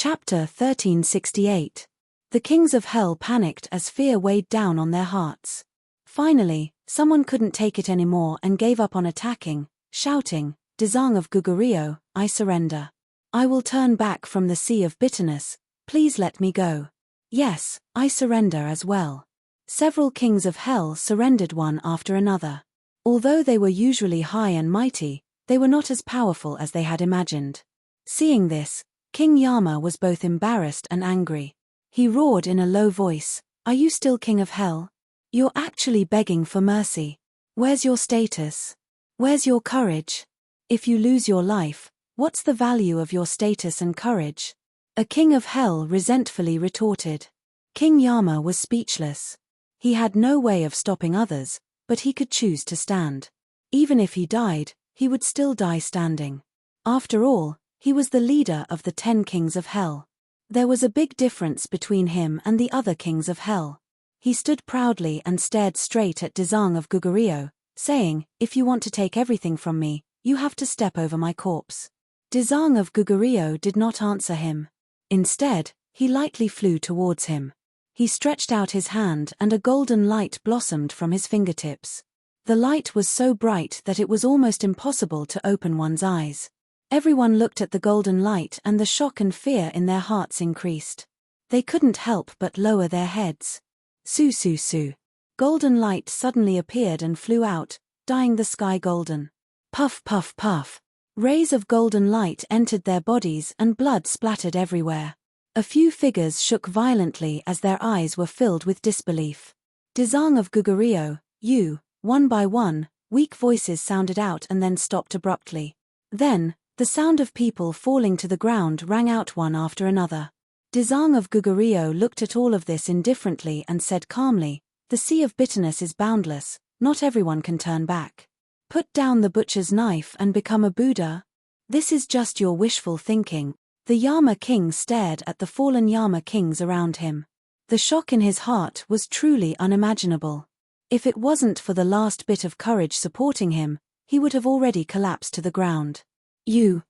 Chapter 1368. The kings of hell panicked as fear weighed down on their hearts. Finally, someone couldn't take it anymore and gave up on attacking, shouting, "Dezang of Gugurio, I surrender. I will turn back from the sea of bitterness, please let me go." "Yes, I surrender as well." Several kings of hell surrendered one after another. Although they were usually high and mighty, they were not as powerful as they had imagined. Seeing this, King Yama was both embarrassed and angry. He roared in a low voice, "Are you still king of hell? You're actually begging for mercy. Where's your status? Where's your courage? If you lose your life, what's the value of your status and courage?" A king of hell resentfully retorted. King Yama was speechless. He had no way of stopping others, but he could choose to stand. Even if he died, he would still die standing. After all, he was the leader of the 10 kings of hell. There was a big difference between him and the other kings of hell. He stood proudly and stared straight at Dezang of Gugurio, saying, "If you want to take everything from me, you have to step over my corpse." Dezang of Gugurio did not answer him. Instead, he lightly flew towards him. He stretched out his hand and a golden light blossomed from his fingertips. The light was so bright that it was almost impossible to open one's eyes. Everyone looked at the golden light and the shock and fear in their hearts increased. They couldn't help but lower their heads. Su su su. Golden light suddenly appeared and flew out, dyeing the sky golden. Puff puff puff. Rays of golden light entered their bodies and blood splattered everywhere. A few figures shook violently as their eyes were filled with disbelief. "Dezang of Gugurio, you," one by one, weak voices sounded out and then stopped abruptly. Then, the sound of people falling to the ground rang out one after another. Dezang of Gugurio looked at all of this indifferently and said calmly, "The sea of bitterness is boundless, not everyone can turn back. Put down the butcher's knife and become a Buddha? This is just your wishful thinking." The Yama king stared at the fallen Yama kings around him. The shock in his heart was truly unimaginable. If it wasn't for the last bit of courage supporting him, he would have already collapsed to the ground.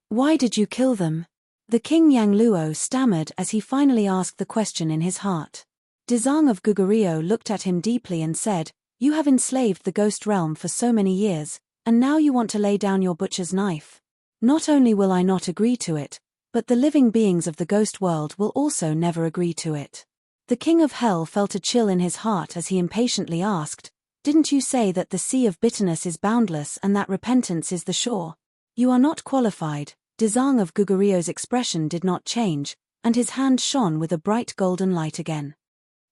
Why did you kill them?" The king Yangluo stammered as he finally asked the question in his heart. Dezang of Gugurio looked at him deeply and said, "You have enslaved the ghost realm for so many years, and now you want to lay down your butcher's knife. Not only will I not agree to it, but the living beings of the ghost world will also never agree to it." The king of hell felt a chill in his heart as he impatiently asked, "Didn't you say that the sea of bitterness is boundless and that repentance is the shore? You are not qualified." Dezang of Gugurio's expression did not change, and his hand shone with a bright golden light again.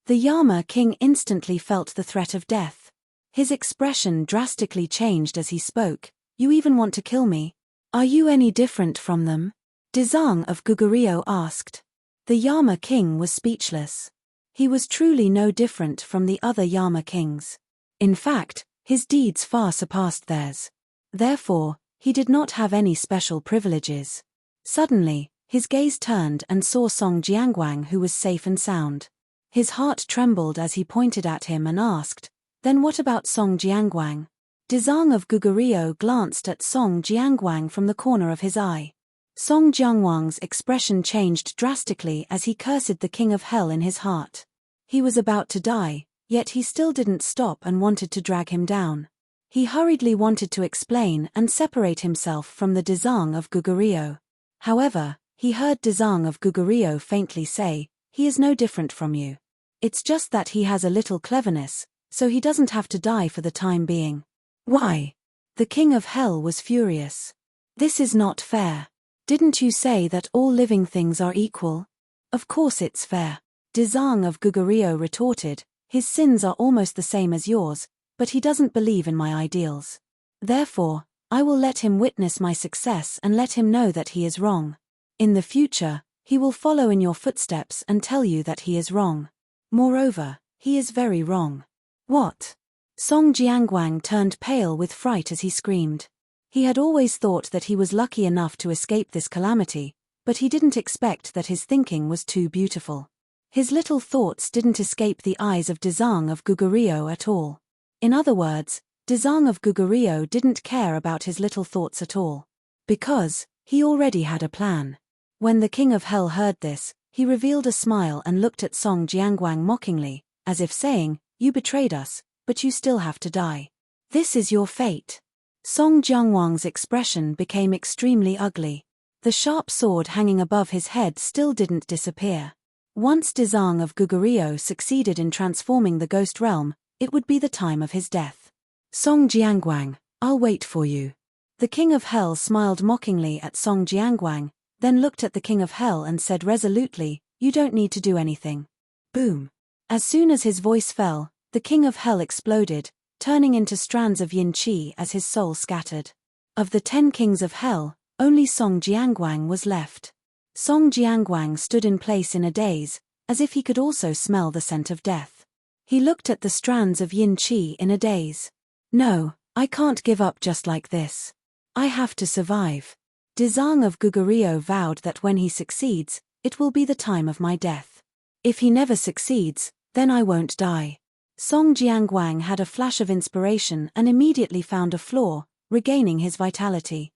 The Yama king instantly felt the threat of death. His expression drastically changed as he spoke. "You even want to kill me? Are you any different from them?" Dezang of Gugurio asked. The Yama king was speechless. He was truly no different from the other Yama kings. In fact, his deeds far surpassed theirs. Therefore, he did not have any special privileges. Suddenly, his gaze turned and saw Song Jiangwang, who was safe and sound. His heart trembled as he pointed at him and asked, "Then what about Song Jiangwang?" Dezang of Gugurio glanced at Song Jiangwang from the corner of his eye. Song Jiangwang's expression changed drastically as he cursed the king of hell in his heart. He was about to die, yet he still didn't stop and wanted to drag him down. He hurriedly wanted to explain and separate himself from the Dezang of Gugurio. However, he heard Dezang of Gugurio faintly say, "He is no different from you. It's just that he has a little cleverness, so he doesn't have to die for the time being." "Why?" The king of hell was furious. "This is not fair. Didn't you say that all living things are equal?" "Of course it's fair." Dezang of Gugurio retorted, "His sins are almost the same as yours, but he doesn't believe in my ideals. Therefore, I will let him witness my success and let him know that he is wrong. In the future, he will follow in your footsteps and tell you that he is wrong. Moreover, he is very wrong." "What?" Song Jiangwang turned pale with fright as he screamed. He had always thought that he was lucky enough to escape this calamity, but he didn't expect that his thinking was too beautiful. His little thoughts didn't escape the eyes of Dezang of Gugurio at all. In other words, Dezang of Gugurio didn't care about his little thoughts at all. Because, he already had a plan. When the king of hell heard this, he revealed a smile and looked at Song Jianguang mockingly, as if saying, "You betrayed us, but you still have to die. This is your fate." Song Jianguang's expression became extremely ugly. The sharp sword hanging above his head still didn't disappear. Once Dezang of Gugurio succeeded in transforming the ghost realm, it would be the time of his death. "Song Jianguang, I'll wait for you." The king of hell smiled mockingly at Song Jianguang, then looked at the king of hell and said resolutely, "You don't need to do anything." Boom. As soon as his voice fell, the king of hell exploded, turning into strands of yin qi as his soul scattered. Of the 10 kings of hell, only Song Jianguang was left. Song Jianguang stood in place in a daze, as if he could also smell the scent of death. He looked at the strands of yin qi in a daze. "No, I can't give up just like this. I have to survive." Dezang of Gugurio vowed that when he succeeds, it will be the time of my death. If he never succeeds, then I won't die. Song Jianguang had a flash of inspiration and immediately found a flaw, regaining his vitality.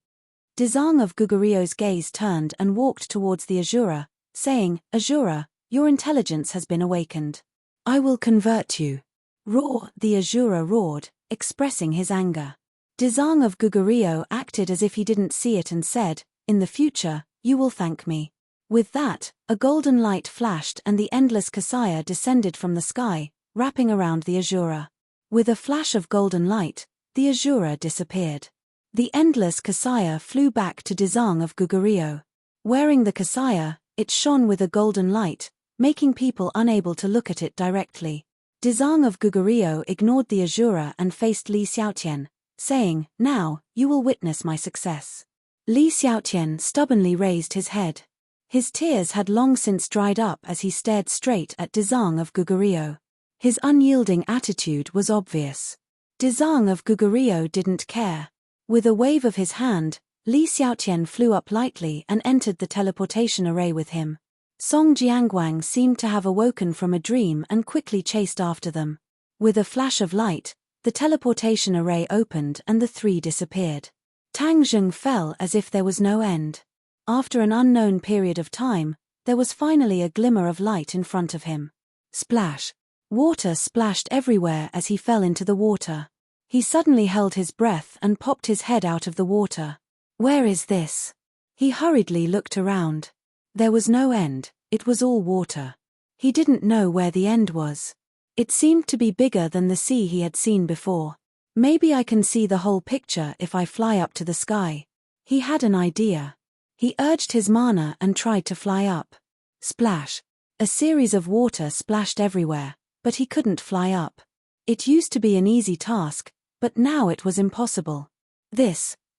Dezang of Gugurio's gaze turned and walked towards the Azura, saying, "Azura, your intelligence has been awakened. I will convert you." Roar! The Azura roared, expressing his anger. Dezang of Gugurio acted as if he didn't see it and said, "In the future, you will thank me." With that, a golden light flashed and the endless Kasaya descended from the sky, wrapping around the Azura. With a flash of golden light, the Azura disappeared. The endless Kasaya flew back to Dezang of Gugurio. Wearing the Kasaya, it shone with a golden light, making people unable to look at it directly. Dezang of Gugurio ignored the Azura and faced Li Xiaotian, saying, "Now, you will witness my success." Li Xiaotian stubbornly raised his head. His tears had long since dried up as he stared straight at Dezang of Gugurio. His unyielding attitude was obvious. Dezang of Gugurio didn't care. With a wave of his hand, Li Xiaotian flew up lightly and entered the teleportation array with him. Song Jianguang seemed to have awoken from a dream and quickly chased after them. With a flash of light, the teleportation array opened and the three disappeared. Tang Zheng fell as if there was no end. After an unknown period of time, there was finally a glimmer of light in front of him. Splash! Water splashed everywhere as he fell into the water. He suddenly held his breath and popped his head out of the water. Where is this? He hurriedly looked around. There was no end, it was all water. He didn't know where the end was. It seemed to be bigger than the sea he had seen before. Maybe I can see the whole picture if I fly up to the sky. He had an idea. He urged his mana and tried to fly up. Splash! A series of water splashed everywhere, but he couldn't fly up. It used to be an easy task, but now it was impossible.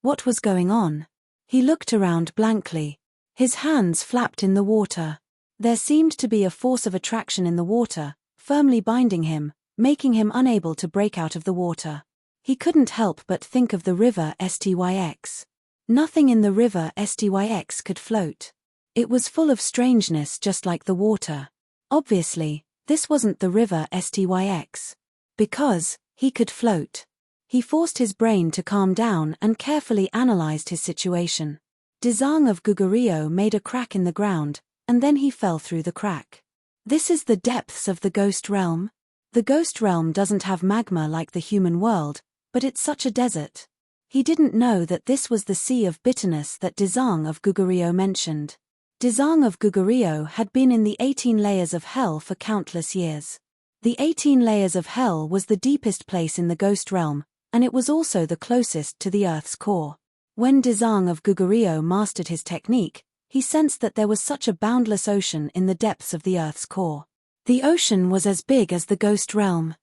What was going on? He looked around blankly. His hands flapped in the water. There seemed to be a force of attraction in the water, firmly binding him, making him unable to break out of the water. He couldn't help but think of the river Styx. Nothing in the river Styx could float. It was full of strangeness just like the water. Obviously, this wasn't the river Styx. Because he could float. He forced his brain to calm down and carefully analyzed his situation. Dezang of Gugurio made a crack in the ground, and then he fell through the crack. This is the depths of the ghost realm? The ghost realm doesn't have magma like the human world, but it's such a desert. He didn't know that this was the sea of bitterness that Dezang of Gugurio mentioned. Dezang of Gugurio had been in the 18 layers of hell for countless years. The 18 layers of hell was the deepest place in the ghost realm, and it was also the closest to the earth's core. When Dezang of Gugurio mastered his technique, he sensed that there was such a boundless ocean in the depths of the earth's core. The ocean was as big as the ghost realm.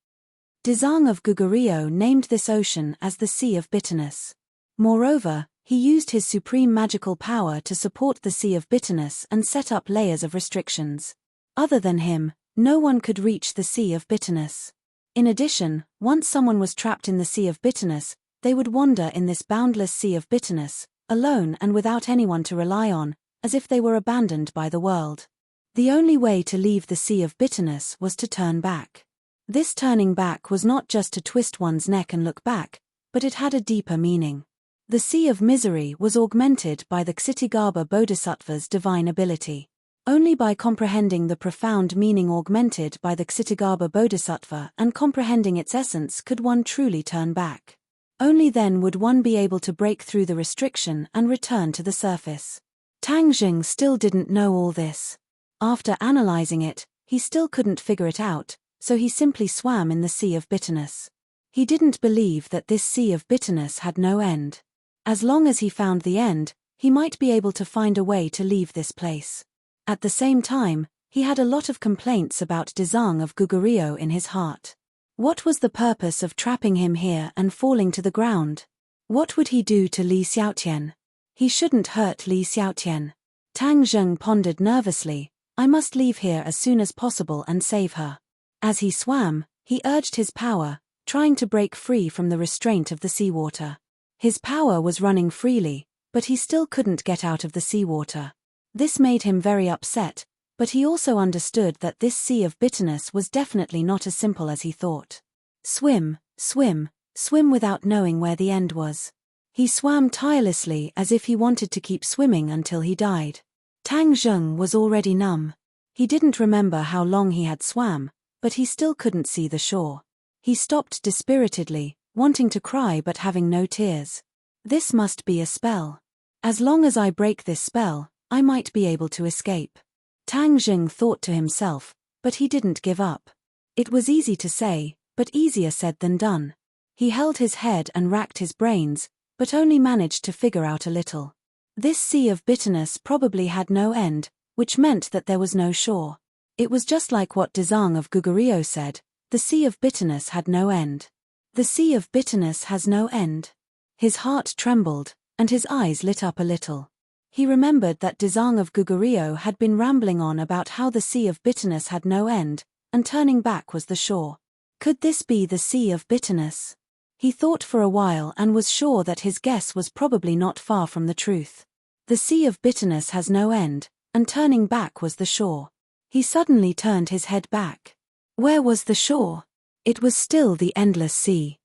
Dezang of Gugurio named this ocean as the Sea of Bitterness. Moreover, he used his supreme magical power to support the Sea of Bitterness and set up layers of restrictions. Other than him, no one could reach the Sea of Bitterness. In addition, once someone was trapped in the Sea of Bitterness, they would wander in this boundless Sea of Bitterness, alone and without anyone to rely on, as if they were abandoned by the world. The only way to leave the Sea of Bitterness was to turn back. This turning back was not just to twist one's neck and look back, but it had a deeper meaning. The sea of misery was augmented by the Ksitigarbha Bodhisattva's divine ability. Only by comprehending the profound meaning augmented by the Ksitigarbha Bodhisattva and comprehending its essence could one truly turn back. Only then would one be able to break through the restriction and return to the surface. Tang Jing still didn't know all this. After analyzing it, he still couldn't figure it out, so he simply swam in the sea of bitterness. He didn't believe that this sea of bitterness had no end. As long as he found the end, he might be able to find a way to leave this place. At the same time, he had a lot of complaints about Dezang of Goguryeo in his heart. What was the purpose of trapping him here and falling to the ground? What would he do to Li Xiaotian? He shouldn't hurt Li Xiaotian. Tang Zheng pondered nervously, I must leave here as soon as possible and save her. As he swam, he urged his power, trying to break free from the restraint of the seawater. His power was running freely, but he still couldn't get out of the seawater. This made him very upset, but he also understood that this sea of bitterness was definitely not as simple as he thought. Swim, swim, swim without knowing where the end was. He swam tirelessly as if he wanted to keep swimming until he died. Tang Zheng was already numb. He didn't remember how long he had swam, but he still couldn't see the shore. He stopped dispiritedly, wanting to cry but having no tears. This must be a spell. As long as I break this spell, I might be able to escape. Tang Jing thought to himself, but he didn't give up. It was easy to say, but easier said than done. He held his head and racked his brains, but only managed to figure out a little. This sea of bitterness probably had no end, which meant that there was no shore. It was just like what Dezang of Goguryeo said, the sea of bitterness had no end. The sea of bitterness has no end. His heart trembled, and his eyes lit up a little. He remembered that Dezang of Goguryeo had been rambling on about how the sea of bitterness had no end, and turning back was the shore. Could this be the sea of bitterness? He thought for a while and was sure that his guess was probably not far from the truth. The sea of bitterness has no end, and turning back was the shore. He suddenly turned his head back. Where was the shore? It was still the endless sea.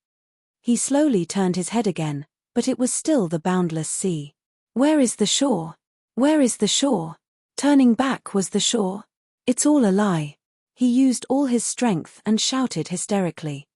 He slowly turned his head again, but it was still the boundless sea. Where is the shore? Where is the shore? Turning back was the shore. It's all a lie. He used all his strength and shouted hysterically.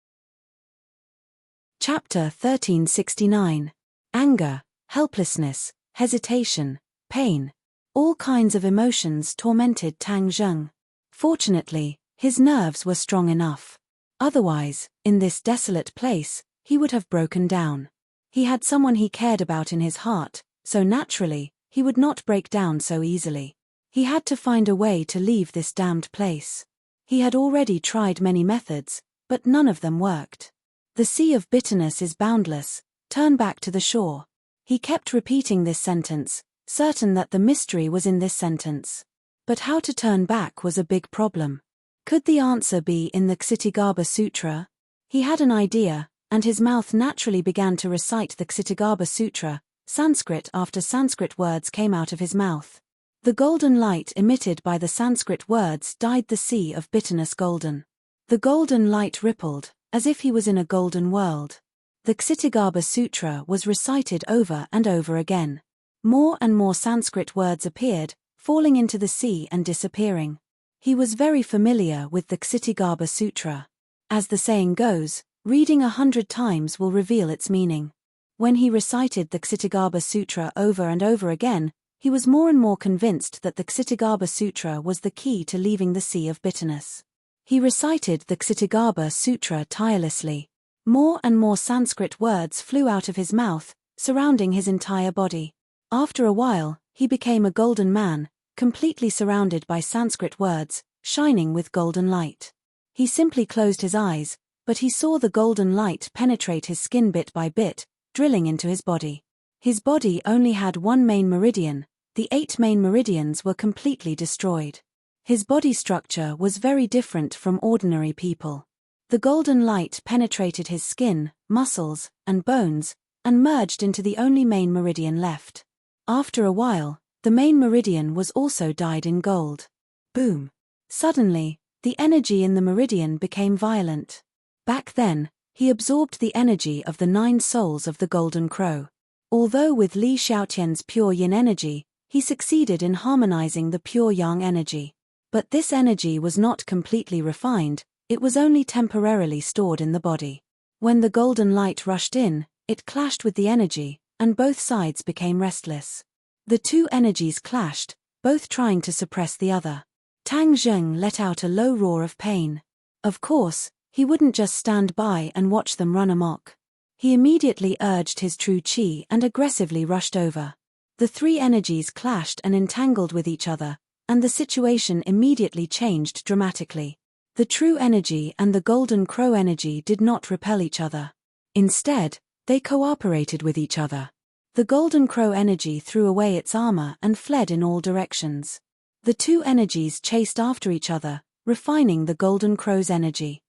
Chapter 1369. Anger, helplessness, hesitation, pain. All kinds of emotions tormented Tang Zheng. Fortunately, his nerves were strong enough. Otherwise, in this desolate place, he would have broken down. He had someone he cared about in his heart, so naturally, he would not break down so easily. He had to find a way to leave this damned place. He had already tried many methods, but none of them worked. The sea of bitterness is boundless, turn back to the shore. He kept repeating this sentence, certain that the mystery was in this sentence. But how to turn back was a big problem. Could the answer be in the Ksitigarbha Sutra? He had an idea, and his mouth naturally began to recite the Ksitigarbha Sutra. Sanskrit after Sanskrit words came out of his mouth. The golden light emitted by the Sanskrit words dyed the sea of bitterness golden. The golden light rippled, as if he was in a golden world. The Ksitigarbha Sutra was recited over and over again. More and more Sanskrit words appeared, falling into the sea and disappearing. He was very familiar with the Ksitigarbha Sutra. As the saying goes, reading 100 times will reveal its meaning. When he recited the Ksitigarbha Sutra over and over again, he was more and more convinced that the Ksitigarbha Sutra was the key to leaving the sea of bitterness. He recited the Ksitigarbha Sutra tirelessly. More and more Sanskrit words flew out of his mouth, surrounding his entire body. After a while, he became a golden man, completely surrounded by Sanskrit words, shining with golden light. He simply closed his eyes, but he saw the golden light penetrate his skin bit by bit, drilling into his body. His body only had one main meridian, the 8 main meridians were completely destroyed. His body structure was very different from ordinary people. The golden light penetrated his skin, muscles, and bones, and merged into the only main meridian left. After a while, the main meridian was also dyed in gold. Boom! Suddenly, the energy in the meridian became violent. Back then, he absorbed the energy of the 9 souls of the golden crow. Although with Li Xiaotian's pure yin energy, he succeeded in harmonizing the pure yang energy. But this energy was not completely refined, it was only temporarily stored in the body. When the golden light rushed in, it clashed with the energy, and both sides became restless. The two energies clashed, both trying to suppress the other. Tang Zheng let out a low roar of pain. Of course, he wouldn't just stand by and watch them run amok. He immediately urged his true qi and aggressively rushed over. The three energies clashed and entangled with each other, and the situation immediately changed dramatically. The true energy and the golden crow energy did not repel each other. Instead, they cooperated with each other. The golden crow energy threw away its armor and fled in all directions. The two energies chased after each other, refining the golden crow's energy.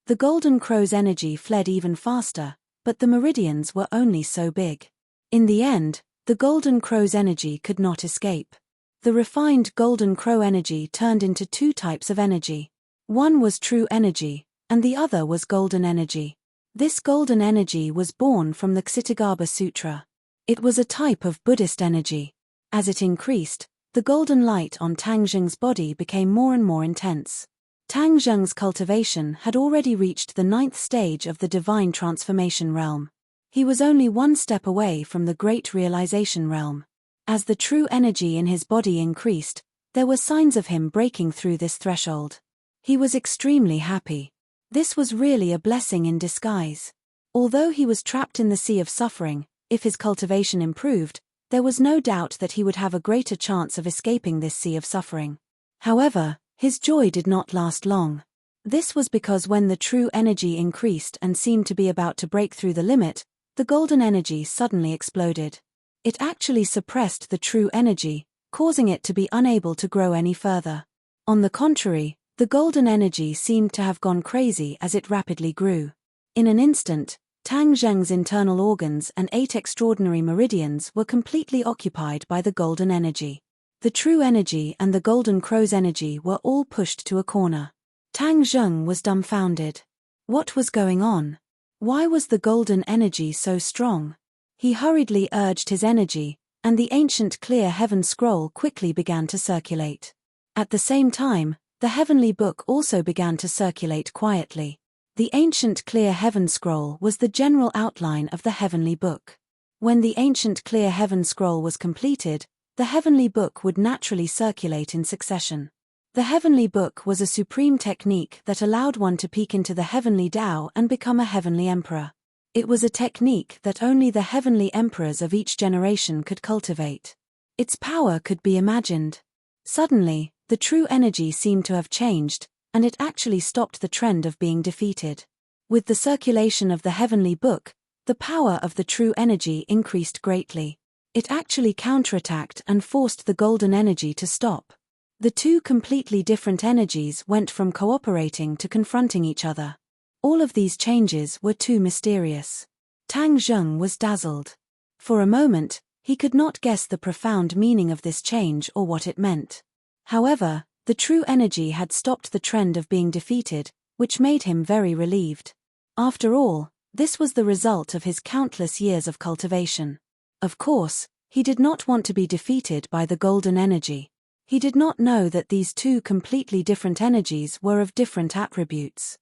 The golden crow's energy fled even faster, but the meridians were only so big. In the end, the golden crow's energy could not escape. The refined golden crow energy turned into two types of energy. One was true energy, and the other was golden energy. This golden energy was born from the Ksitagarbha Sutra. It was a type of Buddhist energy. As it increased, the golden light on Tang Zheng's body became more and more intense. Tang Zheng's cultivation had already reached the 9th stage of the divine transformation realm. He was only one step away from the great realization realm. As the true energy in his body increased, there were signs of him breaking through this threshold. He was extremely happy. This was really a blessing in disguise. Although he was trapped in the sea of suffering, if his cultivation improved, there was no doubt that he would have a greater chance of escaping this sea of suffering. However, his joy did not last long. This was because when the true energy increased and seemed to be about to break through the limit, the golden energy suddenly exploded. It actually suppressed the true energy, causing it to be unable to grow any further. On the contrary, the golden energy seemed to have gone crazy as it rapidly grew. In an instant, Tang Zheng's internal organs and 8 extraordinary meridians were completely occupied by the golden energy. The true energy and the golden crow's energy were all pushed to a corner. Tang Zheng was dumbfounded. What was going on? Why was the golden energy so strong? He hurriedly urged his energy, and the ancient clear heaven scroll quickly began to circulate. At the same time, the heavenly book also began to circulate quietly. The ancient clear heaven scroll was the general outline of the heavenly book. When the ancient clear heaven scroll was completed, the heavenly book would naturally circulate in succession. The heavenly book was a supreme technique that allowed one to peek into the heavenly Tao and become a heavenly emperor. It was a technique that only the heavenly emperors of each generation could cultivate. Its power could be imagined. Suddenly, the true energy seemed to have changed, and it actually stopped the trend of being defeated. With the circulation of the heavenly book, the power of the true energy increased greatly. It actually counterattacked and forced the golden energy to stop. The two completely different energies went from cooperating to confronting each other. All of these changes were too mysterious. Tang Zheng was dazzled. For a moment, he could not guess the profound meaning of this change or what it meant. However, the true energy had stopped the trend of being defeated, which made him very relieved. After all, this was the result of his countless years of cultivation. Of course, he did not want to be defeated by the golden energy. He did not know that these two completely different energies were of different attributes.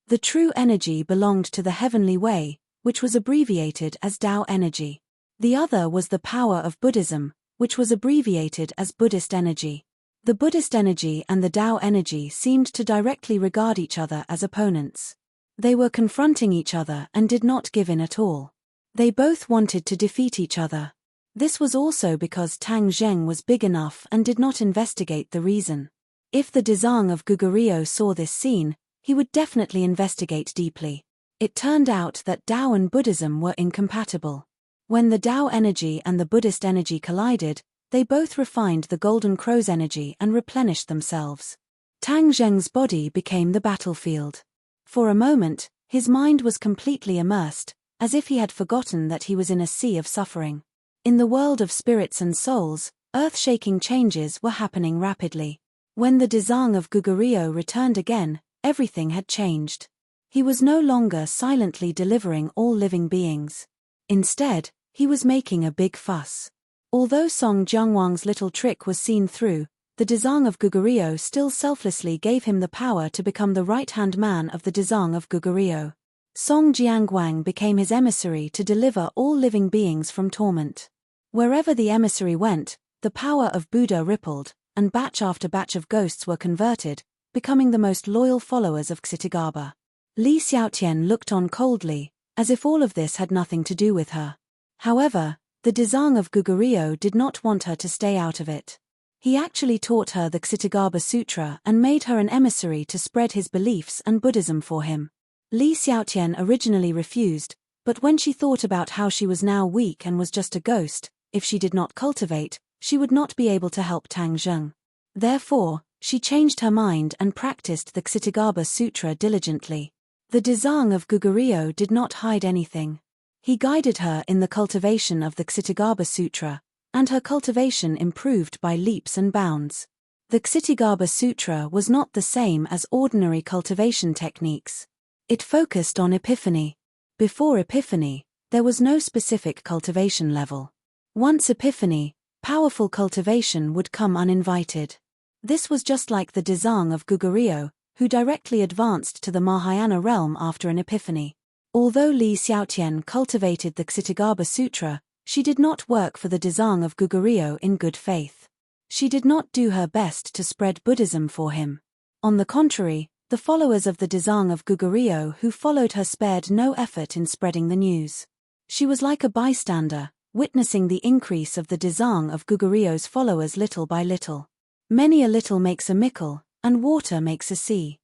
The true energy belonged to the heavenly way, which was abbreviated as Tao energy. The other was the power of Buddhism, which was abbreviated as Buddhist energy. The Buddhist energy and the Tao energy seemed to directly regard each other as opponents. They were confronting each other and did not give in at all. They both wanted to defeat each other. This was also because Tang Zheng was big enough and did not investigate the reason. If the Dezang of Gugurio saw this scene, he would definitely investigate deeply. It turned out that Tao and Buddhism were incompatible. When the Tao energy and the Buddhist energy collided, they both refined the golden crow's energy and replenished themselves. Tang Zheng's body became the battlefield. For a moment, his mind was completely immersed, as if he had forgotten that he was in a sea of suffering. In the world of spirits and souls, earth-shaking changes were happening rapidly. When the Dezang of Gugurio returned again, everything had changed. He was no longer silently delivering all living beings. Instead, He was making a big fuss. Although Song Jiangwang's little trick was seen through, the Dezang of Gugurio still selflessly gave him the power to become the right-hand man of the Dezang of Gugurio. Song Jiangwang became his emissary to deliver all living beings from torment. Wherever the emissary went, the power of Buddha rippled, and batch after batch of ghosts were converted, becoming the most loyal followers of Xitigaba. Li Xiaotian looked on coldly, as if all of this had nothing to do with her. However, the Dezang of Gugurio did not want her to stay out of it. He actually taught her the Xitigaba Sutra and made her an emissary to spread his beliefs and Buddhism for him. Li Xiaotian originally refused, but when she thought about how she was now weak and was just a ghost, if she did not cultivate, she would not be able to help Tang Zheng. Therefore, she changed her mind and practiced the Xitigaba Sutra diligently. The Dezang of Gugurio did not hide anything. He guided her in the cultivation of the Xitigaba Sutra, and her cultivation improved by leaps and bounds. The Xitigaba Sutra was not the same as ordinary cultivation techniques. It focused on epiphany. Before epiphany, there was no specific cultivation level. Once epiphany, powerful cultivation would come uninvited. This was just like the Dezang of Gugurio, who directly advanced to the Mahayana realm after an epiphany. Although Li Xiaotian cultivated the Xitigaba Sutra, she did not work for the Dezang of Gugurio in good faith. She did not do her best to spread Buddhism for him. On the contrary, the followers of the Dezang of Gugurio who followed her spared no effort in spreading the news. She was like a bystander, witnessing the increase of the Dezang of Gugurio's followers little by little. Many a little makes a mickle, and water makes a sea.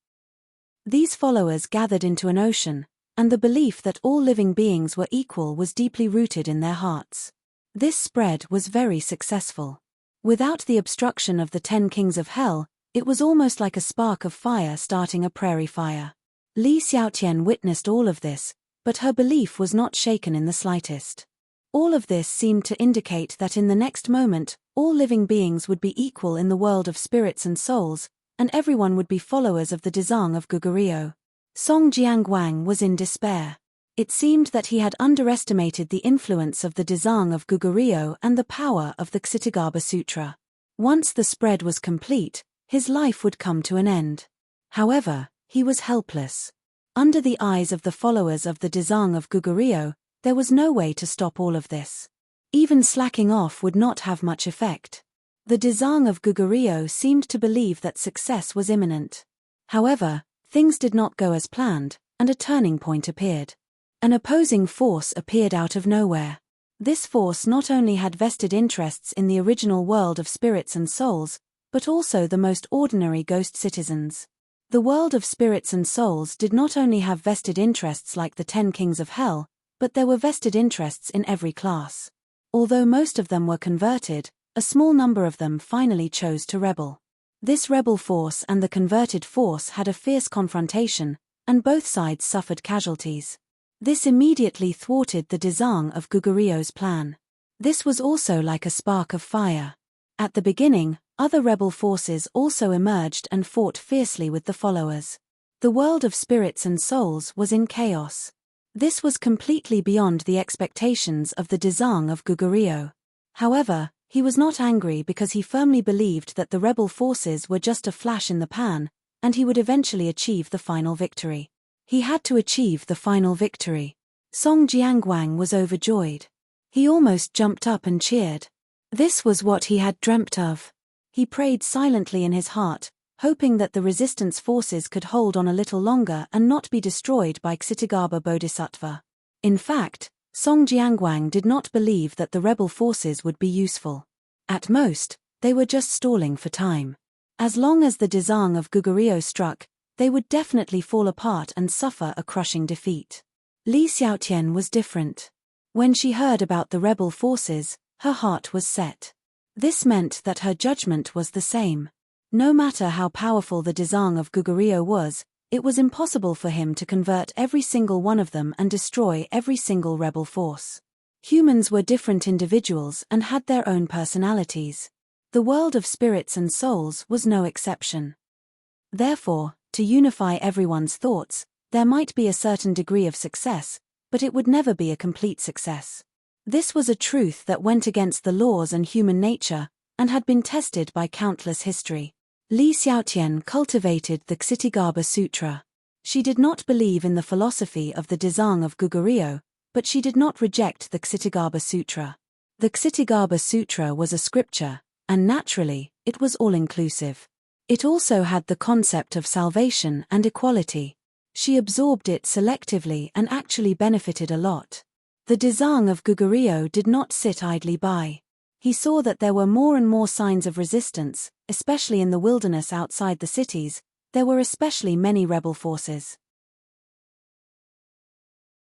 These followers gathered into an ocean, and the belief that all living beings were equal was deeply rooted in their hearts. This spread was very successful. Without the obstruction of the 10 kings of hell, it was almost like a spark of fire starting a prairie fire. Li Xiaotian witnessed all of this, but her belief was not shaken in the slightest. All of this seemed to indicate that in the next moment, all living beings would be equal in the world of spirits and souls, and everyone would be followers of the Dezang of Gugurio. Song Jiangwang was in despair. It seemed that he had underestimated the influence of the Dezang of Gugurio and the power of the Xitigaba Sutra. Once the spread was complete, his life would come to an end. However, he was helpless. Under the eyes of the followers of the Dezang of Gugurio, there was no way to stop all of this. Even slacking off would not have much effect. The Dezang of Gugurio seemed to believe that success was imminent. However, things did not go as planned, and a turning point appeared. An opposing force appeared out of nowhere. This force not only had vested interests in the original world of spirits and souls, but also the most ordinary ghost citizens. The world of spirits and souls did not only have vested interests like the 10 kings of hell, but there were vested interests in every class. Although most of them were converted, a small number of them finally chose to rebel. This rebel force and the converted force had a fierce confrontation, and both sides suffered casualties. This immediately thwarted the Dezang of Gugurio's plan. This was also like a spark of fire. At the beginning, other rebel forces also emerged and fought fiercely with the followers. The world of spirits and souls was in chaos. This was completely beyond the expectations of the Dezang of Gugurio. However, he was not angry because he firmly believed that the rebel forces were just a flash in the pan, and he would eventually achieve the final victory. He had to achieve the final victory. Song Jiangwang was overjoyed. He almost jumped up and cheered. This was what he had dreamt of. He prayed silently in his heart, hoping that the resistance forces could hold on a little longer and not be destroyed by Xitigaba Bodhisattva. In fact, Song Jiangwang did not believe that the rebel forces would be useful. At most, they were just stalling for time. As long as the Dezang of Gugurio struck, they would definitely fall apart and suffer a crushing defeat. Li Xiaotian was different. When she heard about the rebel forces, her heart was set. This meant that her judgment was the same. No matter how powerful the Dezang of Gugurio was, it was impossible for him to convert every single one of them and destroy every single rebel force. Humans were different individuals and had their own personalities. The world of spirits and souls was no exception. Therefore, to unify everyone's thoughts, there might be a certain degree of success, but it would never be a complete success. This was a truth that went against the laws and human nature, and had been tested by countless history. Li Xiaotian cultivated the Ksitigarbha Sutra. She did not believe in the philosophy of the Dzong of Goguryeo, but she did not reject the Ksitigarbha Sutra. The Ksitigarbha Sutra was a scripture, and naturally, it was all-inclusive. It also had the concept of salvation and equality. She absorbed it selectively and actually benefited a lot. The Dzong of Goguryeo did not sit idly by. He saw that there were more and more signs of resistance, especially in the wilderness outside the cities. There were especially many rebel forces.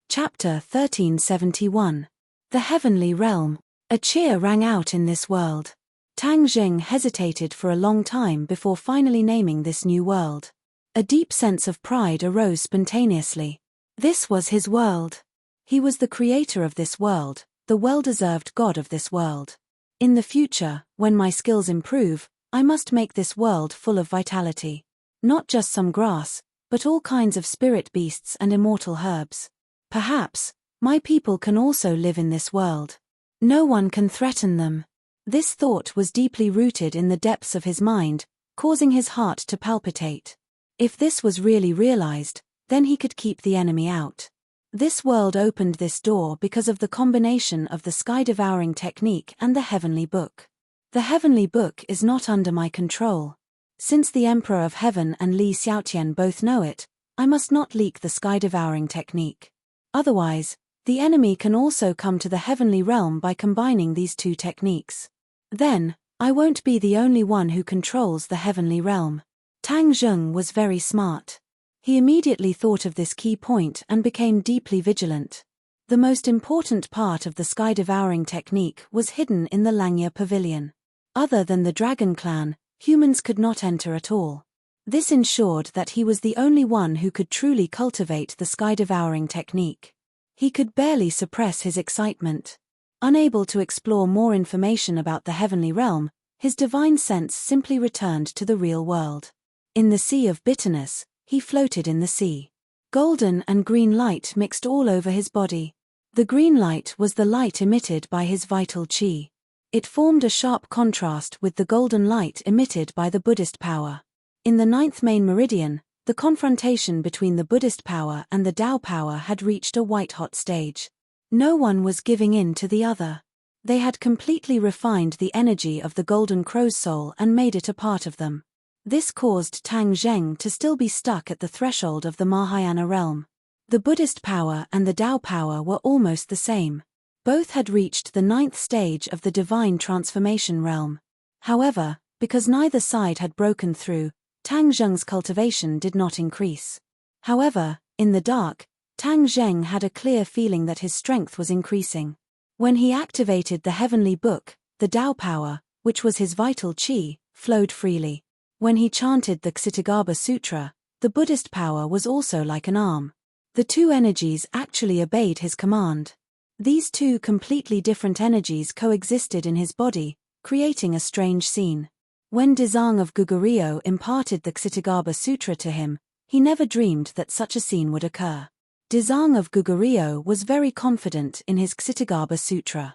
Chapter 1371. The Heavenly Realm. A cheer rang out in this world. Tang Jing hesitated for a long time before finally naming this new world. A deep sense of pride arose spontaneously. This was his world. He was the creator of this world, the well-deserved god of this world. In the future, when my skills improve, I must make this world full of vitality. Not just some grass, but all kinds of spirit beasts and immortal herbs. Perhaps, my people can also live in this world. No one can threaten them. This thought was deeply rooted in the depths of his mind, causing his heart to palpitate. If this was really realized, then he could keep the enemy out. This world opened this door because of the combination of the sky-devouring technique and the Heavenly Book. The Heavenly Book is not under my control. Since the Emperor of Heaven and Li Xiaotian both know it, I must not leak the sky-devouring technique. Otherwise, the enemy can also come to the heavenly realm by combining these two techniques. Then, I won't be the only one who controls the heavenly realm. Tang Jing was very smart. He immediately thought of this key point and became deeply vigilant. The most important part of the sky-devouring technique was hidden in the Langya Pavilion. Other than the Dragon Clan, humans could not enter at all. This ensured that he was the only one who could truly cultivate the sky-devouring technique. He could barely suppress his excitement. Unable to explore more information about the heavenly realm, his divine sense simply returned to the real world. In the sea of bitterness, he floated in the sea. Golden and green light mixed all over his body. The green light was the light emitted by his vital qi. It formed a sharp contrast with the golden light emitted by the Buddhist power. In the 9th main meridian, the confrontation between the Buddhist power and the Tao power had reached a white-hot stage. No one was giving in to the other. They had completely refined the energy of the Golden Crow's soul and made it a part of them. This caused Tang Jing to still be stuck at the threshold of the Mahayana realm. The Buddhist power and the Tao power were almost the same. Both had reached the 9th stage of the divine transformation realm. However, because neither side had broken through, Tang Jing's cultivation did not increase. However, in the dark, Tang Jing had a clear feeling that his strength was increasing. When he activated the Heavenly Book, the Tao power, which was his vital qi, flowed freely. When he chanted the Ksitigarbha Sutra, the Buddhist power was also like an arm. The two energies actually obeyed his command. These two completely different energies coexisted in his body, creating a strange scene. When Dzong of Goguryeo imparted the Ksitigarbha Sutra to him, he never dreamed that such a scene would occur. Dzong of Goguryeo was very confident in his Ksitigarbha Sutra.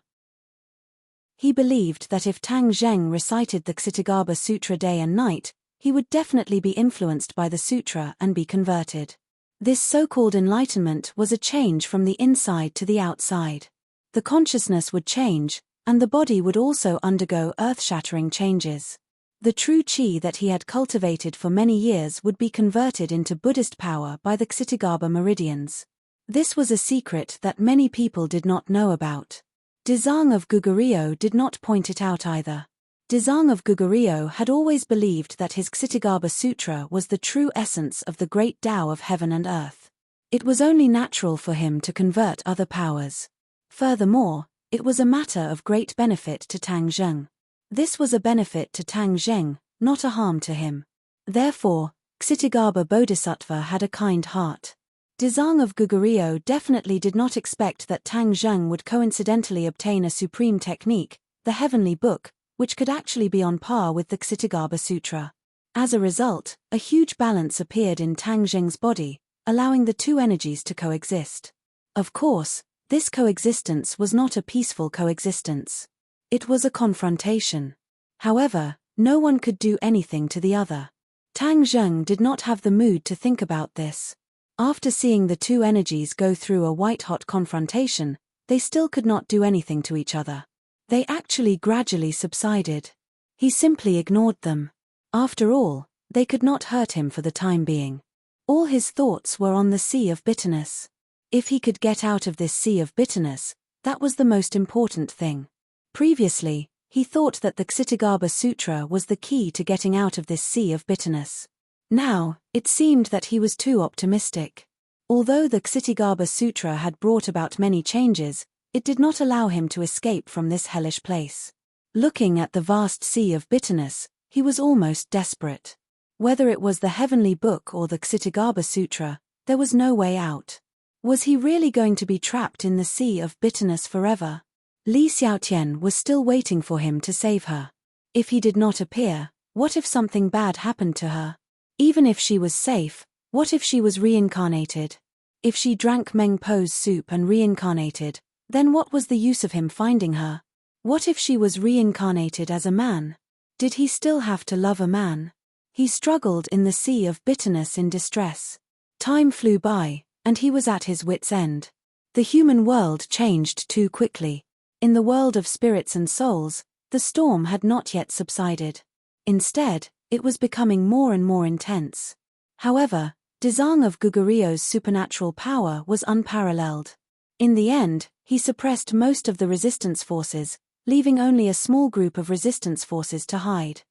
He believed that if Tang Jing recited the Ksitigarbha Sutra day and night, he would definitely be influenced by the sutra and be converted. This so-called enlightenment was a change from the inside to the outside. The consciousness would change, and the body would also undergo earth-shattering changes. The true qi that he had cultivated for many years would be converted into Buddhist power by the Ksitigarbha meridians. This was a secret that many people did not know about. Dzong of Goguryeo did not point it out either. Dzong of Goguryeo had always believed that his Ksitigarbha Sutra was the true essence of the great Tao of heaven and earth. It was only natural for him to convert other powers. Furthermore, it was a matter of great benefit to Tang Jing. This was a benefit to Tang Jing, not a harm to him. Therefore, Ksitigarbha Bodhisattva had a kind heart. Dzong of Goguryeo definitely did not expect that Tang Jing would coincidentally obtain a supreme technique, the Heavenly Book, which could actually be on par with the Ksitigarbha Sutra. As a result, a huge balance appeared in Tang Jing's body, allowing the two energies to coexist. Of course, This coexistence was not a peaceful coexistence. It was a confrontation. However, no one could do anything to the other. Tang Zheng did not have the mood to think about this. After seeing the two energies go through a white-hot confrontation, they still could not do anything to each other. They actually gradually subsided. He simply ignored them. After all, they could not hurt him for the time being. All his thoughts were on the sea of bitterness. If he could get out of this sea of bitterness, that was the most important thing. Previously, he thought that the Ksitagarbha Sutra was the key to getting out of this sea of bitterness. Now, it seemed that he was too optimistic. Although the Ksitagarbha Sutra had brought about many changes, it did not allow him to escape from this hellish place. Looking at the vast sea of bitterness, he was almost desperate. Whether it was the heavenly book or the Ksitagarbha Sutra, there was no way out. Was he really going to be trapped in the sea of bitterness forever? Li Xiaotian was still waiting for him to save her. If he did not appear, what if something bad happened to her? Even if she was safe, what if she was reincarnated? If she drank Meng Po's soup and reincarnated, then what was the use of him finding her? What if she was reincarnated as a man? Did he still have to love a man? He struggled in the sea of bitterness in distress. Time flew by, and he was at his wits' end. The human world changed too quickly. In the world of spirits and souls, the storm had not yet subsided. Instead, it was becoming more and more intense. However, Dezang of Gugurio's supernatural power was unparalleled. In the end, he suppressed most of the resistance forces, leaving only a small group of resistance forces to hide.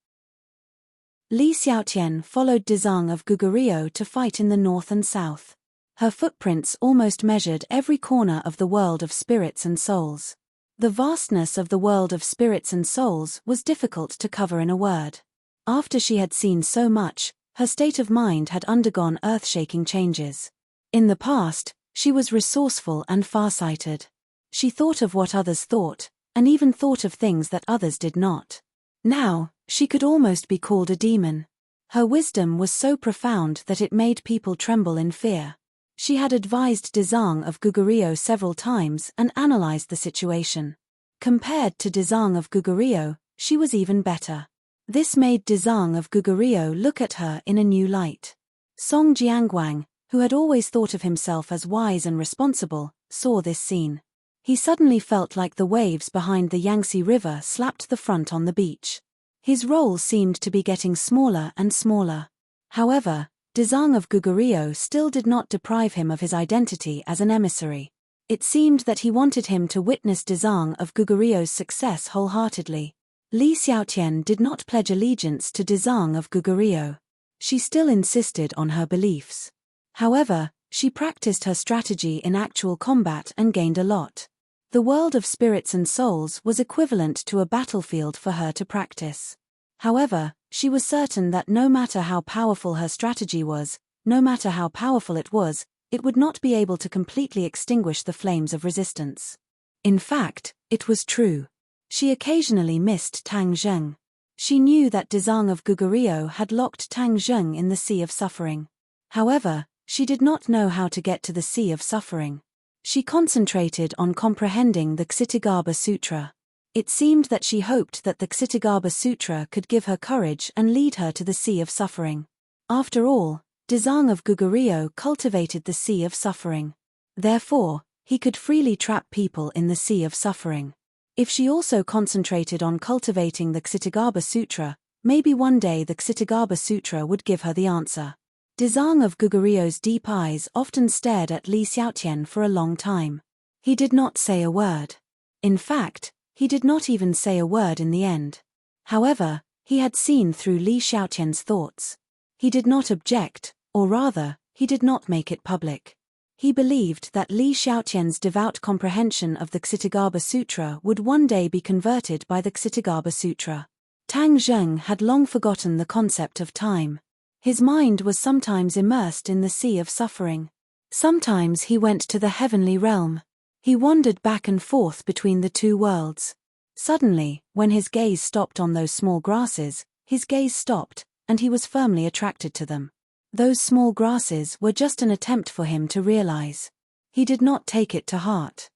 Li Xiaotian followed Dezang of Gugurio to fight in the north and south. Her footprints almost measured every corner of the world of spirits and souls. The vastness of the world of spirits and souls was difficult to cover in a word. After she had seen so much, her state of mind had undergone earth-shaking changes. In the past, she was resourceful and far-sighted. She thought of what others thought, and even thought of things that others did not. Now, she could almost be called a demon. Her wisdom was so profound that it made people tremble in fear. She had advised Dezang of Gugurio several times and analyzed the situation. Compared to Dezang of Gugurio, she was even better. This made Dezang of Gugurio look at her in a new light. Song Jiangguang, who had always thought of himself as wise and responsible, saw this scene. He suddenly felt like the waves behind the Yangtze River slapped the front on the beach. His role seemed to be getting smaller and smaller. However, Dezang of Gugurio still did not deprive him of his identity as an emissary. It seemed that he wanted him to witness Dezang of Gugurio's success wholeheartedly. Li Xiaotian did not pledge allegiance to Dezang of Gugurio. She still insisted on her beliefs. However, she practiced her strategy in actual combat and gained a lot. The world of spirits and souls was equivalent to a battlefield for her to practice. However, she was certain that no matter how powerful her strategy was, no matter how powerful it would not be able to completely extinguish the flames of resistance. In fact, it was true. She occasionally missed Tang Zheng. She knew that Dezang of Gugurio had locked Tang Zheng in the sea of suffering. However, she did not know how to get to the sea of suffering. She concentrated on comprehending the Ksitagarbha Sutra. It seemed that she hoped that the Ksitagarbha Sutra could give her courage and lead her to the sea of suffering. After all, Dezang of Gugurio cultivated the sea of suffering. Therefore, he could freely trap people in the sea of suffering. If she also concentrated on cultivating the Ksitagarbha Sutra, maybe one day the Ksitagarbha Sutra would give her the answer. Dezang of Gugurio's deep eyes often stared at Li Xiaotian for a long time. He did not say a word. In fact, he did not even say a word in the end. However, he had seen through Li Xiaotian's thoughts. He did not object, or rather, he did not make it public. He believed that Li Xiaotian's devout comprehension of the Ksitagarbha Sutra would one day be converted by the Ksitagarbha Sutra. Tang Zheng had long forgotten the concept of time. His mind was sometimes immersed in the sea of suffering. Sometimes he went to the heavenly realm. He wandered back and forth between the two worlds. Suddenly, when his gaze stopped on those small grasses, his gaze stopped, and he was firmly attracted to them. Those small grasses were just an attempt for him to realize. He did not take it to heart.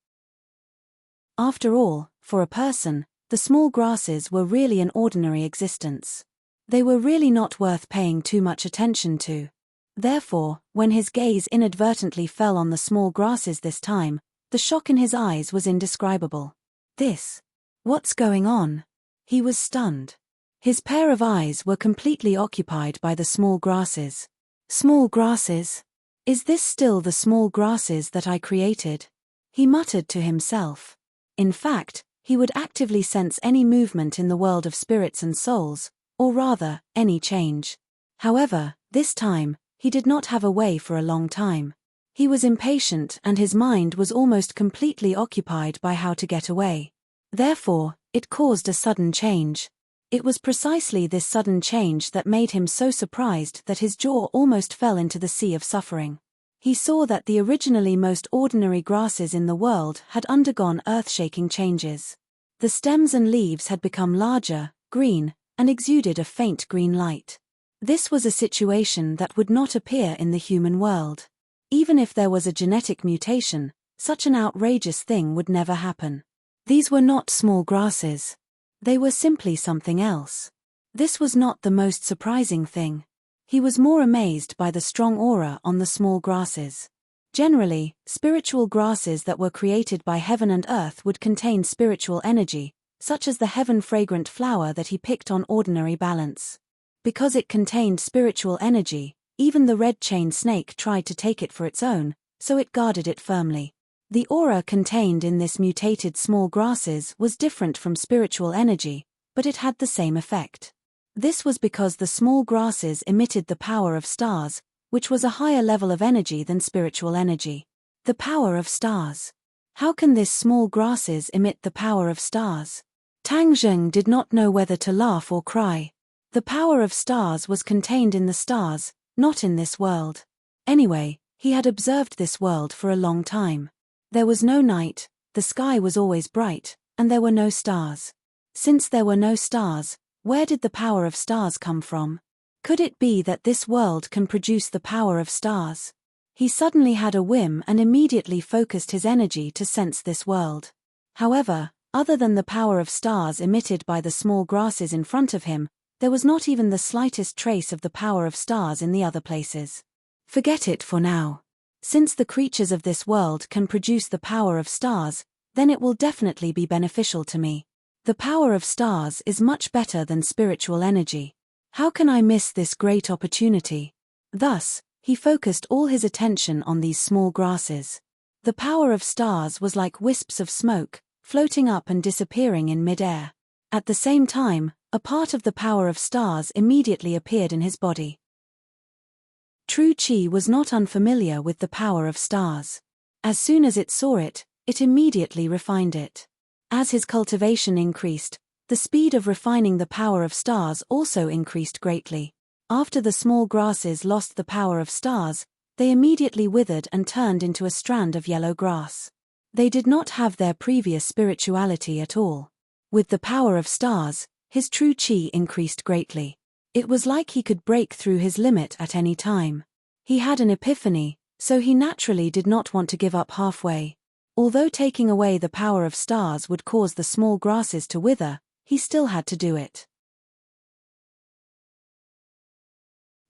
After all, for a person, the small grasses were really an ordinary existence. They were really not worth paying too much attention to. Therefore, when his gaze inadvertently fell on the small grasses this time, the shock in his eyes was indescribable. What's going on? He was stunned. His pair of eyes were completely occupied by the small grasses. Small grasses? Is this still the small grasses that I created? He muttered to himself. In fact, he would actively sense any movement in the world of spirits and souls, or rather, any change. However, this time, he did not have a way for a long time. He was impatient and his mind was almost completely occupied by how to get away. Therefore, it caused a sudden change. It was precisely this sudden change that made him so surprised that his jaw almost fell into the sea of suffering. He saw that the originally most ordinary grasses in the world had undergone earth-shaking changes. The stems and leaves had become larger, green, and exuded a faint green light. This was a situation that would not appear in the human world. Even if there was a genetic mutation, such an outrageous thing would never happen. These were not small grasses. They were simply something else. This was not the most surprising thing. He was more amazed by the strong aura on the small grasses. Generally, spiritual grasses that were created by heaven and earth would contain spiritual energy, such as the heaven-fragrant flower that he picked on ordinary balance. Because it contained spiritual energy, even the red-chained snake tried to take it for its own, so it guarded it firmly. The aura contained in this mutated small grasses was different from spiritual energy, but it had the same effect. This was because the small grasses emitted the power of stars, which was a higher level of energy than spiritual energy. The power of stars. How can this small grasses emit the power of stars? Tang Zheng did not know whether to laugh or cry. The power of stars was contained in the stars, not in this world. Anyway, he had observed this world for a long time. There was no night, the sky was always bright, and there were no stars. Since there were no stars, where did the power of stars come from? Could it be that this world can produce the power of stars? He suddenly had a whim and immediately focused his energy to sense this world. However, other than the power of stars emitted by the small grasses in front of him, there was not even the slightest trace of the power of stars in the other places. Forget it for now. Since the creatures of this world can produce the power of stars, then it will definitely be beneficial to me. The power of stars is much better than spiritual energy. How can I miss this great opportunity? Thus, he focused all his attention on these small grasses. The power of stars was like wisps of smoke, floating up and disappearing in mid-air. At the same time, a part of the power of stars immediately appeared in his body. True Qi was not unfamiliar with the power of stars. As soon as it saw it, it immediately refined it. As his cultivation increased, the speed of refining the power of stars also increased greatly. After the small grasses lost the power of stars, they immediately withered and turned into a strand of yellow grass. They did not have their previous spirituality at all. With the power of stars, his true Qi increased greatly. It was like he could break through his limit at any time. He had an epiphany, so he naturally did not want to give up halfway. Although taking away the power of stars would cause the small grasses to wither, he still had to do it.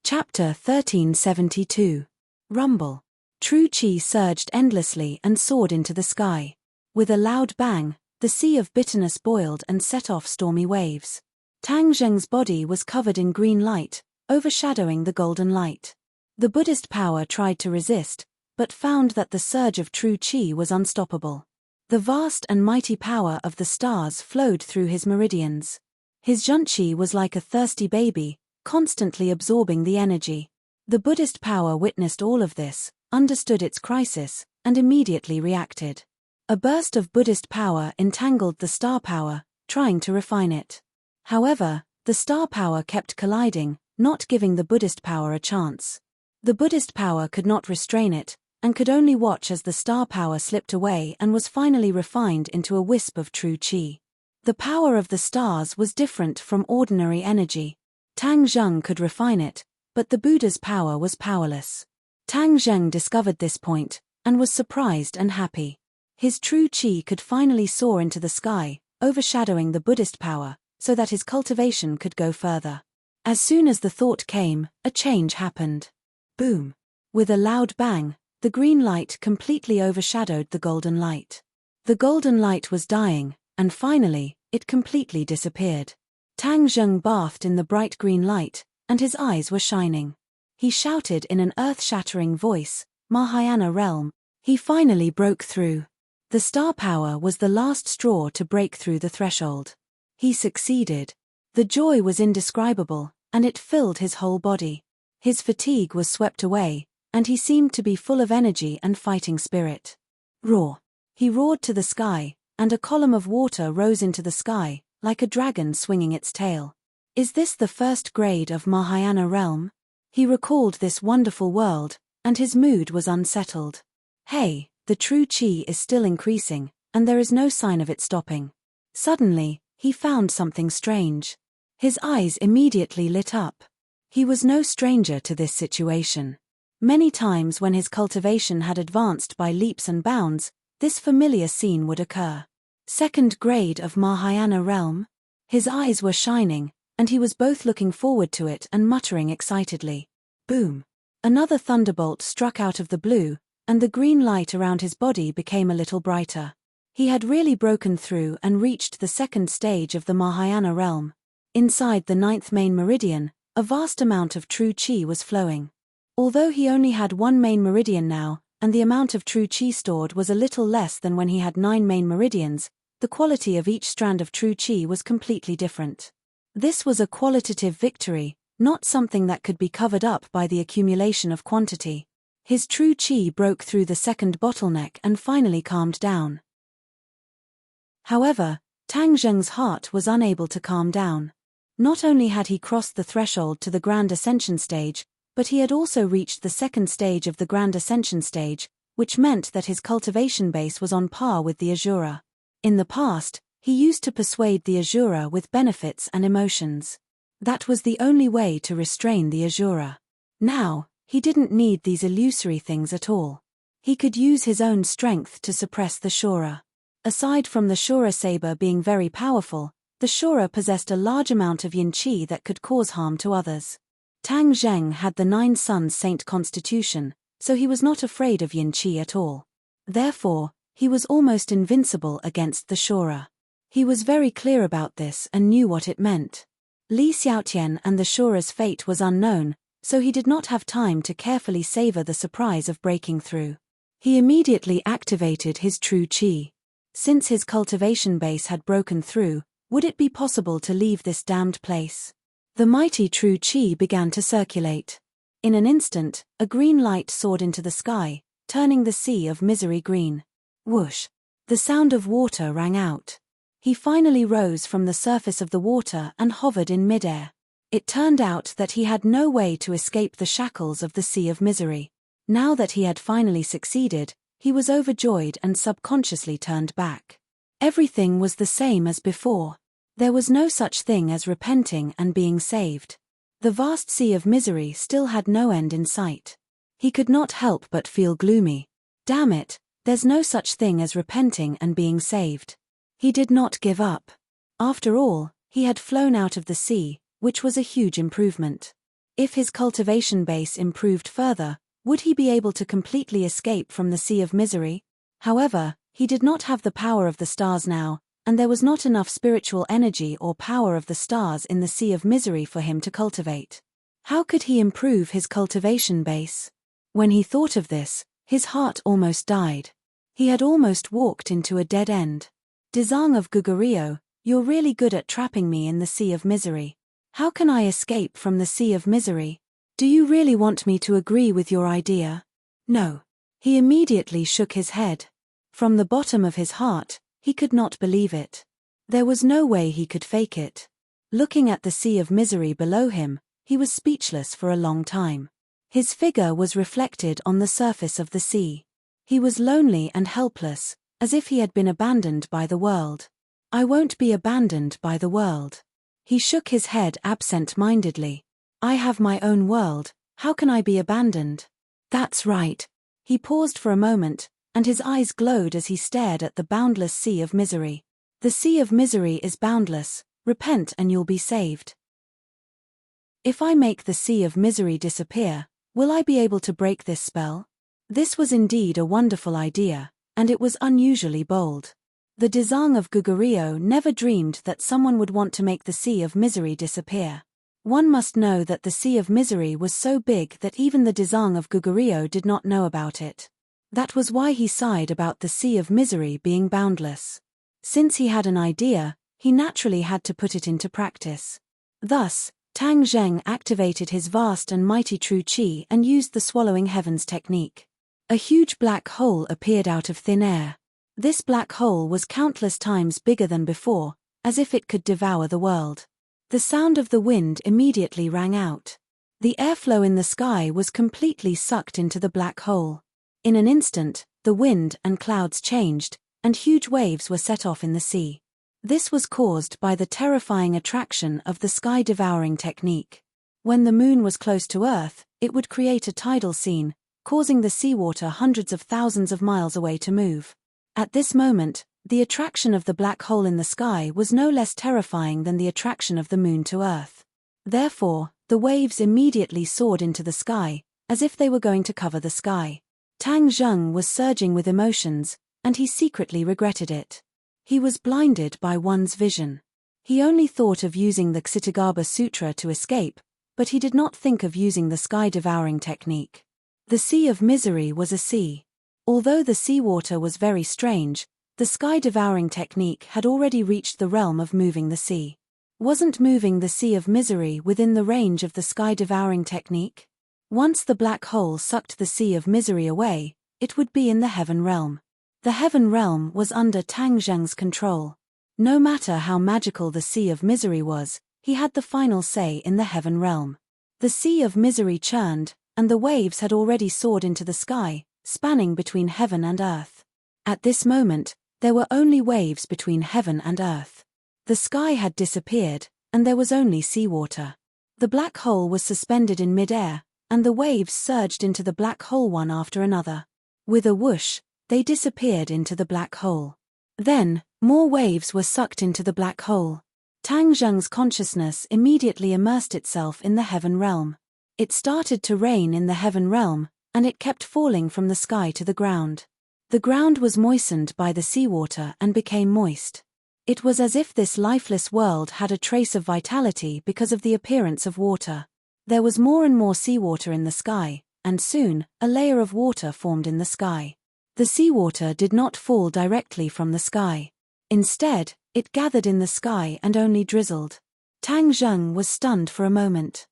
Chapter 1372. Rumble. True Qi surged endlessly and soared into the sky. With a loud bang, the sea of bitterness boiled and set off stormy waves. Tang Zheng's body was covered in green light, overshadowing the golden light. The Buddhist power tried to resist, but found that the surge of true Qi was unstoppable. The vast and mighty power of the stars flowed through his meridians. His Junqi was like a thirsty baby, constantly absorbing the energy. The Buddhist power witnessed all of this, understood its crisis, and immediately reacted. A burst of Buddhist power entangled the star power, trying to refine it. However, the star power kept colliding, not giving the Buddhist power a chance. The Buddhist power could not restrain it, and could only watch as the star power slipped away and was finally refined into a wisp of true Qi. The power of the stars was different from ordinary energy. Tang Zheng could refine it, but the Buddha's power was powerless. Tang Zheng discovered this point, and was surprised and happy. His true chi could finally soar into the sky, overshadowing the Buddhist power, so that his cultivation could go further. As soon as the thought came, a change happened. Boom! With a loud bang, the green light completely overshadowed the golden light. The golden light was dying, and finally, it completely disappeared. Tang Zheng bathed in the bright green light, and his eyes were shining. He shouted in an earth-shattering voice, "Mahayana realm!" He finally broke through. The star power was the last straw to break through the threshold. He succeeded. The joy was indescribable, and it filled his whole body. His fatigue was swept away, and he seemed to be full of energy and fighting spirit. Roar! He roared to the sky, and a column of water rose into the sky, like a dragon swinging its tail. Is this the first grade of Mahayana realm? He recalled this wonderful world, and his mood was unsettled. Hey, the true chi is still increasing, and there is no sign of it stopping. Suddenly, he found something strange. His eyes immediately lit up. He was no stranger to this situation. Many times when his cultivation had advanced by leaps and bounds, this familiar scene would occur. Second grade of Mahayana realm? His eyes were shining, and he was both looking forward to it and muttering excitedly. Boom! Another thunderbolt struck out of the blue, and the green light around his body became a little brighter. He had really broken through and reached the second stage of the Mahayana realm. Inside the 9th main meridian, a vast amount of true chi was flowing. Although he only had 1 main meridian now, and the amount of true chi stored was a little less than when he had 9 main meridians, the quality of each strand of true chi was completely different. This was a qualitative victory, not something that could be covered up by the accumulation of quantity. His true chi broke through the second bottleneck and finally calmed down. However, Tang Zheng's heart was unable to calm down. Not only had he crossed the threshold to the Grand Ascension stage, but he had also reached the second stage of the Grand Ascension stage, which meant that his cultivation base was on par with the Asura. In the past, he used to persuade the Asura with benefits and emotions. That was the only way to restrain the Asura. Now, he didn't need these illusory things at all. He could use his own strength to suppress the Shura. Aside from the Shura saber being very powerful, the Shura possessed a large amount of yin qi that could cause harm to others. Tang Zheng had the 9 Suns Saint constitution, so he was not afraid of yin qi at all. Therefore, he was almost invincible against the Shura. He was very clear about this and knew what it meant. Li Xiaotian and the Shura's fate was unknown, so he did not have time to carefully savor the surprise of breaking through. He immediately activated his true chi. Since his cultivation base had broken through, would it be possible to leave this damned place? The mighty true chi began to circulate. In an instant, a green light soared into the sky, turning the sea of misery green. Whoosh! The sound of water rang out. He finally rose from the surface of the water and hovered in midair. It turned out that he had no way to escape the shackles of the sea of misery. Now that he had finally succeeded, he was overjoyed and subconsciously turned back. Everything was the same as before. There was no such thing as repenting and being saved. The vast sea of misery still had no end in sight. He could not help but feel gloomy. Damn it, there's no such thing as repenting and being saved. He did not give up. After all, he had flown out of the sea, which was a huge improvement. If his cultivation base improved further, would he be able to completely escape from the sea of misery? However, he did not have the power of the stars now, and there was not enough spiritual energy or power of the stars in the sea of misery for him to cultivate. How could he improve his cultivation base? When he thought of this, his heart almost died. He had almost walked into a dead end. Dezang of Gugurio, you're really good at trapping me in the sea of misery. How can I escape from the sea of misery? Do you really want me to agree with your idea? No. He immediately shook his head. From the bottom of his heart, he could not believe it. There was no way he could fake it. Looking at the sea of misery below him, he was speechless for a long time. His figure was reflected on the surface of the sea. He was lonely and helpless, as if he had been abandoned by the world. I won't be abandoned by the world. He shook his head absent-mindedly. I have my own world, how can I be abandoned? That's right. He paused for a moment, and his eyes glowed as he stared at the boundless sea of misery. The sea of misery is boundless. Repent and you'll be saved. If I make the sea of misery disappear, will I be able to break this spell? This was indeed a wonderful idea, and it was unusually bold. The Dezang of Gugurio never dreamed that someone would want to make the sea of misery disappear. One must know that the sea of misery was so big that even the Dezang of Gugurio did not know about it. That was why he sighed about the sea of misery being boundless. Since he had an idea, he naturally had to put it into practice. Thus, Tang Zheng activated his vast and mighty true qi and used the swallowing heavens technique. A huge black hole appeared out of thin air. This black hole was countless times bigger than before, as if it could devour the world. The sound of the wind immediately rang out. The airflow in the sky was completely sucked into the black hole. In an instant, the wind and clouds changed, and huge waves were set off in the sea. This was caused by the terrifying attraction of the sky-devouring technique. When the moon was close to Earth, it would create a tidal scene, causing the seawater hundreds of thousands of miles away to move. At this moment, the attraction of the black hole in the sky was no less terrifying than the attraction of the moon to Earth. Therefore, the waves immediately soared into the sky, as if they were going to cover the sky. Tang Zheng was surging with emotions, and he secretly regretted it. He was blinded by one's vision. He only thought of using the Ksitagarbha Sutra to escape, but he did not think of using the sky-devouring technique. The sea of misery was a sea. Although the seawater was very strange, the sky-devouring technique had already reached the realm of moving the sea. Wasn't moving the sea of misery within the range of the sky-devouring technique? Once the black hole sucked the sea of misery away, it would be in the heaven realm. The heaven realm was under Tang Zheng's control. No matter how magical the sea of misery was, he had the final say in the heaven realm. The sea of misery churned, and the waves had already soared into the sky, spanning between heaven and earth. At this moment, there were only waves between heaven and earth. The sky had disappeared, and there was only seawater. The black hole was suspended in mid-air, and the waves surged into the black hole one after another. With a whoosh, they disappeared into the black hole. Then, more waves were sucked into the black hole. Tang Zheng's consciousness immediately immersed itself in the heaven realm. It started to rain in the heaven realm, and it kept falling from the sky to the ground. The ground was moistened by the seawater and became moist. It was as if this lifeless world had a trace of vitality because of the appearance of water. There was more and more seawater in the sky, and soon, a layer of water formed in the sky. The seawater did not fall directly from the sky. Instead, it gathered in the sky and only drizzled. Tang Zheng was stunned for a moment.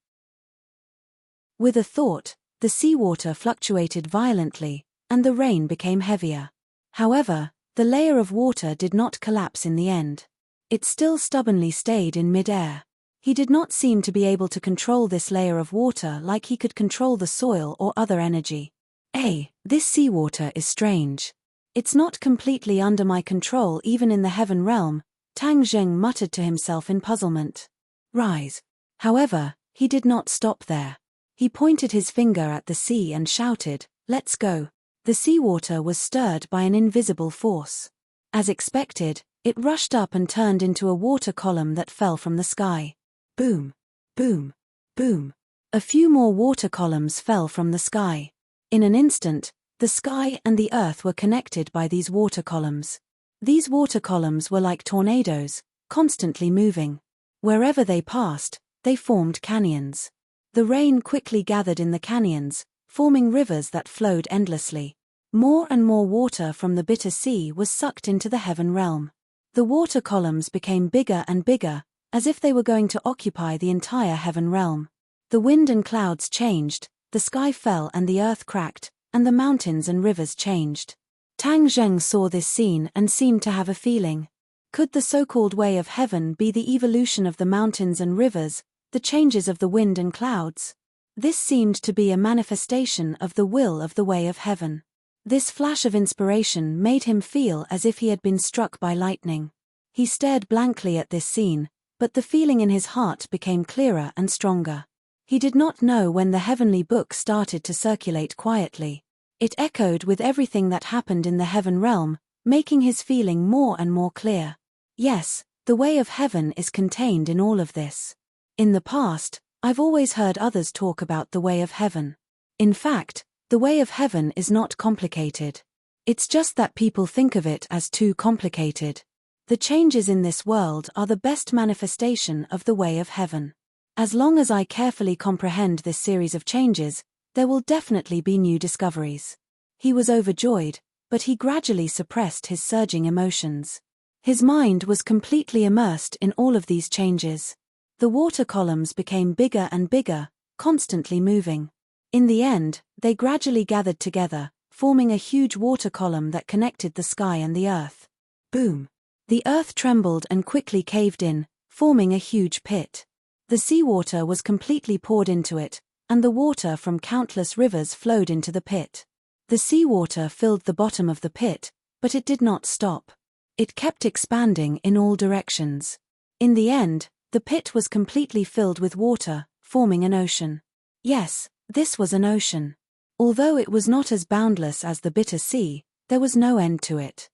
With a thought, the seawater fluctuated violently, and the rain became heavier. However, the layer of water did not collapse in the end. It still stubbornly stayed in mid-air. He did not seem to be able to control this layer of water like he could control the soil or other energy. This seawater is strange. It's not completely under my control even in the heaven realm, Tang Zheng muttered to himself in puzzlement. Rise. However, he did not stop there. He pointed his finger at the sea and shouted, "Let's go." The seawater was stirred by an invisible force. As expected, it rushed up and turned into a water column that fell from the sky. Boom, boom, boom. A few more water columns fell from the sky. In an instant, the sky and the earth were connected by these water columns. These water columns were like tornadoes, constantly moving. Wherever they passed, they formed canyons. The rain quickly gathered in the canyons, forming rivers that flowed endlessly. More and more water from the bitter sea was sucked into the heaven realm. The water columns became bigger and bigger, as if they were going to occupy the entire heaven realm. The wind and clouds changed, the sky fell and the earth cracked, and the mountains and rivers changed. Tang Zheng saw this scene and seemed to have a feeling. Could the so-called way of heaven be the evolution of the mountains and rivers, the changes of the wind and clouds? This seemed to be a manifestation of the will of the way of heaven. This flash of inspiration made him feel as if he had been struck by lightning. He stared blankly at this scene, but the feeling in his heart became clearer and stronger. He did not know when the heavenly book started to circulate quietly. It echoed with everything that happened in the heaven realm, making his feeling more and more clear. Yes, the way of heaven is contained in all of this. In the past, I've always heard others talk about the way of heaven. In fact, the way of heaven is not complicated. It's just that people think of it as too complicated. The changes in this world are the best manifestation of the way of heaven. As long as I carefully comprehend this series of changes, there will definitely be new discoveries. He was overjoyed, but he gradually suppressed his surging emotions. His mind was completely immersed in all of these changes. The water columns became bigger and bigger, constantly moving. In the end, they gradually gathered together, forming a huge water column that connected the sky and the earth. Boom! The earth trembled and quickly caved in, forming a huge pit. The seawater was completely poured into it, and the water from countless rivers flowed into the pit. The seawater filled the bottom of the pit, but it did not stop. It kept expanding in all directions. In the end, the pit was completely filled with water, forming an ocean. Yes, this was an ocean. Although it was not as boundless as the bitter sea, there was no end to it.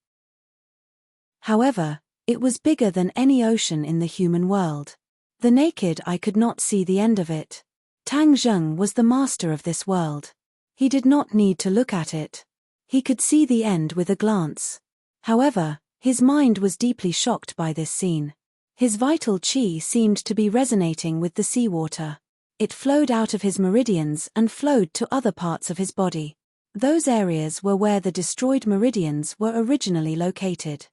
However, it was bigger than any ocean in the human world. The naked eye could not see the end of it. Tang Zheng was the master of this world. He did not need to look at it. He could see the end with a glance. However, his mind was deeply shocked by this scene. His vital qi seemed to be resonating with the seawater. It flowed out of his meridians and flowed to other parts of his body. Those areas were where the destroyed meridians were originally located.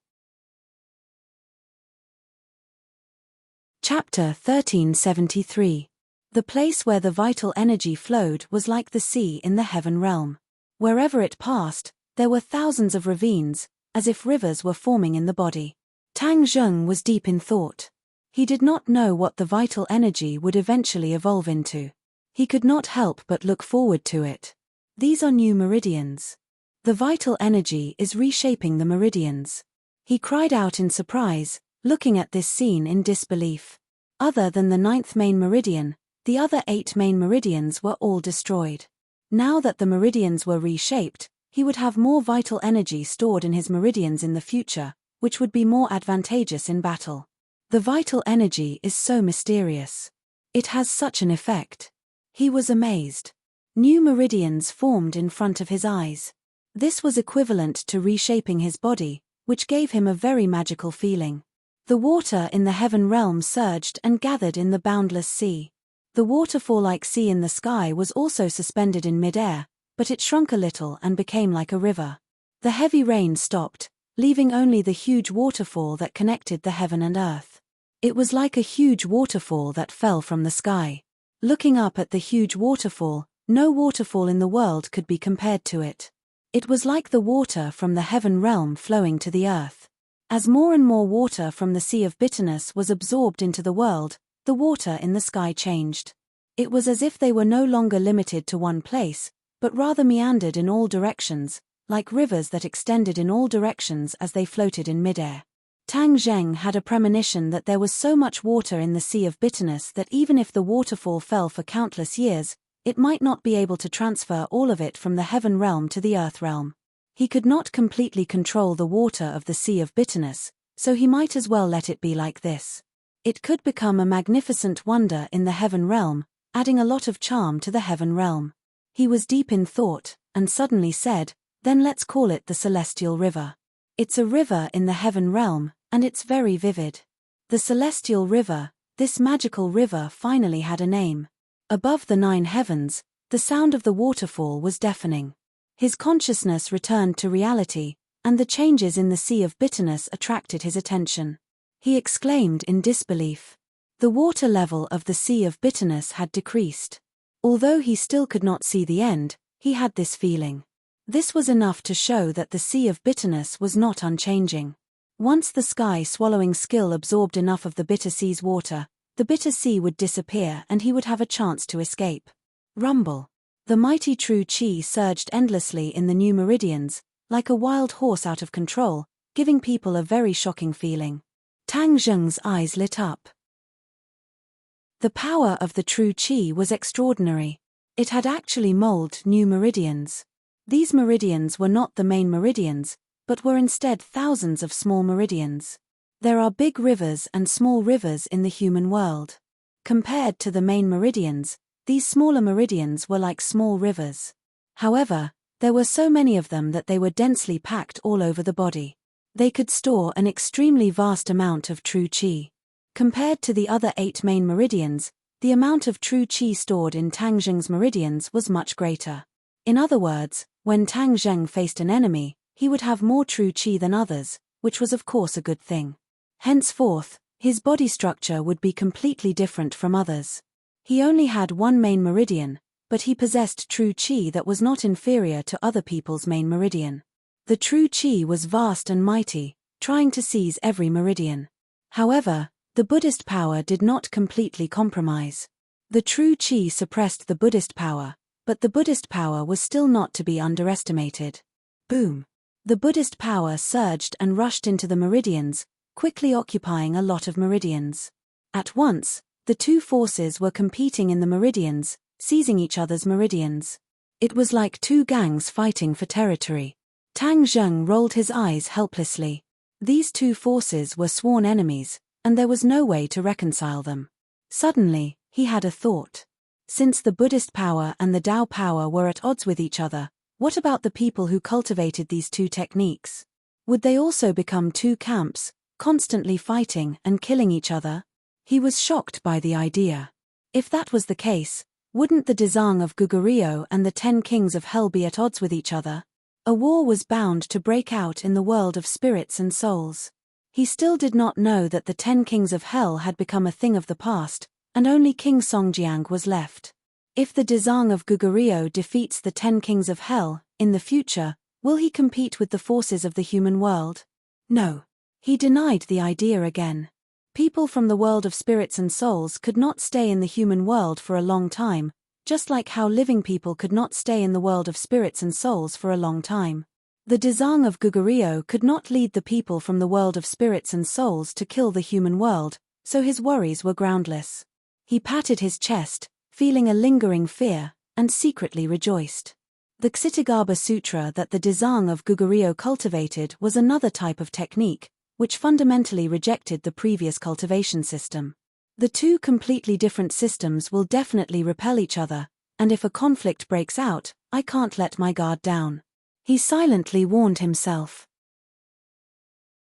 Chapter 1373. The place where the vital energy flowed was like the sea in the heaven realm. Wherever it passed, there were thousands of ravines, as if rivers were forming in the body. Tang Zheng was deep in thought. He did not know what the vital energy would eventually evolve into. He could not help but look forward to it. These are new meridians. The vital energy is reshaping the meridians. He cried out in surprise, looking at this scene in disbelief. Other than the 9th main meridian, the other 8 main meridians were all destroyed. Now that the meridians were reshaped, he would have more vital energy stored in his meridians in the future, which would be more advantageous in battle. The vital energy is so mysterious. It has such an effect. He was amazed. New meridians formed in front of his eyes. This was equivalent to reshaping his body, which gave him a very magical feeling. The water in the heaven realm surged and gathered in the boundless sea. The waterfall-like sea in the sky was also suspended in mid-air, but it shrunk a little and became like a river. The heavy rain stopped, leaving only the huge waterfall that connected the heaven and earth. It was like a huge waterfall that fell from the sky. Looking up at the huge waterfall, no waterfall in the world could be compared to it. It was like the water from the heaven realm flowing to the earth. As more and more water from the sea of bitterness was absorbed into the world, the water in the sky changed. It was as if they were no longer limited to one place, but rather meandered in all directions, like rivers that extended in all directions as they floated in midair. Tang Zheng had a premonition that there was so much water in the sea of bitterness that even if the waterfall fell for countless years, it might not be able to transfer all of it from the heaven realm to the earth realm. He could not completely control the water of the sea of bitterness, so he might as well let it be like this. It could become a magnificent wonder in the heaven realm, adding a lot of charm to the heaven realm. He was deep in thought, and suddenly said, "Then let's call it the Celestial River. It's a river in the heaven realm, and it's very vivid." The Celestial River, this magical river finally had a name. Above the 9 heavens, the sound of the waterfall was deafening. His consciousness returned to reality, and the changes in the sea of bitterness attracted his attention. He exclaimed in disbelief. The water level of the sea of bitterness had decreased. Although he still could not see the end, he had this feeling. This was enough to show that the sea of bitterness was not unchanging. Once the sky-swallowing skill absorbed enough of the bitter sea's water, the bitter sea would disappear and he would have a chance to escape. Rumble. The mighty true qi surged endlessly in the new meridians, like a wild horse out of control, giving people a very shocking feeling. Tang Zheng's eyes lit up. The power of the true qi was extraordinary. It had actually molded new meridians. These meridians were not the main meridians, but were instead thousands of small meridians. There are big rivers and small rivers in the human world. Compared to the main meridians, these smaller meridians were like small rivers. However, there were so many of them that they were densely packed all over the body. They could store an extremely vast amount of true qi. Compared to the other 8 main meridians, the amount of true qi stored in Tang Zheng's meridians was much greater. In other words, when Tang Zheng faced an enemy, he would have more true qi than others, which was of course a good thing. Henceforth, his body structure would be completely different from others. He only had one main meridian, but he possessed true qi that was not inferior to other people's main meridian. The true qi was vast and mighty, trying to seize every meridian. However, the Buddhist power did not completely compromise. The true qi suppressed the Buddhist power, but the Buddhist power was still not to be underestimated. Boom! The Buddhist power surged and rushed into the meridians, quickly occupying a lot of meridians. At once, the two forces were competing in the meridians, seizing each other's meridians. It was like two gangs fighting for territory. Tang Zheng rolled his eyes helplessly. These two forces were sworn enemies, and there was no way to reconcile them. Suddenly, he had a thought. Since the Buddhist power and the Tao power were at odds with each other, what about the people who cultivated these two techniques? Would they also become two camps, constantly fighting and killing each other? He was shocked by the idea. If that was the case, wouldn't the Dezang of Goguryeo and the 10 kings of hell be at odds with each other? A war was bound to break out in the world of spirits and souls. He still did not know that the 10 kings of hell had become a thing of the past, and only King Songjiang was left. If the Dezang of Goguryeo defeats the 10 kings of hell, in the future, will he compete with the forces of the human world? No. He denied the idea again. People from the world of spirits and souls could not stay in the human world for a long time, just like how living people could not stay in the world of spirits and souls for a long time. The Dezang of Goguryeo could not lead the people from the world of spirits and souls to kill the human world, so his worries were groundless. He patted his chest, feeling a lingering fear, and secretly rejoiced. The Ksitigarbha Sutra that the Dezang of Goguryeo cultivated was another type of technique, which fundamentally rejected the previous cultivation system. The two completely different systems will definitely repel each other, and if a conflict breaks out, I can't let my guard down. He silently warned himself.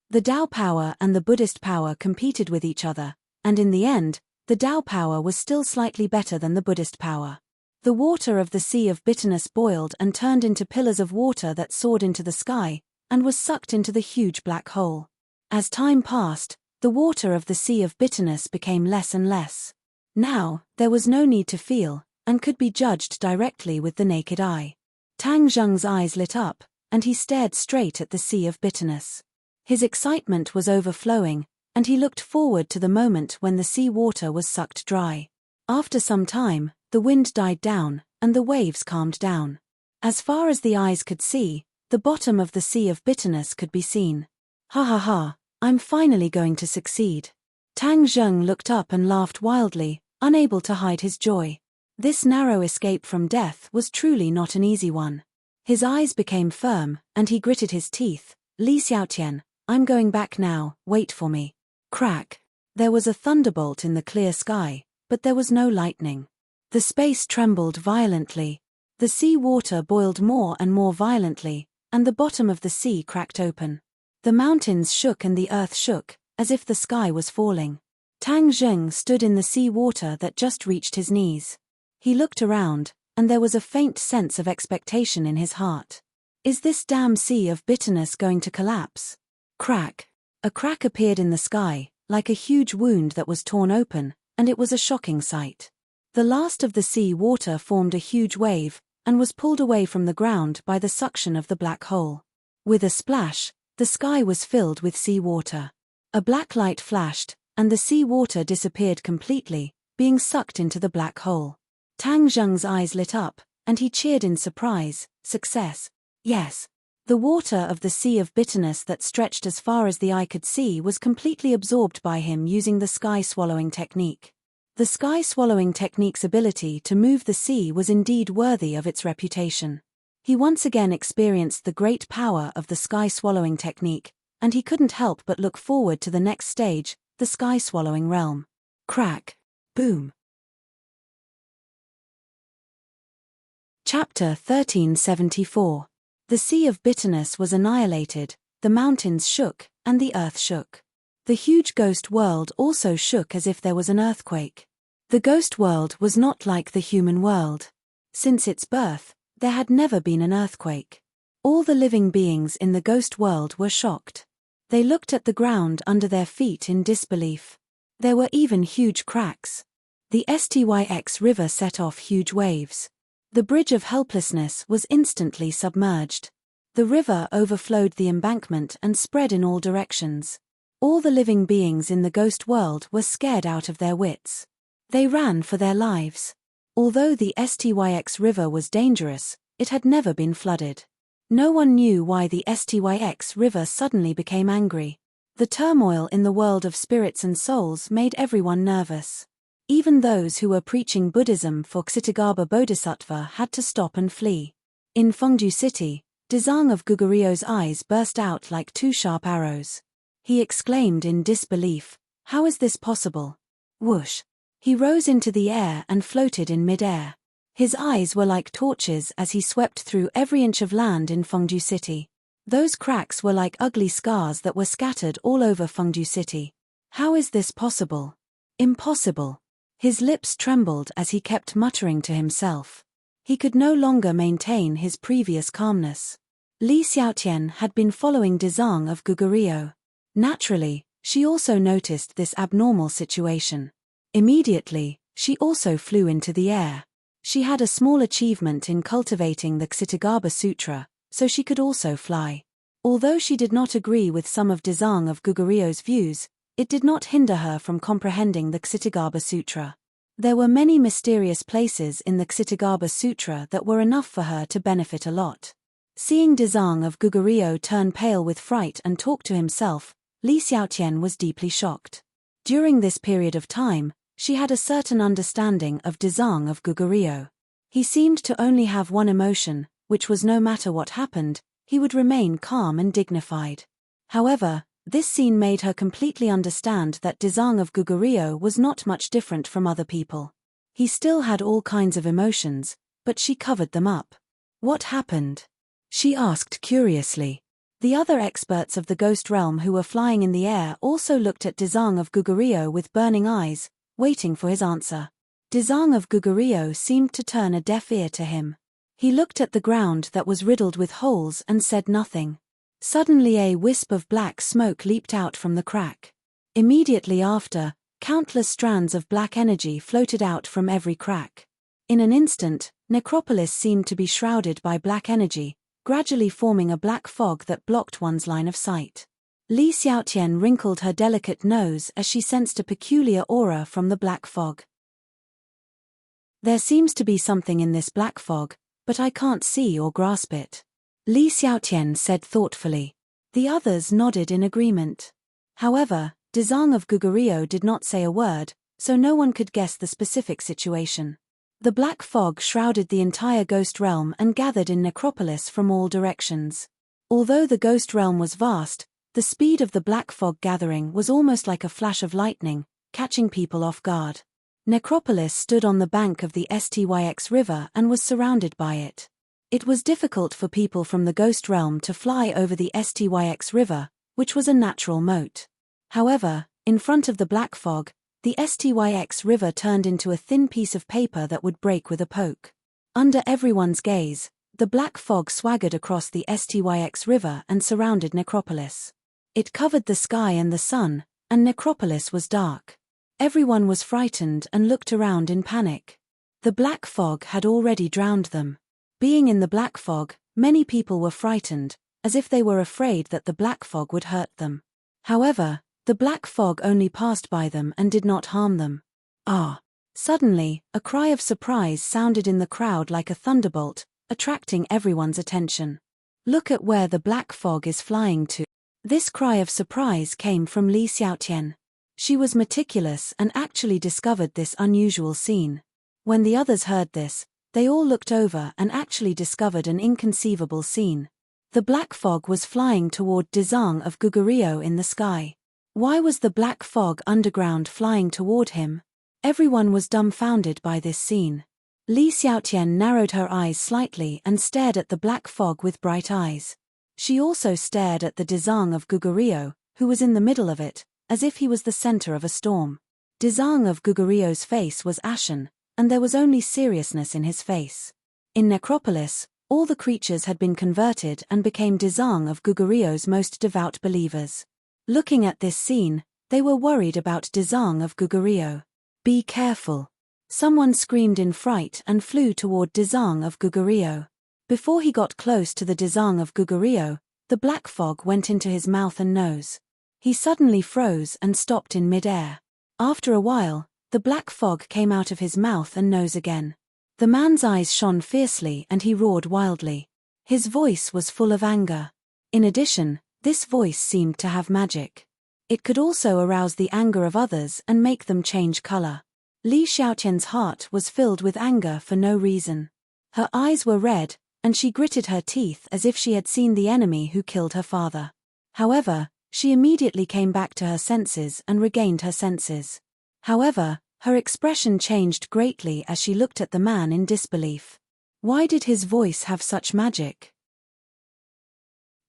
The Tao power and the Buddhist power competed with each other, and in the end, the Tao power was still slightly better than the Buddhist power. The water of the Sea of Bitterness boiled and turned into pillars of water that soared into the sky, and was sucked into the huge black hole. As time passed, the water of the Sea of Bitterness became less and less. Now, there was no need to feel, and could be judged directly with the naked eye. Tang Zheng's eyes lit up, and he stared straight at the Sea of Bitterness. His excitement was overflowing, and he looked forward to the moment when the sea water was sucked dry. After some time, the wind died down, and the waves calmed down. As far as the eyes could see, the bottom of the Sea of Bitterness could be seen. Ha ha ha, I'm finally going to succeed. Tang Zheng looked up and laughed wildly, unable to hide his joy. This narrow escape from death was truly not an easy one. His eyes became firm, and he gritted his teeth. Li Xiaotian, I'm going back now, wait for me. Crack. There was a thunderbolt in the clear sky, but there was no lightning. The space trembled violently. The sea water boiled more and more violently, and the bottom of the sea cracked open. The mountains shook and the earth shook, as if the sky was falling. Tang Zheng stood in the sea water that just reached his knees. He looked around, and there was a faint sense of expectation in his heart. Is this damn Sea of Bitterness going to collapse? Crack. A crack appeared in the sky, like a huge wound that was torn open, and it was a shocking sight. The last of the sea water formed a huge wave, and was pulled away from the ground by the suction of the black hole. With a splash, the sky was filled with sea water. A black light flashed, and the sea water disappeared completely, being sucked into the black hole. Tang Zheng's eyes lit up, and he cheered in surprise. Success. Yes. The water of the Sea of Bitterness that stretched as far as the eye could see was completely absorbed by him using the sky-swallowing technique. The sky-swallowing technique's ability to move the sea was indeed worthy of its reputation. He once again experienced the great power of the sky-swallowing technique, and he couldn't help but look forward to the next stage, the sky-swallowing realm. Crack. Boom. Chapter 1374. The Sea of Bitterness was annihilated, the mountains shook, and the earth shook. The huge ghost world also shook as if there was an earthquake. The ghost world was not like the human world. Since its birth, there had never been an earthquake. All the living beings in the ghost world were shocked. They looked at the ground under their feet in disbelief. There were even huge cracks. The Styx river set off huge waves. The bridge of helplessness was instantly submerged. The river overflowed the embankment and spread in all directions. All the living beings in the ghost world were scared out of their wits. They ran for their lives. Although the Styx river was dangerous, it had never been flooded. No one knew why the Styx river suddenly became angry. The turmoil in the world of spirits and souls made everyone nervous. Even those who were preaching Buddhism for Ksitagarbha Bodhisattva had to stop and flee. In Fengdu City, Dezang of Gugurio's eyes burst out like two sharp arrows. He exclaimed in disbelief, "How is this possible?" Whoosh! He rose into the air and floated in mid-air. His eyes were like torches as he swept through every inch of land in Fengdu City. Those cracks were like ugly scars that were scattered all over Fengdu City. How is this possible? Impossible. His lips trembled as he kept muttering to himself. He could no longer maintain his previous calmness. Li Xiaotian had been following Dezang of Gugurio. Naturally, she also noticed this abnormal situation. Immediately, she also flew into the air. She had a small achievement in cultivating the Ksitagarbha Sutra, so she could also fly. Although she did not agree with some of Dezang of Gugurio's views, it did not hinder her from comprehending the Ksitagarbha Sutra. There were many mysterious places in the Ksitagarbha Sutra that were enough for her to benefit a lot. Seeing Dezang of Gugurio turn pale with fright and talk to himself, Li Xiaotian was deeply shocked. During this period of time, she had a certain understanding of Dezang of Gugurio. He seemed to only have one emotion, which was no matter what happened, he would remain calm and dignified. However, this scene made her completely understand that Dezang of Gugurio was not much different from other people. He still had all kinds of emotions, but she covered them up. What happened? She asked curiously. The other experts of the ghost realm who were flying in the air also looked at Dezang of Gugurio with burning eyes, waiting for his answer. Dezang of Gugurio seemed to turn a deaf ear to him. He looked at the ground that was riddled with holes and said nothing. Suddenly a wisp of black smoke leaped out from the crack. Immediately after, countless strands of black energy floated out from every crack. In an instant, Necropolis seemed to be shrouded by black energy, gradually forming a black fog that blocked one's line of sight. Li Xiaotian wrinkled her delicate nose as she sensed a peculiar aura from the black fog. There seems to be something in this black fog, but I can't see or grasp it. Li Xiaotian said thoughtfully. The others nodded in agreement. However, Dezang of Gugurio did not say a word, so no one could guess the specific situation. The black fog shrouded the entire ghost realm and gathered in Necropolis from all directions. Although the ghost realm was vast, the speed of the black fog gathering was almost like a flash of lightning, catching people off guard. Necropolis stood on the bank of the Styx river and was surrounded by it. It was difficult for people from the ghost realm to fly over the Styx river, which was a natural moat. However, in front of the black fog, the Styx river turned into a thin piece of paper that would break with a poke. Under everyone's gaze, the black fog swaggered across the Styx river and surrounded Necropolis. It covered the sky and the sun, and Necropolis was dark. Everyone was frightened and looked around in panic. The black fog had already drowned them. Being in the black fog, many people were frightened, as if they were afraid that the black fog would hurt them. However, the black fog only passed by them and did not harm them. Ah! Suddenly, a cry of surprise sounded in the crowd like a thunderbolt, attracting everyone's attention. Look at where the black fog is flying to. This cry of surprise came from Li Xiaotian. She was meticulous and actually discovered this unusual scene. When the others heard this, They all looked over and actually discovered an inconceivable scene. The black fog was flying toward Dezang of Gugurio in the sky. Why was the black fog underground flying toward him? Everyone was dumbfounded by this scene. Li Xiaotian narrowed her eyes slightly and stared at the black fog with bright eyes. She also stared at the Dezang of Gugurio, who was in the middle of it, as if he was the center of a storm. Dezang of Gugurio's face was ashen, and there was only seriousness in his face. In Necropolis, all the creatures had been converted and became Dezang of Gugurio's most devout believers. Looking at this scene, they were worried about Dezang of Gugurio. "Be careful!" Someone screamed in fright and flew toward Dezang of Gugurio. Before he got close to the Dezang of Gugurio, the black fog went into his mouth and nose. He suddenly froze and stopped in mid-air. After a while, the black fog came out of his mouth and nose again. The man's eyes shone fiercely and he roared wildly. His voice was full of anger. In addition, this voice seemed to have magic. It could also arouse the anger of others and make them change color. Li Xiaotian's heart was filled with anger for no reason. Her eyes were red, and she gritted her teeth as if she had seen the enemy who killed her father. However, she immediately came back to her senses and regained her senses. However, her expression changed greatly as she looked at the man in disbelief. Why did his voice have such magic?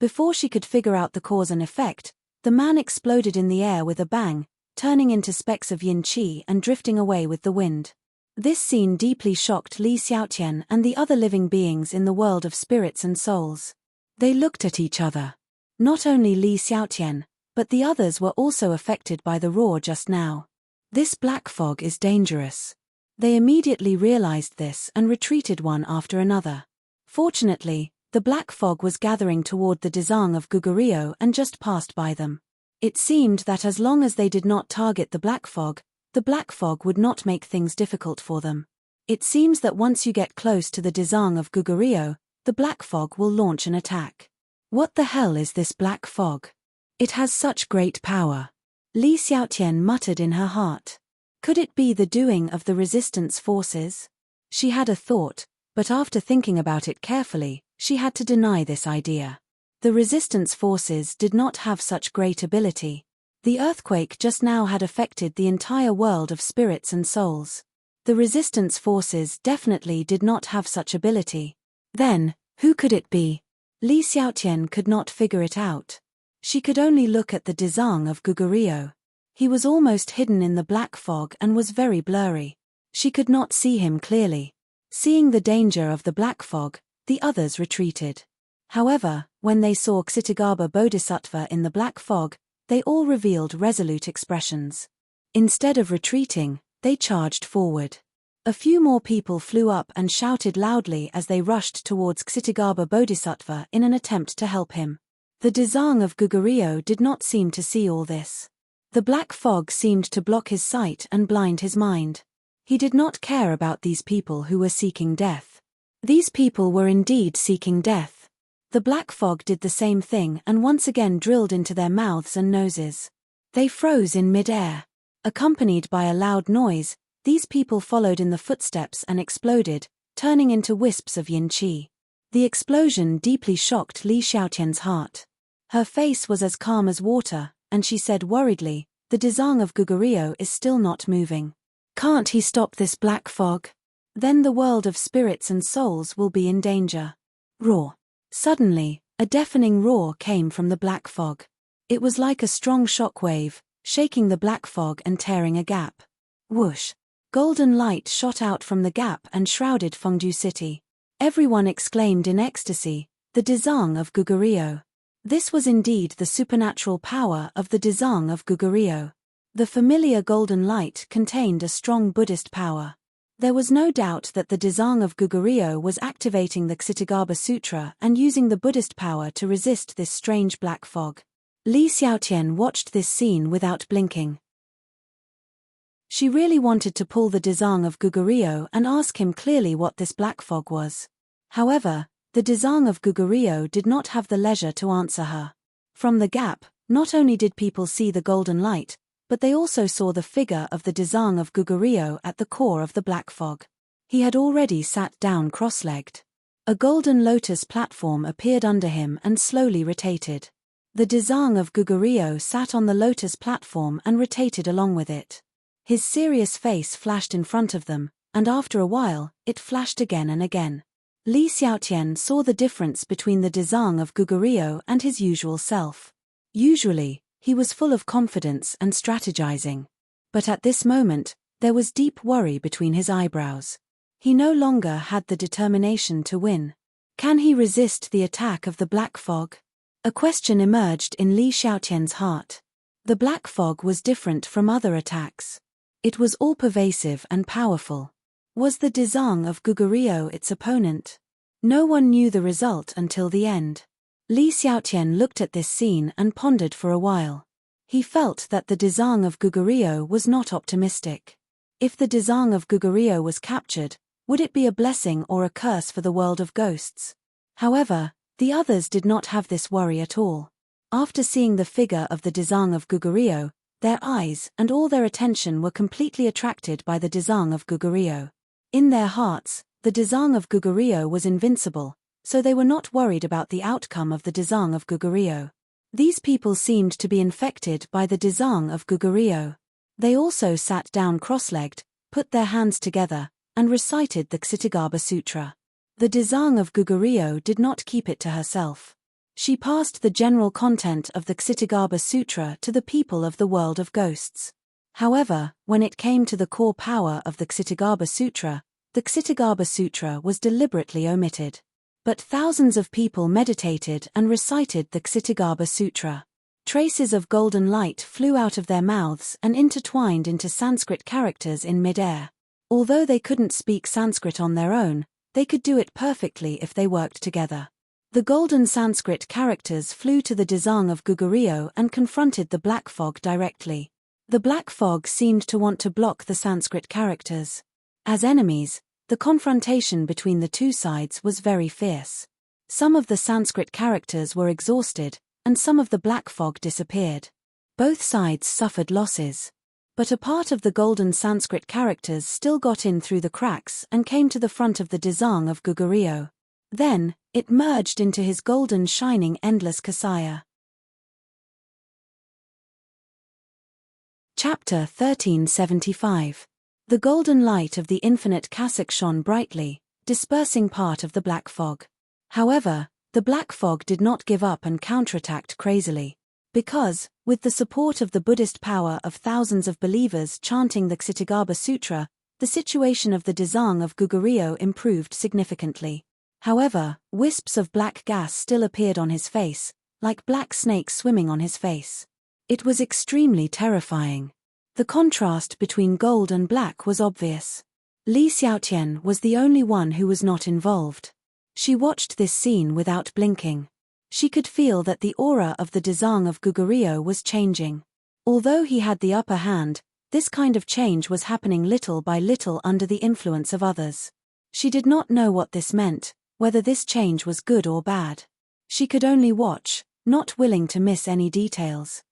Before she could figure out the cause and effect, the man exploded in the air with a bang, turning into specks of yin qi and drifting away with the wind. This scene deeply shocked Li Xiaotian and the other living beings in the world of spirits and souls. They looked at each other. Not only Li Xiaotian, but the others were also affected by the roar just now. This black fog is dangerous. They immediately realized this and retreated one after another. Fortunately, the black fog was gathering toward the Dezang of Gugurio and just passed by them. It seemed that as long as they did not target the black fog would not make things difficult for them. It seems that once you get close to the Dezang of Gugurio, the black fog will launch an attack. What the hell is this black fog? It has such great power. Li Xiaotian muttered in her heart. Could it be the doing of the resistance forces? She had a thought, but after thinking about it carefully, she had to deny this idea. The resistance forces did not have such great ability. The earthquake just now had affected the entire world of spirits and souls. The resistance forces definitely did not have such ability. Then, who could it be? Li Xiaotian could not figure it out. She could only look at the Dezang of Gugurio. He was almost hidden in the black fog and was very blurry. She could not see him clearly. Seeing the danger of the black fog, the others retreated. However, when they saw Ksitagaba Bodhisattva in the black fog, they all revealed resolute expressions. Instead of retreating, they charged forward. A few more people flew up and shouted loudly as they rushed towards Ksitagaba Bodhisattva in an attempt to help him. The Dezang of Gugurio did not seem to see all this. The black fog seemed to block his sight and blind his mind. He did not care about these people who were seeking death. These people were indeed seeking death. The black fog did the same thing and once again drilled into their mouths and noses. They froze in mid-air. Accompanied by a loud noise, these people followed in the footsteps and exploded, turning into wisps of yin qi. The explosion deeply shocked Li Xiaotian's heart. Her face was as calm as water, and she said worriedly, "The Dezang of Gugurio is still not moving. Can't he stop this black fog? Then the world of spirits and souls will be in danger." Roar. Suddenly, a deafening roar came from the black fog. It was like a strong shock wave, shaking the black fog and tearing a gap. Whoosh! Golden light shot out from the gap and shrouded Fengdu City. Everyone exclaimed in ecstasy, "The Dezang of Gugurio." This was indeed the supernatural power of the Dezang of Gugurio. The familiar golden light contained a strong Buddhist power. There was no doubt that the Dezang of Gugurio was activating the Ksitagaba Sutra and using the Buddhist power to resist this strange black fog. Li Xiaotian watched this scene without blinking. She really wanted to pull the Dezang of Gugurio and ask him clearly what this black fog was. However, the Dezang of Gugurio did not have the leisure to answer her. From the gap, not only did people see the golden light, but they also saw the figure of the Dezang of Gugurio at the core of the black fog. He had already sat down cross-legged. A golden lotus platform appeared under him and slowly rotated. The Dezang of Gugurio sat on the lotus platform and rotated along with it. His serious face flashed in front of them, and after a while, it flashed again and again. Li Xiaotian saw the difference between the Dezang of Gugurio and his usual self. Usually, he was full of confidence and strategizing. But at this moment, there was deep worry between his eyebrows. He no longer had the determination to win. Can he resist the attack of the black fog? A question emerged in Li Xiaotian's heart. The black fog was different from other attacks. It was all-pervasive and powerful. Was the Dezang of Gugurio its opponent? No one knew the result until the end. Li Xiaotian looked at this scene and pondered for a while. He felt that the Dezang of Gugurio was not optimistic. If the Dezang of Gugurio was captured, would it be a blessing or a curse for the world of ghosts? However, the others did not have this worry at all. After seeing the figure of the Dezang of Gugurio, their eyes and all their attention were completely attracted by the Dezang of Gugurio. In their hearts, the Dezang of Gugurio was invincible, so they were not worried about the outcome of the Dezang of Gugurio. These people seemed to be infected by the Dezang of Gugurio. They also sat down cross-legged, put their hands together, and recited the Ksitagarbha Sutra. The Dezang of Gugurio did not keep it to herself. She passed the general content of the Ksitagarbha Sutra to the people of the world of ghosts. However, when it came to the core power of the Ksitagarbha Sutra was deliberately omitted. But thousands of people meditated and recited the Ksitagarbha Sutra. Traces of golden light flew out of their mouths and intertwined into Sanskrit characters in mid-air. Although they couldn't speak Sanskrit on their own, they could do it perfectly if they worked together. The golden Sanskrit characters flew to the Dezang of Gugurio and confronted the black fog directly. The black fog seemed to want to block the Sanskrit characters. As enemies, the confrontation between the two sides was very fierce. Some of the Sanskrit characters were exhausted, and some of the black fog disappeared. Both sides suffered losses. But a part of the golden Sanskrit characters still got in through the cracks and came to the front of the Dezang of Gugurio. Then, it merged into his golden shining endless Kasaya. Chapter 1375. The golden light of the infinite cassock shone brightly, dispersing part of the black fog. However, the black fog did not give up and counterattacked crazily. Because, with the support of the Buddhist power of thousands of believers chanting the Ksitagarbha Sutra, the situation of the Dezang of Gugurio improved significantly. However, wisps of black gas still appeared on his face, like black snakes swimming on his face. It was extremely terrifying. The contrast between gold and black was obvious. Li Xiaotian was the only one who was not involved. She watched this scene without blinking. She could feel that the aura of the Dezang of Gugurio was changing. Although he had the upper hand, this kind of change was happening little by little under the influence of others. She did not know what this meant, whether this change was good or bad. She could only watch, not willing to miss any details.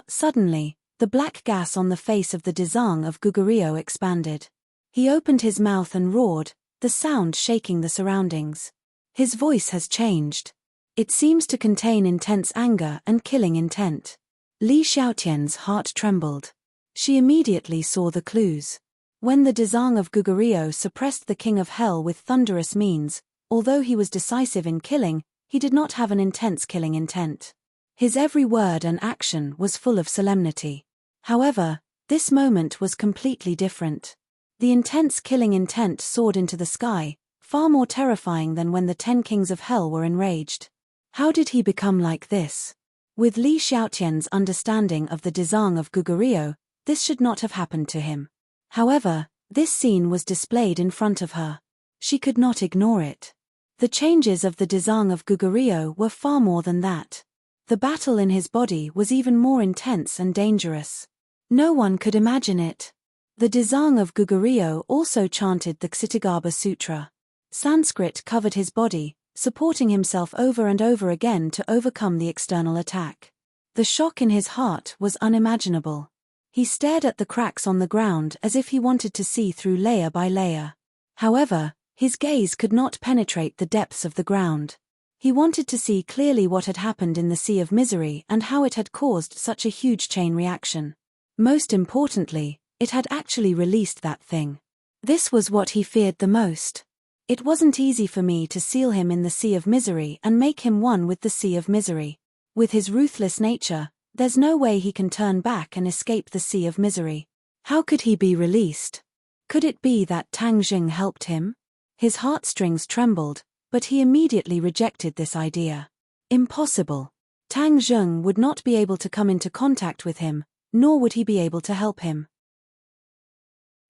Suddenly, the black gas on the face of the Dezang of Gugurio expanded. He opened his mouth and roared, the sound shaking the surroundings. His voice has changed. It seems to contain intense anger and killing intent. Li Xiaotian's heart trembled. She immediately saw the clues. When the Dezang of Gugurio suppressed the King of Hell with thunderous means, although he was decisive in killing, he did not have an intense killing intent. His every word and action was full of solemnity. However, this moment was completely different. The intense killing intent soared into the sky, far more terrifying than when the 10 kings of hell were enraged. How did he become like this? With Li Xiaotian's understanding of the Dezang of Gugurio, this should not have happened to him. However, this scene was displayed in front of her. She could not ignore it. The changes of the Dezang of Gugurio were far more than that. The battle in his body was even more intense and dangerous. No one could imagine it. The Dezang of Gugurio also chanted the Ksitagarbha Sutra. Sanskrit covered his body, supporting himself over and over again to overcome the external attack. The shock in his heart was unimaginable. He stared at the cracks on the ground as if he wanted to see through layer by layer. However, his gaze could not penetrate the depths of the ground. He wanted to see clearly what had happened in the Sea of Misery and how it had caused such a huge chain reaction. Most importantly, it had actually released that thing. This was what he feared the most. It wasn't easy for me to seal him in the Sea of Misery and make him one with the Sea of Misery. With his ruthless nature, there's no way he can turn back and escape the Sea of Misery. How could he be released? Could it be that Tang Jing helped him? His heartstrings trembled, but he immediately rejected this idea. Impossible. Tang Jing would not be able to come into contact with him, nor would he be able to help him.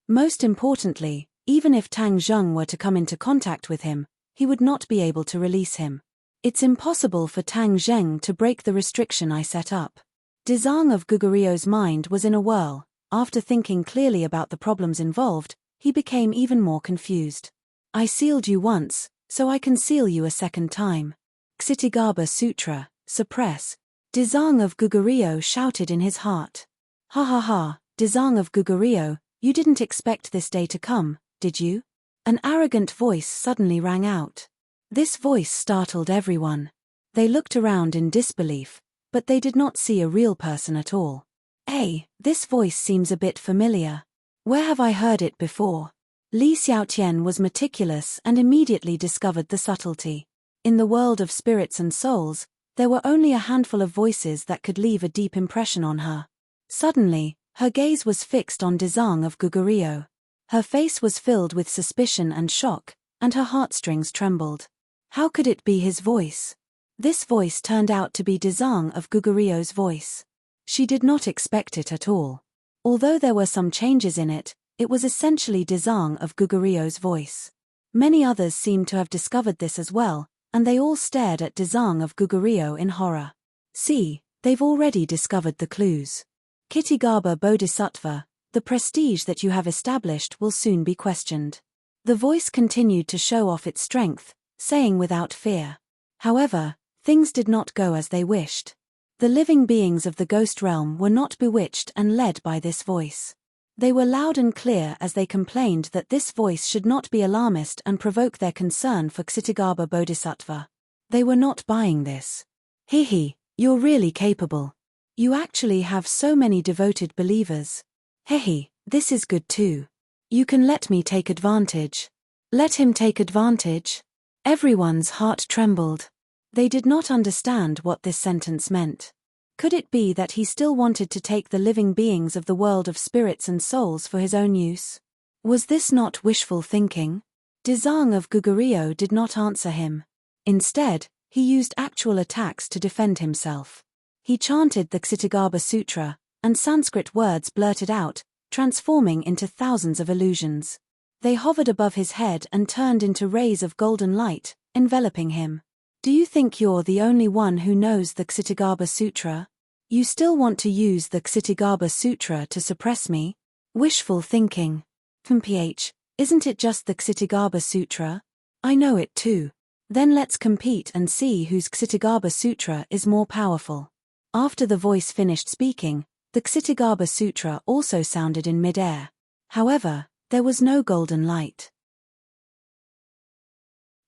Most importantly, even if Tang Jing were to come into contact with him, he would not be able to release him. It's impossible for Tang Jing to break the restriction I set up. Dezang of Gugurio's mind was in a whirl. After thinking clearly about the problems involved, he became even more confused. I sealed you once, so I can seal you a second time. Ksitigaba Sutra, suppress. Dezang of Gugurio shouted in his heart. Ha ha ha, Dezang of Gugurio, you didn't expect this day to come, did you? An arrogant voice suddenly rang out. This voice startled everyone. They looked around in disbelief, but they did not see a real person at all. Hey, this voice seems a bit familiar. Where have I heard it before? Li Xiaotian was meticulous and immediately discovered the subtlety. In the world of spirits and souls, there were only a handful of voices that could leave a deep impression on her. Suddenly, her gaze was fixed on Dezang of Gugurio. Her face was filled with suspicion and shock, and her heartstrings trembled. How could it be his voice? This voice turned out to be Dezang of Gugurio's voice. She did not expect it at all. Although there were some changes in it, it was essentially Dezang of Gugurio's voice. Many others seemed to have discovered this as well, and they all stared at Dezang of Gugurio in horror. See, they've already discovered the clues. Ksitigaba Bodhisattva, the prestige that you have established will soon be questioned. The voice continued to show off its strength, saying without fear. However, things did not go as they wished. The living beings of the ghost realm were not bewitched and led by this voice. They were loud and clear as they complained that this voice should not be alarmist and provoke their concern for Ksitigaba Bodhisattva. They were not buying this. Hihi, you're really capable. You actually have so many devoted believers. Hehe, this is good too. You can let me take advantage. Let him take advantage? Everyone's heart trembled. They did not understand what this sentence meant. Could it be that he still wanted to take the living beings of the world of spirits and souls for his own use? Was this not wishful thinking? Dezang of Gugurio did not answer him. Instead, he used actual attacks to defend himself. He chanted the Ksitigaba Sutra, and Sanskrit words blurted out, transforming into thousands of illusions. They hovered above his head and turned into rays of golden light, enveloping him. Do you think you're the only one who knows the Ksitigaba Sutra? You still want to use the Ksitigaba Sutra to suppress me? Wishful thinking. PH, isn't it just the Ksitigaba Sutra? I know it too. Then let's compete and see whose Ksitigaba Sutra is more powerful. After the voice finished speaking, the Ksitigaba Sutra also sounded in mid-air. However, there was no golden light.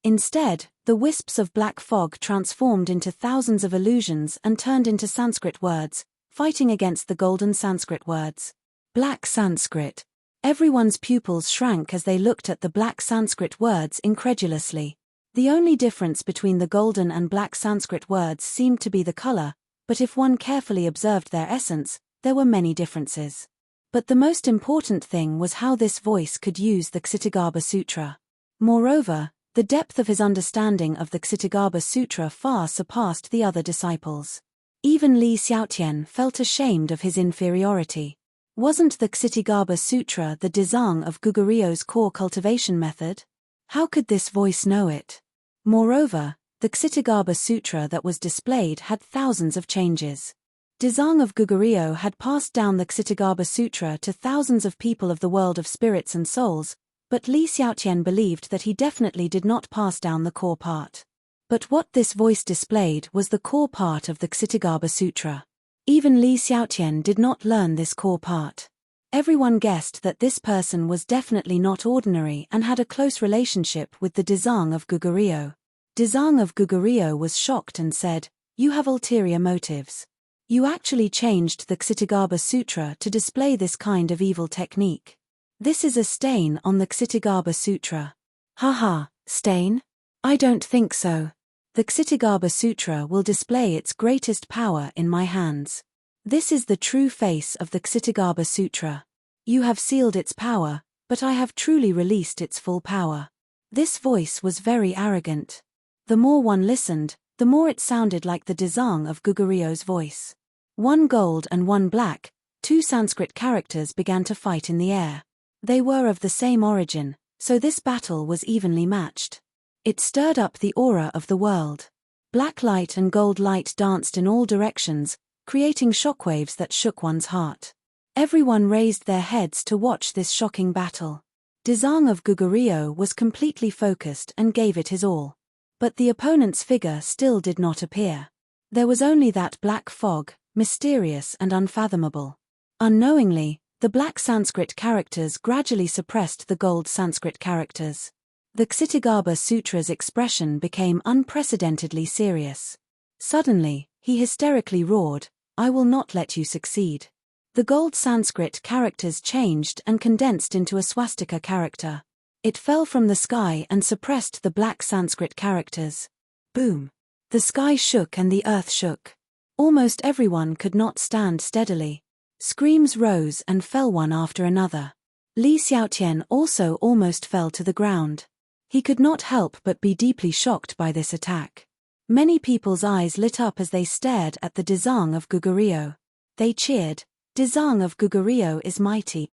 Instead, the wisps of black fog transformed into thousands of illusions and turned into Sanskrit words, fighting against the golden Sanskrit words. Black Sanskrit. Everyone's pupils shrank as they looked at the black Sanskrit words incredulously. The only difference between the golden and black Sanskrit words seemed to be the color, but if one carefully observed their essence, there were many differences. But the most important thing was how this voice could use the Ksitigaba Sutra. Moreover, the depth of his understanding of the Ksitigaba Sutra far surpassed the other disciples. Even Li Xiaotian felt ashamed of his inferiority. Wasn't the Ksitigaba Sutra the Dezang of Gugurio's core cultivation method? How could this voice know it? Moreover, the Ksitigaba Sutra that was displayed had thousands of changes. Dezang of Gugurio had passed down the Ksitigaba Sutra to thousands of people of the world of spirits and souls, but Li Xiaotian believed that he definitely did not pass down the core part. But what this voice displayed was the core part of the Ksitigaba Sutra. Even Li Xiaotian did not learn this core part. Everyone guessed that this person was definitely not ordinary and had a close relationship with the Dezang of Gugurio. Dezang of Gugurio was shocked and said, "You have ulterior motives. You actually changed the Ksitagarbha Sutra to display this kind of evil technique. This is a stain on the Ksitagarbha Sutra." Haha, stain? I don't think so. The Ksitagarbha Sutra will display its greatest power in my hands. This is the true face of the Ksitagarbha Sutra. You have sealed its power, but I have truly released its full power. This voice was very arrogant. The more one listened, the more it sounded like the Dezang of Gugurio's voice. One gold and one black, two Sanskrit characters began to fight in the air. They were of the same origin, so this battle was evenly matched. It stirred up the aura of the world. Black light and gold light danced in all directions, creating shockwaves that shook one's heart. Everyone raised their heads to watch this shocking battle. Dezang of Gugurio was completely focused and gave it his all. But the opponent's figure still did not appear. There was only that black fog, mysterious and unfathomable. Unknowingly, the black Sanskrit characters gradually suppressed the gold Sanskrit characters. The Ksitagarbha Sutra's expression became unprecedentedly serious. Suddenly, he hysterically roared, "I will not let you succeed." The gold Sanskrit characters changed and condensed into a swastika character. It fell from the sky and suppressed the black Sanskrit characters. Boom! The sky shook and the earth shook. Almost everyone could not stand steadily. Screams rose and fell one after another. Li Xiaotian also almost fell to the ground. He could not help but be deeply shocked by this attack. Many people's eyes lit up as they stared at the Dezang of Gugurio. They cheered, "Dezang of Gugurio is mighty."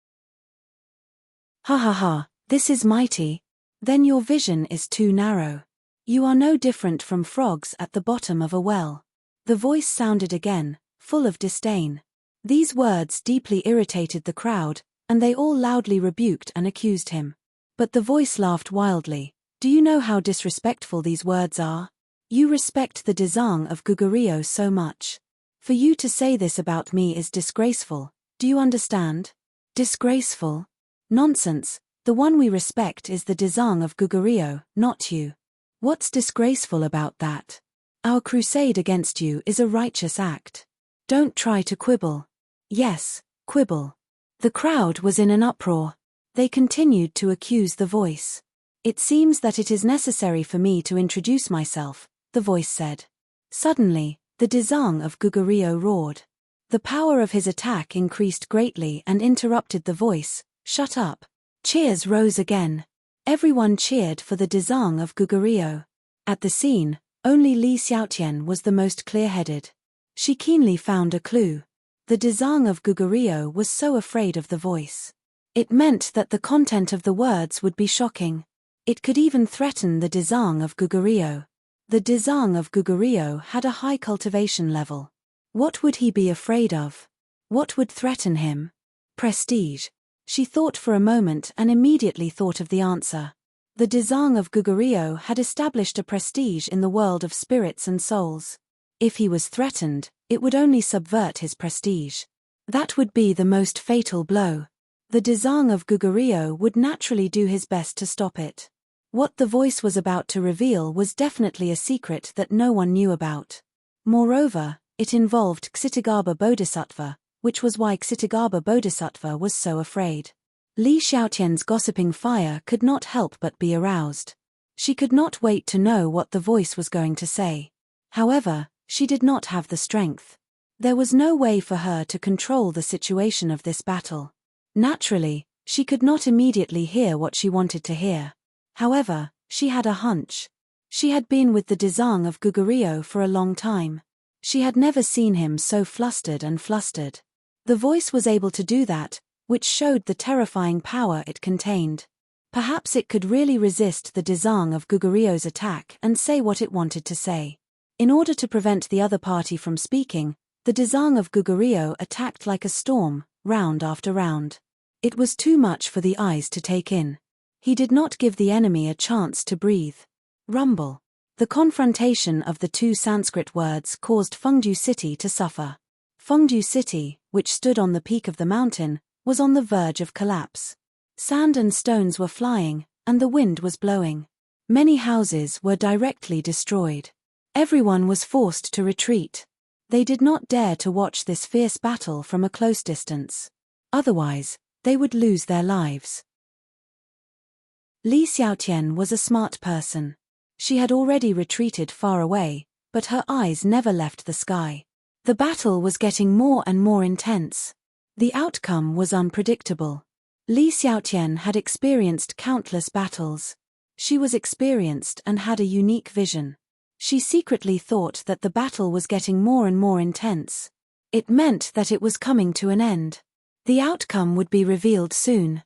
Ha ha ha, this is mighty. Then your vision is too narrow. You are no different from frogs at the bottom of a well. The voice sounded again, full of disdain. These words deeply irritated the crowd, and they all loudly rebuked and accused him. But the voice laughed wildly. "Do you know how disrespectful these words are? You respect the Dezang of Gugurio so much. For you to say this about me is disgraceful, do you understand? Disgraceful? Nonsense, the one we respect is the Dezang of Gugurio, not you. What's disgraceful about that? Our crusade against you is a righteous act. Don't try to quibble." Yes, quibble. The crowd was in an uproar. They continued to accuse the voice. "It seems that it is necessary for me to introduce myself," the voice said. Suddenly, the Dezang of Gugurio roared. The power of his attack increased greatly and interrupted the voice. "Shut up." Cheers rose again. Everyone cheered for the Dezang of Gugurio. At the scene, only Li Xiaotian was the most clear-headed. She keenly found a clue. The Dezang of Gugurio was so afraid of the voice. It meant that the content of the words would be shocking. It could even threaten the Dezang of Gugurio. The Dezang of Gugurio had a high cultivation level. What would he be afraid of? What would threaten him? Prestige. She thought for a moment and immediately thought of the answer. The Dezang of Gugurio had established a prestige in the world of spirits and souls. If he was threatened, it would only subvert his prestige. That would be the most fatal blow. The Dezang of Gugurio would naturally do his best to stop it. What the voice was about to reveal was definitely a secret that no one knew about. Moreover, it involved Ksitagarbha Bodhisattva, which was why Ksitagarbha Bodhisattva was so afraid. Li Xiaotian's gossiping fire could not help but be aroused. She could not wait to know what the voice was going to say. However, she did not have the strength. There was no way for her to control the situation of this battle. Naturally, she could not immediately hear what she wanted to hear. However, she had a hunch. She had been with the Dezang of Gugurio for a long time. She had never seen him so flustered and flustered. The voice was able to do that, which showed the terrifying power it contained. Perhaps it could really resist the Dezang of Gugurio's attack and say what it wanted to say. In order to prevent the other party from speaking, the Dezang of Gugurio attacked like a storm, round after round. It was too much for the eyes to take in. He did not give the enemy a chance to breathe. Rumble. The confrontation of the two Sanskrit words caused Fengdu City to suffer. Fengdu City, which stood on the peak of the mountain, was on the verge of collapse. Sand and stones were flying, and the wind was blowing. Many houses were directly destroyed. Everyone was forced to retreat. They did not dare to watch this fierce battle from a close distance. Otherwise, they would lose their lives. Li Xiaotian was a smart person. She had already retreated far away, but her eyes never left the sky. The battle was getting more and more intense. The outcome was unpredictable. Li Xiaotian had experienced countless battles. She was experienced and had a unique vision. She secretly thought that the battle was getting more and more intense. It meant that it was coming to an end. The outcome would be revealed soon.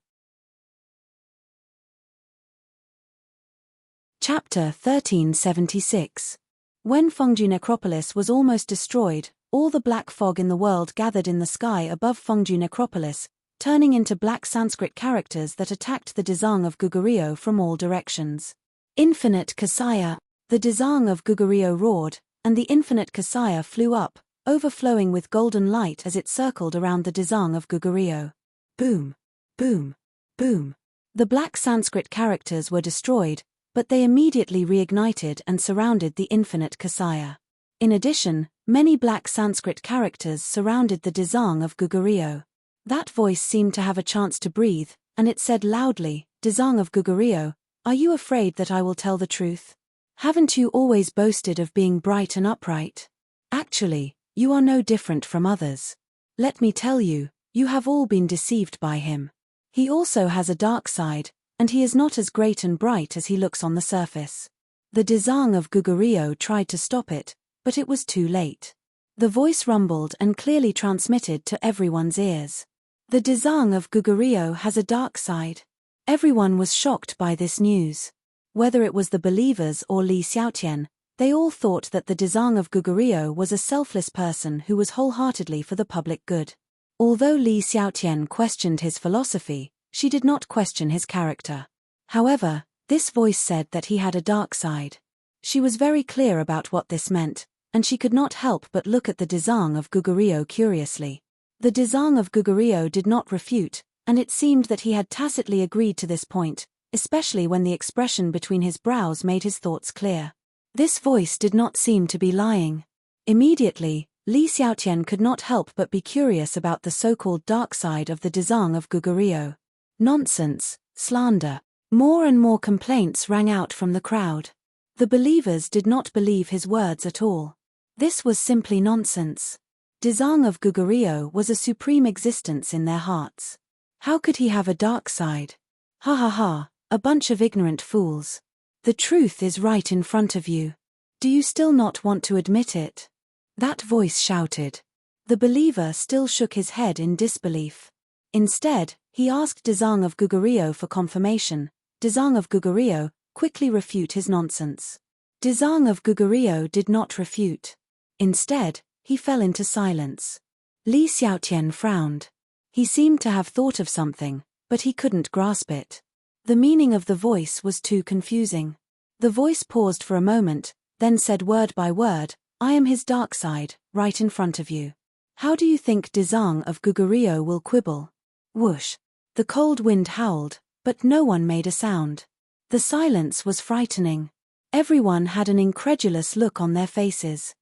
Chapter 1376. When Fengju Necropolis was almost destroyed, all the black fog in the world gathered in the sky above Fengju Necropolis, turning into black Sanskrit characters that attacked the Dezang of Gugurio from all directions. Infinite Kasaya. The Dezang of Gugurio roared, and the infinite Kasaya flew up, overflowing with golden light as it circled around the Dezang of Gugurio. Boom! Boom! Boom! The black Sanskrit characters were destroyed, but they immediately reignited and surrounded the infinite Kasaya. In addition, many black Sanskrit characters surrounded the Dezang of Gugurio. That voice seemed to have a chance to breathe, and it said loudly, "Dezang of Gugurio, are you afraid that I will tell the truth? Haven't you always boasted of being bright and upright? Actually, you are no different from others. Let me tell you, you have all been deceived by him. He also has a dark side, and he is not as great and bright as he looks on the surface." The Dezang of Gugurio tried to stop it, but it was too late. The voice rumbled and clearly transmitted to everyone's ears. The Dezang of Gugurio has a dark side. Everyone was shocked by this news. Whether it was the believers or Li Xiaotian, they all thought that the Dezang of Gugurio was a selfless person who was wholeheartedly for the public good. Although Li Xiaotian questioned his philosophy, she did not question his character. However, this voice said that he had a dark side. She was very clear about what this meant, and she could not help but look at the Dezang of Gugurio curiously. The Dezang of Gugurio did not refute, and it seemed that he had tacitly agreed to this point, especially when the expression between his brows made his thoughts clear. This voice did not seem to be lying. Immediately, Li Xiaotian could not help but be curious about the so-called dark side of the Dezang of Gugurio. Nonsense, slander. More and more complaints rang out from the crowd. The believers did not believe his words at all. This was simply nonsense. Dezang of Gugurio was a supreme existence in their hearts. How could he have a dark side? Ha ha ha, a bunch of ignorant fools. The truth is right in front of you. Do you still not want to admit it? That voice shouted. The believer still shook his head in disbelief. Instead, he asked Dezang of Gugurio for confirmation. Dezang of Gugurio, quickly refute his nonsense. Dezang of Gugurio did not refute. Instead, he fell into silence. Li Xiaotian frowned. He seemed to have thought of something, but he couldn't grasp it. The meaning of the voice was too confusing. The voice paused for a moment, then said word by word, "I am his dark side, right in front of you. How do you think Dezang of Gugurio will quibble?" Whoosh! The cold wind howled, but no one made a sound. The silence was frightening. Everyone had an incredulous look on their faces.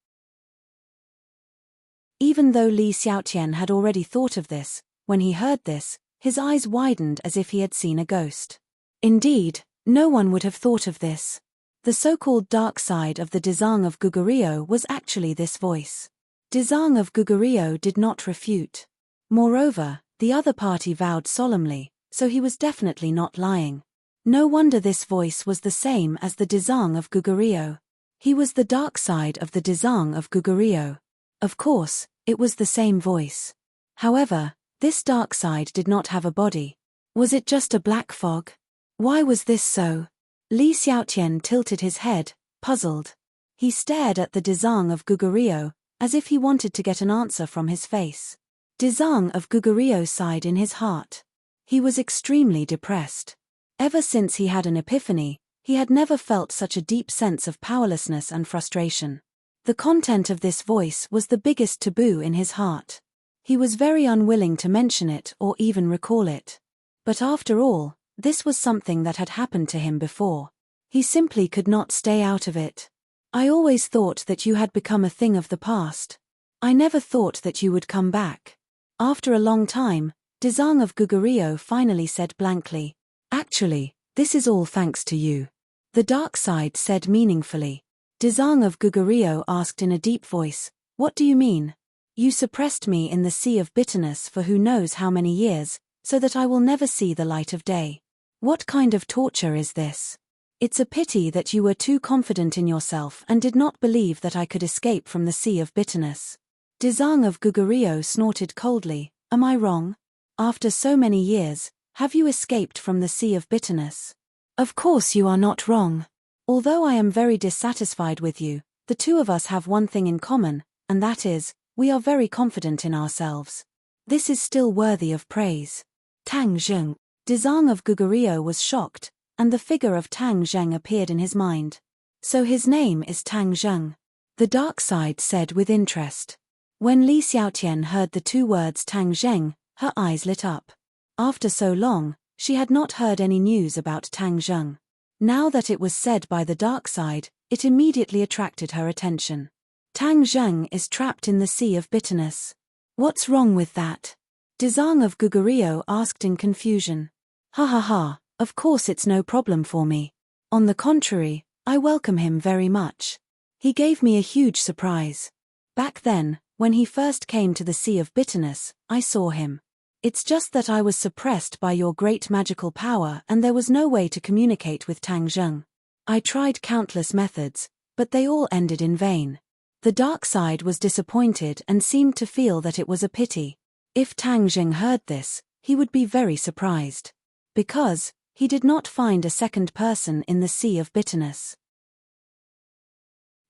Even though Li Xiaotian had already thought of this, when he heard this, his eyes widened as if he had seen a ghost. Indeed, no one would have thought of this. The so-called dark side of the Dezang of Gugurio was actually this voice. Dezang of Gugurio did not refute. Moreover, the other party vowed solemnly, so he was definitely not lying. No wonder this voice was the same as the Dezang of Gugurio. He was the dark side of the Dezang of Gugurio. Of course, it was the same voice. However, this dark side did not have a body. Was it just a black fog? Why was this so? Li Xiaotian tilted his head, puzzled. He stared at the Dezang of Gugurio, as if he wanted to get an answer from his face. Dezang of Gugurio sighed in his heart. He was extremely depressed. Ever since he had an epiphany, he had never felt such a deep sense of powerlessness and frustration. The content of this voice was the biggest taboo in his heart. He was very unwilling to mention it or even recall it. But after all, this was something that had happened to him before. He simply could not stay out of it. I always thought that you had become a thing of the past. I never thought that you would come back. After a long time, Dezang of Gugurio finally said blankly, "Actually, this is all thanks to you." The dark side said meaningfully. Dezang of Gugurio asked in a deep voice, "What do you mean? You suppressed me in the sea of bitterness for who knows how many years, so that I will never see the light of day. What kind of torture is this? It's a pity that you were too confident in yourself and did not believe that I could escape from the sea of bitterness." Dezang of Gugurio snorted coldly, "Am I wrong? After so many years, have you escaped from the sea of bitterness? Of course you are not wrong. Although I am very dissatisfied with you, the two of us have one thing in common, and that is, we are very confident in ourselves. This is still worthy of praise." Tang Zheng. Dezang of Gugurio was shocked, and the figure of Tang Zheng appeared in his mind. "So his name is Tang Zheng?" The dark side said with interest. When Li Xiaotian heard the two words Tang Zheng, her eyes lit up. After so long, she had not heard any news about Tang Zheng. Now that it was said by the dark side, it immediately attracted her attention. Tang Zheng is trapped in the sea of bitterness. What's wrong with that? Dezang of Gugurio asked in confusion. Ha ha ha, of course it's no problem for me. On the contrary, I welcome him very much. He gave me a huge surprise. Back then, when he first came to the sea of bitterness, I saw him. It's just that I was suppressed by your great magical power and there was no way to communicate with Tang Zheng. I tried countless methods, but they all ended in vain. The dark side was disappointed and seemed to feel that it was a pity. If Tang Zheng heard this, he would be very surprised. Because he did not find a second person in the sea of bitterness.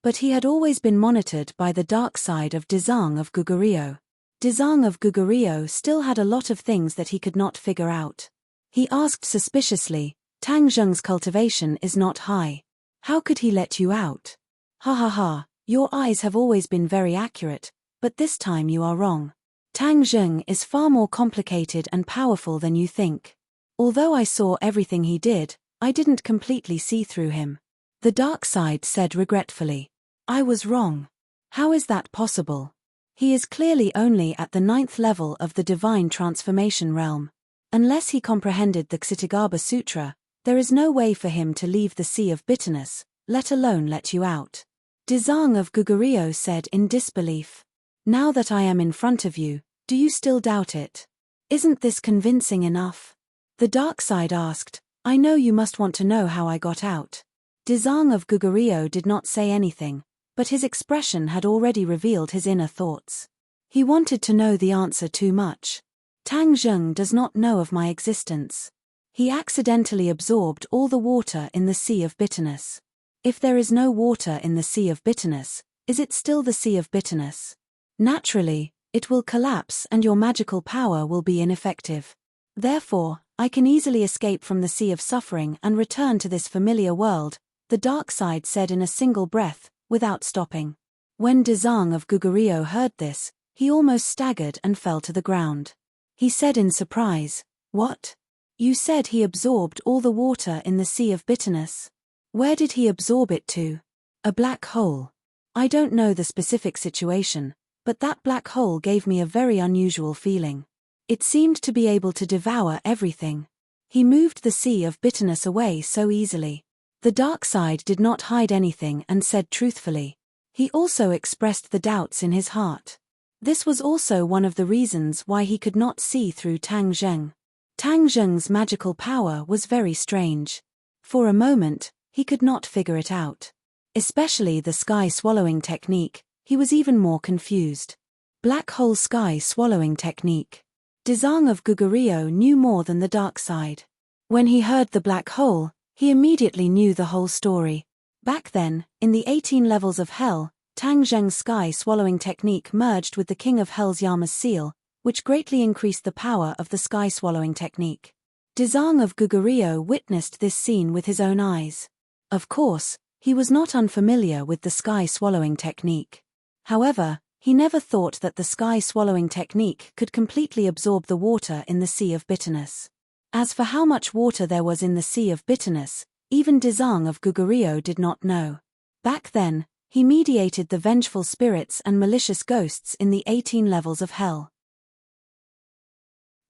But he had always been monitored by the dark side of Dezang of Gugurio. Dezang of Gugurio still had a lot of things that he could not figure out. He asked suspiciously, "Tang Zheng's cultivation is not high. How could he let you out?" Ha ha ha. Your eyes have always been very accurate, but this time you are wrong. Tang Zheng is far more complicated and powerful than you think. Although I saw everything he did, I didn't completely see through him. The dark side said regretfully. I was wrong. How is that possible? He is clearly only at the 9th level of the divine transformation realm. Unless he comprehended the Ksitagarbha Sutra, there is no way for him to leave the sea of bitterness, let alone let you out. Dezang of Gugurio said in disbelief. Now that I am in front of you, do you still doubt it? Isn't this convincing enough? The dark side asked, I know you must want to know how I got out. Dezang of Gugurio did not say anything, but his expression had already revealed his inner thoughts. He wanted to know the answer too much. Tang Zheng does not know of my existence. He accidentally absorbed all the water in the sea of bitterness. If there is no water in the sea of bitterness, is it still the sea of bitterness? Naturally, it will collapse and your magical power will be ineffective. Therefore, I can easily escape from the sea of suffering and return to this familiar world, the dark side said in a single breath, without stopping. When Dezang of Gugurio heard this, he almost staggered and fell to the ground. He said in surprise, What? You said he absorbed all the water in the sea of bitterness. Where did he absorb it to? A black hole. I don't know the specific situation, but that black hole gave me a very unusual feeling. It seemed to be able to devour everything. He moved the sea of bitterness away so easily. The dark side did not hide anything and said truthfully. He also expressed the doubts in his heart. This was also one of the reasons why he could not see through Tang Zheng. Tang Zheng's magical power was very strange. For a moment, he could not figure it out. Especially the sky swallowing technique, he was even more confused. Black hole sky swallowing technique. Dezang of Gugurio knew more than the dark side. When he heard the black hole, he immediately knew the whole story. Back then, in the 18 levels of hell, Tang Zheng's sky swallowing technique merged with the King of Hell's Yama's seal, which greatly increased the power of the sky swallowing technique. Dezang of Gugurio witnessed this scene with his own eyes. Of course, he was not unfamiliar with the sky swallowing technique. However, He never thought that the sky-swallowing technique could completely absorb the water in the sea of bitterness. As for how much water there was in the sea of bitterness, even Dizang of Gugurio did not know. Back then, he mediated the vengeful spirits and malicious ghosts in the 18 levels of hell.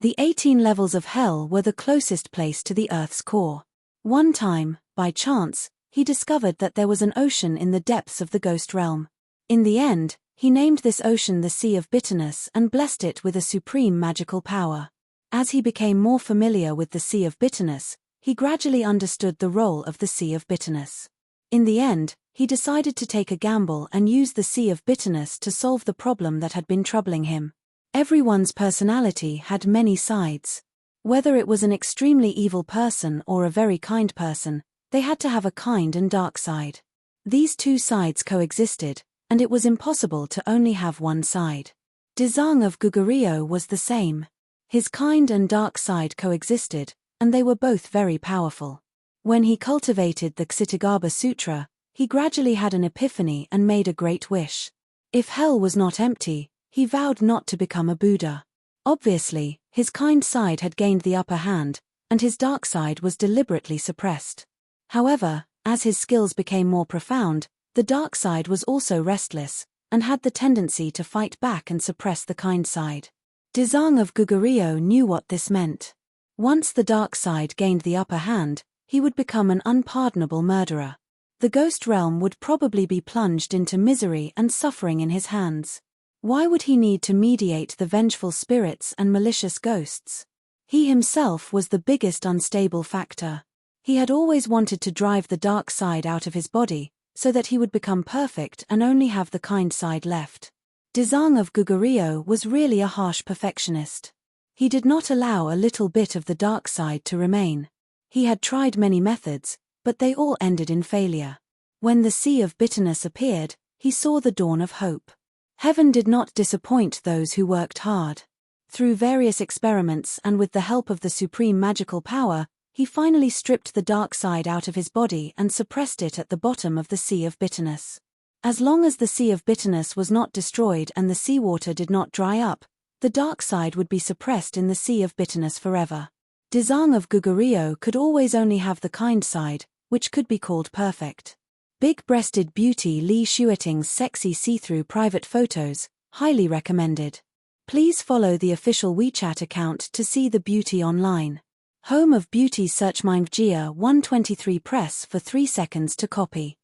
The 18 levels of hell were the closest place to the Earth's core. One time, by chance, he discovered that there was an ocean in the depths of the ghost realm. In the end, he named this ocean the Sea of Bitterness and blessed it with a supreme magical power. As he became more familiar with the Sea of Bitterness, he gradually understood the role of the Sea of Bitterness. In the end, he decided to take a gamble and use the Sea of Bitterness to solve the problem that had been troubling him. Everyone's personality had many sides. Whether it was an extremely evil person or a very kind person, they had to have a kind and dark side. These two sides coexisted, and it was impossible to only have one side. Dizang of Gugurio was the same. His kind and dark side coexisted, and they were both very powerful. When he cultivated the Ksitagarbha Sutra, he gradually had an epiphany and made a great wish. If hell was not empty, he vowed not to become a Buddha. Obviously, his kind side had gained the upper hand, and his dark side was deliberately suppressed. However, as his skills became more profound, the dark side was also restless, and had the tendency to fight back and suppress the kind side. Dizang of Gugurio knew what this meant. Once the dark side gained the upper hand, he would become an unpardonable murderer. The ghost realm would probably be plunged into misery and suffering in his hands. Why would he need to mediate the vengeful spirits and malicious ghosts? He himself was the biggest unstable factor. He had always wanted to drive the dark side out of his body, so that he would become perfect and only have the kind side left. Dizang of Gugurio was really a harsh perfectionist. He did not allow a little bit of the dark side to remain. He had tried many methods, but they all ended in failure. When the Sea of Bitterness appeared, he saw the dawn of hope. Heaven did not disappoint those who worked hard. Through various experiments and with the help of the supreme magical power, he finally stripped the dark side out of his body and suppressed it at the bottom of the Sea of Bitterness. As long as the Sea of Bitterness was not destroyed and the seawater did not dry up, the dark side would be suppressed in the Sea of Bitterness forever. Dizang of Gugurio could always only have the kind side, which could be called perfect. Big-breasted beauty Li Shuiting's sexy see-through private photos, highly recommended. Please follow the official WeChat account to see the beauty online. Home of Beauty search Mindjia 123 press for 3 seconds to copy.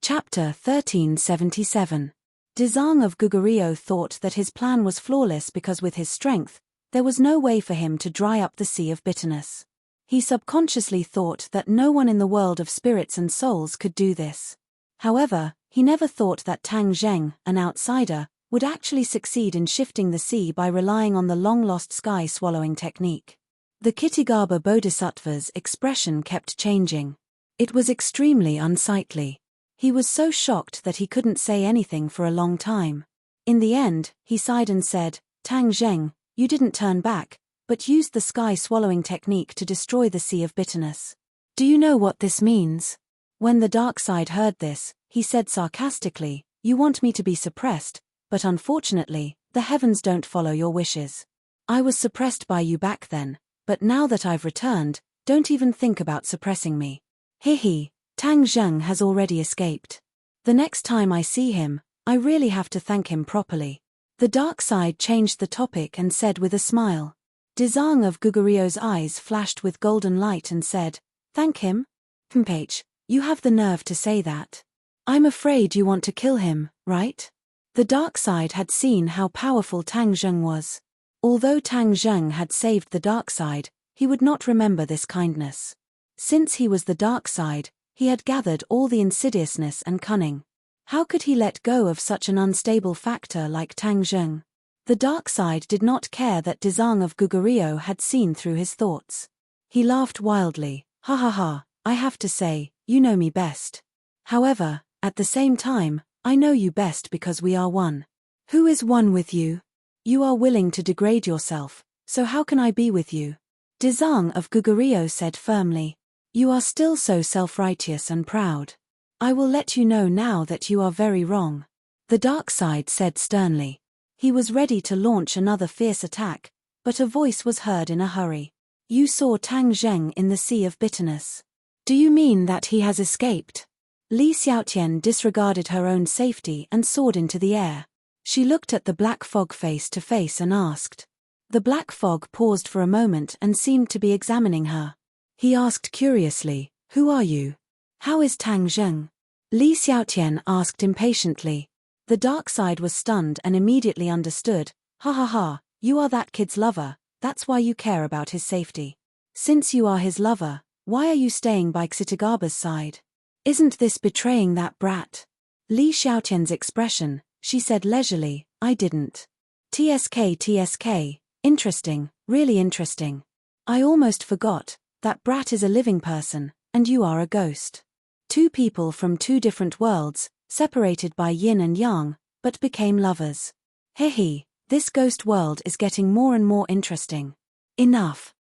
Chapter 1377. Dizang of Gugurio thought that his plan was flawless because with his strength, there was no way for him to dry up the Sea of Bitterness. He subconsciously thought that no one in the world of spirits and souls could do this. However, he never thought that Tang Zheng, an outsider, would actually succeed in shifting the sea by relying on the long-lost sky-swallowing technique. The Ksitagarbha Bodhisattva's expression kept changing. It was extremely unsightly. He was so shocked that he couldn't say anything for a long time. In the end, he sighed and said, "Tang Zheng, you didn't turn back, but used the sky-swallowing technique to destroy the Sea of Bitterness. Do you know what this means?" When the dark side heard this, he said sarcastically, "You want me to be suppressed, but unfortunately, the heavens don't follow your wishes. I was suppressed by you back then, but now that I've returned, don't even think about suppressing me. Hehe. Tang Zheng has already escaped. The next time I see him, I really have to thank him properly." The dark side changed the topic and said with a smile. Dizang of Gugurio's eyes flashed with golden light and said, "Thank him? Mph, you have the nerve to say that. I'm afraid you want to kill him, right?" The dark side had seen how powerful Tang Zheng was. Although Tang Zheng had saved the dark side, he would not remember this kindness. Since he was the dark side, he had gathered all the insidiousness and cunning. How could he let go of such an unstable factor like Tang Zheng? The dark side did not care that Dizang of Gugurio had seen through his thoughts. He laughed wildly, "Ha ha ha, I have to say, you know me best. However, at the same time, I know you best because we are one." "Who is one with you? You are willing to degrade yourself, so how can I be with you?" Dizang of Gugurio said firmly. "You are still so self-righteous and proud. I will let you know now that you are very wrong. The dark side said sternly. He was ready to launch another fierce attack, but a voice was heard in a hurry. You saw Tang Zheng in the Sea of Bitterness. Do you mean that he has escaped? Li Xiaotian disregarded her own safety and soared into the air. She looked at the black fog face to face and asked. The black fog paused for a moment and seemed to be examining her. He asked curiously, Who are you? How is Tang Zheng? Li Xiaotian asked impatiently. The dark side was stunned and immediately understood. Ha ha ha, you are that kid's lover, that's why you care about his safety. Since you are his lover, why are you staying by Xitagaba's side? Isn't this betraying that brat? Li Xiaotian's expression, she said leisurely, I didn't. TSK, interesting, really interesting. I almost forgot, that brat is a living person, and you are a ghost. Two people from two different worlds, separated by yin and yang, but became lovers. Hehe, this ghost world is getting more and more interesting. Enough.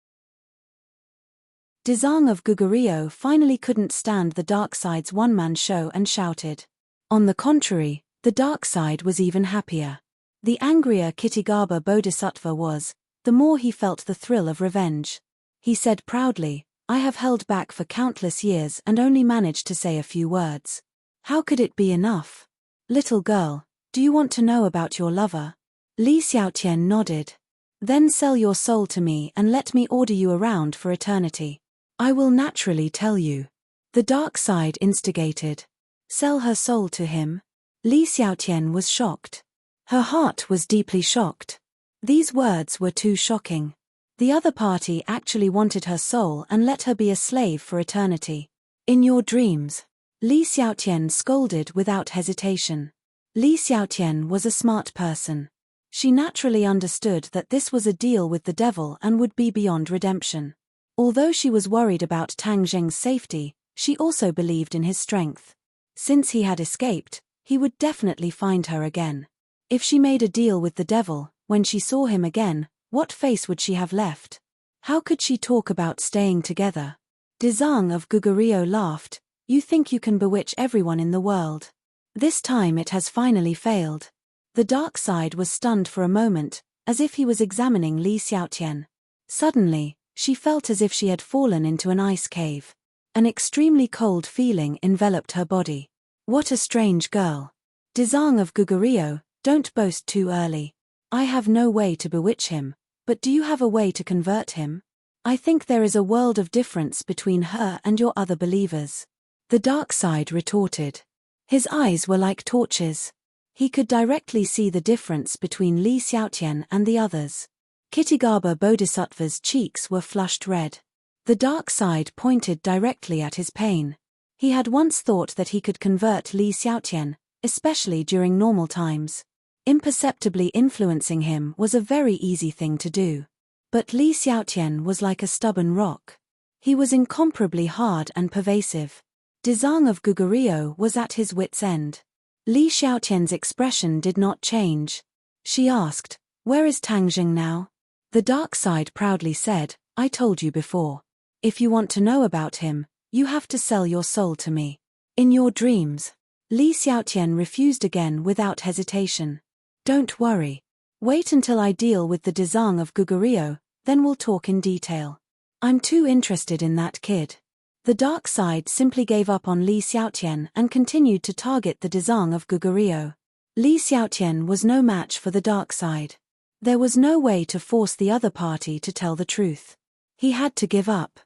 Dezang of Gugurio finally couldn't stand the dark side's one-man show and shouted. On the contrary, the dark side was even happier. The angrier Kittigaba Bodhisattva was, the more he felt the thrill of revenge. He said proudly, I have held back for countless years and only managed to say a few words. How could it be enough? Little girl, do you want to know about your lover? Li Xiaotian nodded. Then sell your soul to me and let me order you around for eternity. I will naturally tell you. The dark side instigated. Sell her soul to him? Li Xiaotian was shocked. Her heart was deeply shocked. These words were too shocking. The other party actually wanted her soul and let her be a slave for eternity. In your dreams. Li Xiaotian scolded without hesitation. Li Xiaotian was a smart person. She naturally understood that this was a deal with the devil and would be beyond redemption. Although she was worried about Tang Zheng's safety, she also believed in his strength. Since he had escaped, he would definitely find her again. If she made a deal with the devil, when she saw him again, what face would she have left? How could she talk about staying together? Dezang of Gugurio laughed. You think you can bewitch everyone in the world. This time it has finally failed. The dark side was stunned for a moment, as if he was examining Li Xiaotian. Suddenly, she felt as if she had fallen into an ice cave. An extremely cold feeling enveloped her body. What a strange girl. Dezang of Gugurio, don't boast too early. I have no way to bewitch him, but do you have a way to convert him? I think there is a world of difference between her and your other believers. The dark side retorted. His eyes were like torches. He could directly see the difference between Li Xiaotian and the others. Kittigaba Bodhisattva's cheeks were flushed red. The dark side pointed directly at his pain. He had once thought that he could convert Li Xiaotian, especially during normal times. Imperceptibly influencing him was a very easy thing to do. But Li Xiaotian was like a stubborn rock. He was incomparably hard and pervasive. Dezang of Gugurio was at his wit's end. Li Xiaotian's expression did not change. She asked, Where is Tang Zheng now? The dark side proudly said, I told you before. If you want to know about him, you have to sell your soul to me. In your dreams. Li Xiaotian refused again without hesitation. Don't worry. Wait until I deal with the Dezang of Gugurio, then we'll talk in detail. I'm too interested in that kid. The dark side simply gave up on Li Xiaotian and continued to target the Dezang of Gugurio. Li Xiaotian was no match for the dark side. There was no way to force the other party to tell the truth. He had to give up.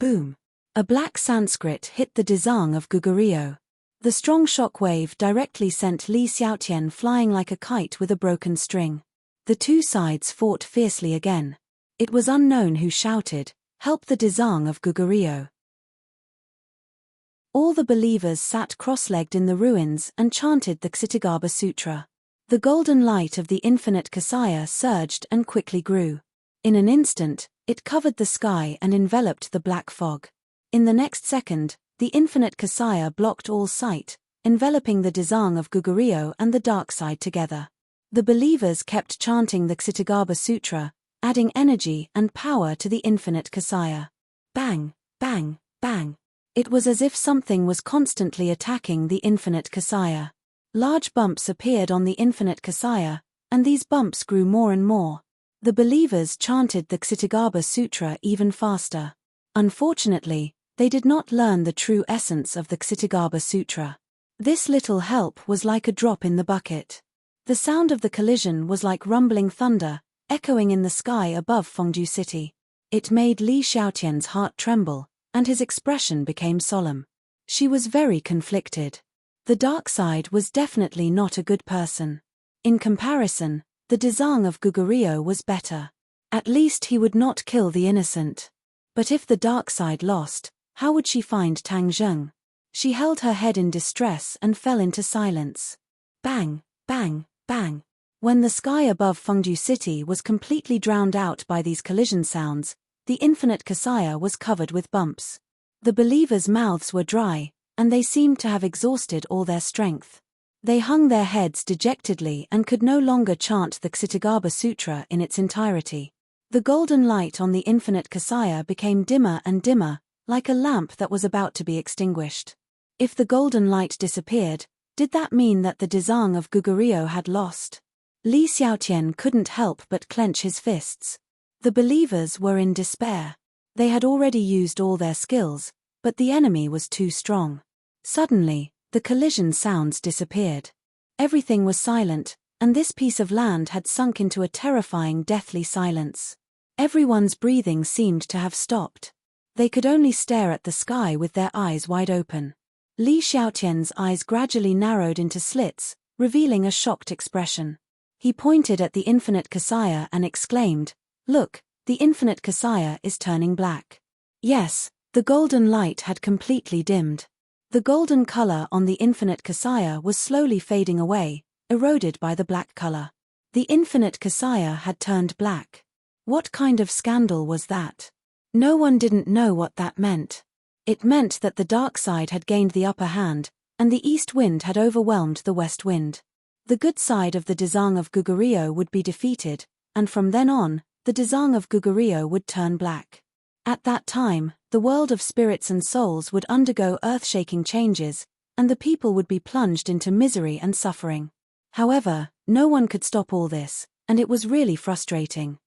Boom. A black Sanskrit hit the Dezang of Gugurio. The strong shock wave directly sent Li Xiaotian flying like a kite with a broken string. The two sides fought fiercely again. It was unknown who shouted, Help the Dezang of Gugurio. All the believers sat cross-legged in the ruins and chanted the Ksitigaba Sutra. The golden light of the infinite Kasaya surged and quickly grew. In an instant, it covered the sky and enveloped the black fog. In the next second, the infinite Kasaya blocked all sight, enveloping the Dezang of Gugurio and the dark side together. The believers kept chanting the Ksitigaba Sutra, adding energy and power to the infinite Kasaya. Bang, bang, bang. It was as if something was constantly attacking the infinite Kasaya. Large bumps appeared on the infinite Kasaya, and these bumps grew more and more. The believers chanted the Ksitagarbha Sutra even faster. Unfortunately, they did not learn the true essence of the Ksitagarbha Sutra. This little help was like a drop in the bucket. The sound of the collision was like rumbling thunder, echoing in the sky above Fengdu City. It made Li Xiaotian's heart tremble, and his expression became solemn. She was very conflicted. The dark side was definitely not a good person. In comparison, the Dezang of Gugurio was better. At least he would not kill the innocent. But if the dark side lost, how would she find Tang Zheng? She held her head in distress and fell into silence. Bang, bang, bang. When the sky above Fengdu City was completely drowned out by these collision sounds, the infinite Kasaya was covered with bumps. The believers' mouths were dry, and they seemed to have exhausted all their strength. They hung their heads dejectedly and could no longer chant the Ksitagarbha Sutra in its entirety. The golden light on the infinite Kasaya became dimmer and dimmer, like a lamp that was about to be extinguished. If the golden light disappeared, did that mean that the Dezang of Gugurio had lost? Li Xiaotian couldn't help but clench his fists. The believers were in despair. They had already used all their skills, but the enemy was too strong. Suddenly, the collision sounds disappeared. Everything was silent, and this piece of land had sunk into a terrifying deathly silence. Everyone's breathing seemed to have stopped. They could only stare at the sky with their eyes wide open. Li Xiaotian's eyes gradually narrowed into slits, revealing a shocked expression. He pointed at the infinite Kasaya and exclaimed, "Look, the infinite Kasaya is turning black." Yes, the golden light had completely dimmed. The golden color on the infinite Kasaya was slowly fading away, eroded by the black color. The infinite Kasaya had turned black. What kind of scandal was that? No one didn't know what that meant. It meant that the dark side had gained the upper hand, and the east wind had overwhelmed the west wind. The good side of the Dezang of Gugurio would be defeated, and from then on, the Dezang of Gugurio would turn black. At that time, the world of spirits and souls would undergo earth-shaking changes, and the people would be plunged into misery and suffering. However, no one could stop all this, and it was really frustrating.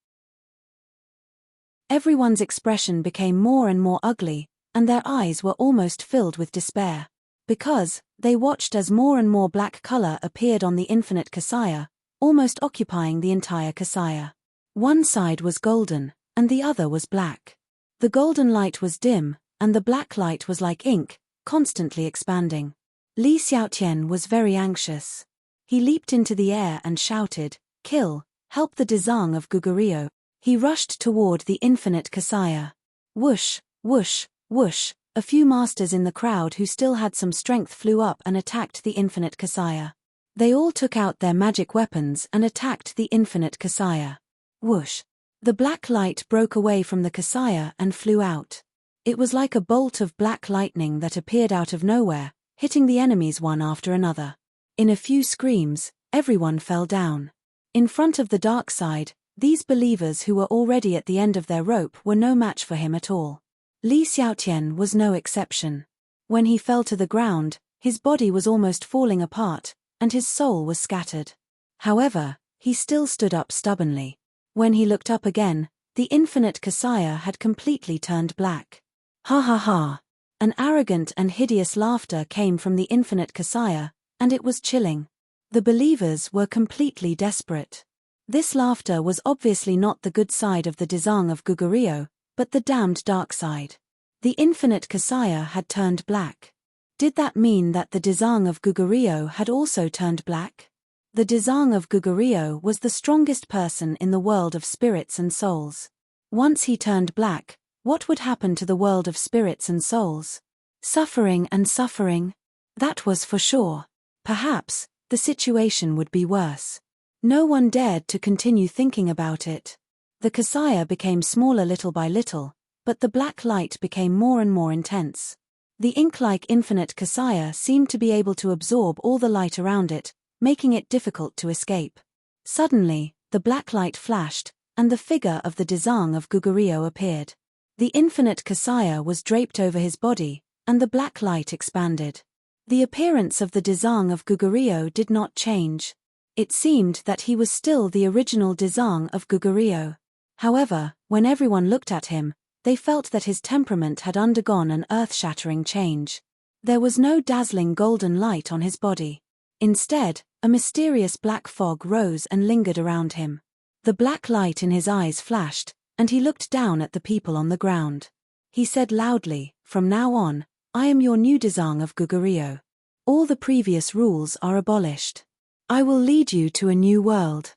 Everyone's expression became more and more ugly, and their eyes were almost filled with despair. Because, they watched as more and more black color appeared on the infinite Kasaya, almost occupying the entire Kasaya. One side was golden, and the other was black. The golden light was dim, and the black light was like ink, constantly expanding. Li Xiaotian was very anxious. He leaped into the air and shouted, "Kill, help the Dezang of Gugurio." He rushed toward the infinite Kasaya. Whoosh, whoosh, whoosh, a few masters in the crowd who still had some strength flew up and attacked the infinite Kasaya. They all took out their magic weapons and attacked the infinite Kasaya. Whoosh. The black light broke away from the Kasaya and flew out. It was like a bolt of black lightning that appeared out of nowhere, hitting the enemies one after another. In a few screams, everyone fell down. In front of the dark side, these believers who were already at the end of their rope were no match for him at all. Li Xiaotian was no exception. When he fell to the ground, his body was almost falling apart, and his soul was scattered. However, he still stood up stubbornly. When he looked up again, the infinite Kasaya had completely turned black. Ha ha ha! An arrogant and hideous laughter came from the infinite Kasaya, and it was chilling. The believers were completely desperate. This laughter was obviously not the good side of the Dezang of Gugurio, but the damned dark side. The infinite Kasaya had turned black. Did that mean that the Dezang of Gugurio had also turned black? The Dezang of Gugurio was the strongest person in the world of spirits and souls. Once he turned black, what would happen to the world of spirits and souls? Suffering and suffering. That was for sure. Perhaps, the situation would be worse. No one dared to continue thinking about it. The Kasaya became smaller little by little, but the black light became more and more intense. The ink-like infinite Kasaya seemed to be able to absorb all the light around it, making it difficult to escape. Suddenly, the black light flashed, and the figure of the Dezang of Gugurio appeared. The infinite Kasaya was draped over his body, and the black light expanded. The appearance of the Dezang of Gugurio did not change. It seemed that he was still the original Dezang of Gugurio. However, when everyone looked at him, they felt that his temperament had undergone an earth-shattering change. There was no dazzling golden light on his body. Instead, a mysterious black fog rose and lingered around him. The black light in his eyes flashed, and he looked down at the people on the ground. He said loudly, "From now on, I am your new Dezang of Gugurio. All the previous rules are abolished. I will lead you to a new world."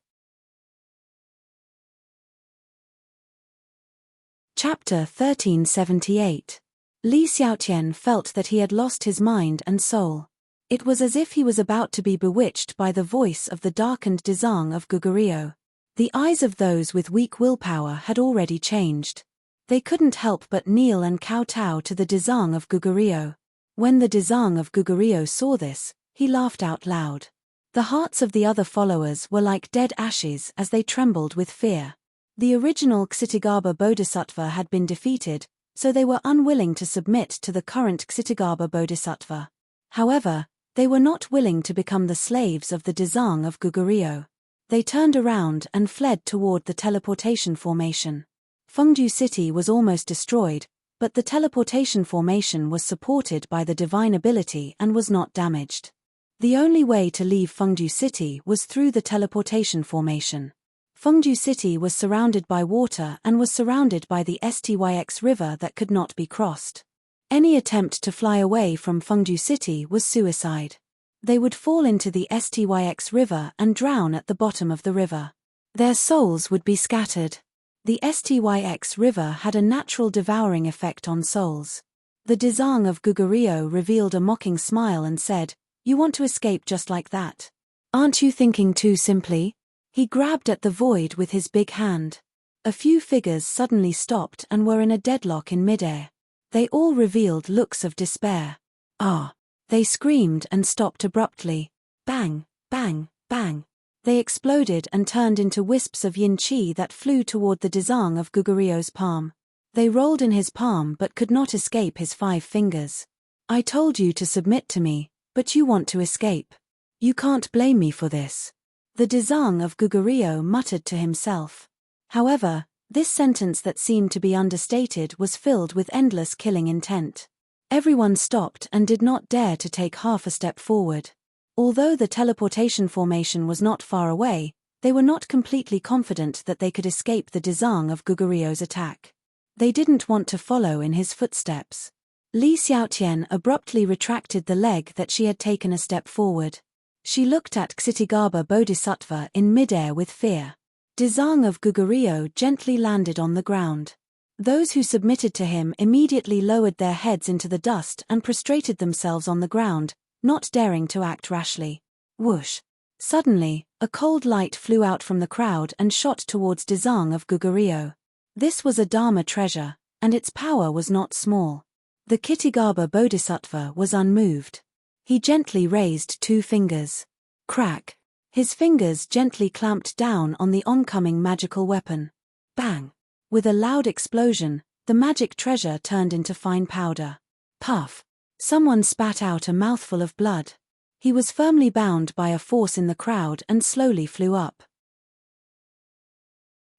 Chapter 1378. Li Xiaotian felt that he had lost his mind and soul. It was as if he was about to be bewitched by the voice of the darkened Dezang of Gugurio. The eyes of those with weak willpower had already changed. They couldn't help but kneel and kowtow to the Dezang of Gugurio. When the Dezang of Gugurio saw this, he laughed out loud. The hearts of the other followers were like dead ashes as they trembled with fear. The original Ksitigaba Bodhisattva had been defeated, so they were unwilling to submit to the current Ksitigaba Bodhisattva. However, they were not willing to become the slaves of the Dezang of Gugurio. They turned around and fled toward the teleportation formation. Fengdu City was almost destroyed, but the teleportation formation was supported by the divine ability and was not damaged. The only way to leave Fengdu City was through the teleportation formation. Fengdu City was surrounded by water and was surrounded by the Styx river that could not be crossed. Any attempt to fly away from Fengdu City was suicide. They would fall into the Styx river and drown at the bottom of the river. Their souls would be scattered. The Styx river had a natural devouring effect on souls. The Dezang of Gugurio revealed a mocking smile and said, "You want to escape just like that? Aren't you thinking too simply?" He grabbed at the void with his big hand. A few figures suddenly stopped and were in a deadlock in midair. They all revealed looks of despair. "Ah!" They screamed and stopped abruptly. Bang, bang, bang. They exploded and turned into wisps of yin qi that flew toward the Dezang of Gugurio's palm. They rolled in his palm but could not escape his 5 fingers. "I told you to submit to me, but you want to escape. You can't blame me for this." The Dezang of Gugurio muttered to himself. However, this sentence that seemed to be understated was filled with endless killing intent. Everyone stopped and did not dare to take half a step forward. Although the teleportation formation was not far away, they were not completely confident that they could escape the Dezang of Gugurio's attack. They didn't want to follow in his footsteps. Li Xiaotian abruptly retracted the leg that she had taken a step forward. She looked at Ksitigaba Bodhisattva in midair with fear. Dezang of Gugurio gently landed on the ground. Those who submitted to him immediately lowered their heads into the dust and prostrated themselves on the ground, not daring to act rashly. Whoosh! Suddenly, a cold light flew out from the crowd and shot towards Dezang of Gugurio. This was a Dharma treasure, and its power was not small. The Ksitigaba Bodhisattva was unmoved. He gently raised 2 fingers. Crack! His fingers gently clamped down on the oncoming magical weapon. Bang! With a loud explosion, the magic treasure turned into fine powder. Puff! Someone spat out a mouthful of blood. He was firmly bound by a force in the crowd and slowly flew up.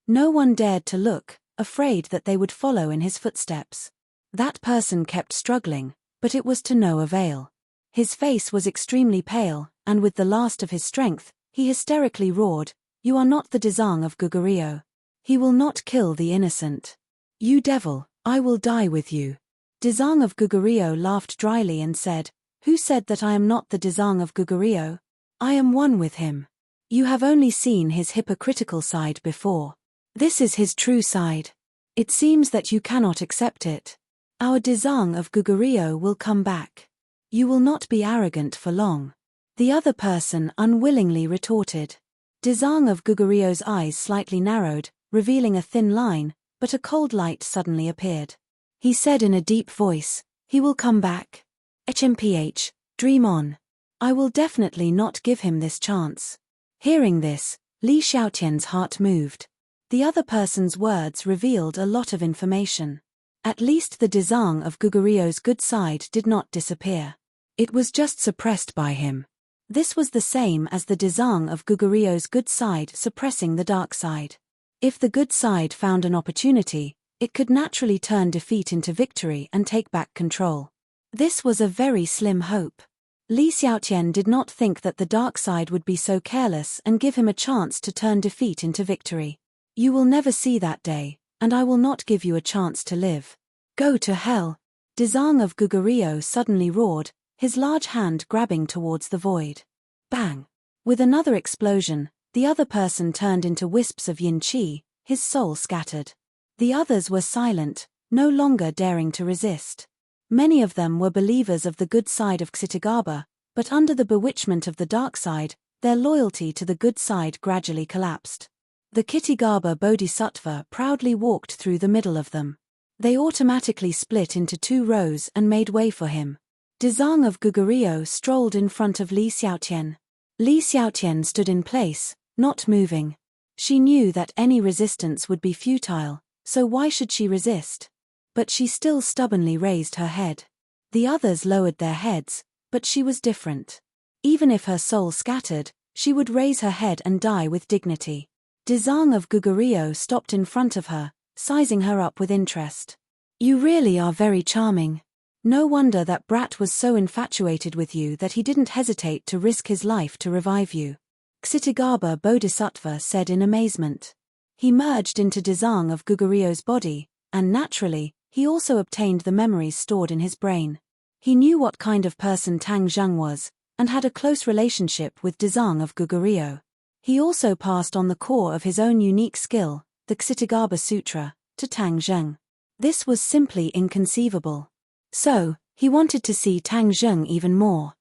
No one dared to look, afraid that they would follow in his footsteps. That person kept struggling, but it was to no avail. His face was extremely pale, and with the last of his strength, he hysterically roared, "You are not the Dezang of Gugurio. He will not kill the innocent. You devil, I will die with you." Dezang of Gugurio laughed dryly and said, "Who said that I am not the Dezang of Gugurio? I am one with him. You have only seen his hypocritical side before. This is his true side. It seems that you cannot accept it. Our Dezang of Gugurio will come back. You will not be arrogant for long." The other person unwillingly retorted. Dezang of Gugurio's eyes slightly narrowed, revealing a thin line, but a cold light suddenly appeared. He said in a deep voice, "He will come back. HMPH, dream on. I will definitely not give him this chance." Hearing this, Li Xiaotian's heart moved. The other person's words revealed a lot of information. At least the Dezang of Gugurio's good side did not disappear. It was just suppressed by him. This was the same as the Dezang of Gugurio's good side suppressing the dark side. If the good side found an opportunity, it could naturally turn defeat into victory and take back control. This was a very slim hope. Li Xiaotian did not think that the dark side would be so careless and give him a chance to turn defeat into victory. You will never see that day, and I will not give you a chance to live. Go to hell. Dezang of Gugurio suddenly roared, his large hand grabbing towards the void. Bang! With another explosion, the other person turned into wisps of yin qi, his soul scattered. The others were silent, no longer daring to resist. Many of them were believers of the good side of Xitigaba, but under the bewitchment of the dark side, their loyalty to the good side gradually collapsed. The Xitigaba Bodhisattva proudly walked through the middle of them. They automatically split into 2 rows and made way for him. Dezang of Gugurio strolled in front of Li Xiaotian. Li Xiaotian stood in place, not moving. She knew that any resistance would be futile, so why should she resist? But she still stubbornly raised her head. The others lowered their heads, but she was different. Even if her soul scattered, she would raise her head and die with dignity. Dezang of Gugurio stopped in front of her, sizing her up with interest. You really are very charming. No wonder that brat was so infatuated with you that he didn't hesitate to risk his life to revive you. Xitigaba Bodhisattva said in amazement. He merged into Dezang of Gugurio's body, and naturally, he also obtained the memories stored in his brain. He knew what kind of person Tang Zheng was, and had a close relationship with Dezang of Gugurio. He also passed on the core of his own unique skill, the Xitigaba Sutra, to Tang Zheng. This was simply inconceivable. So, he wanted to see Tang Zheng even more.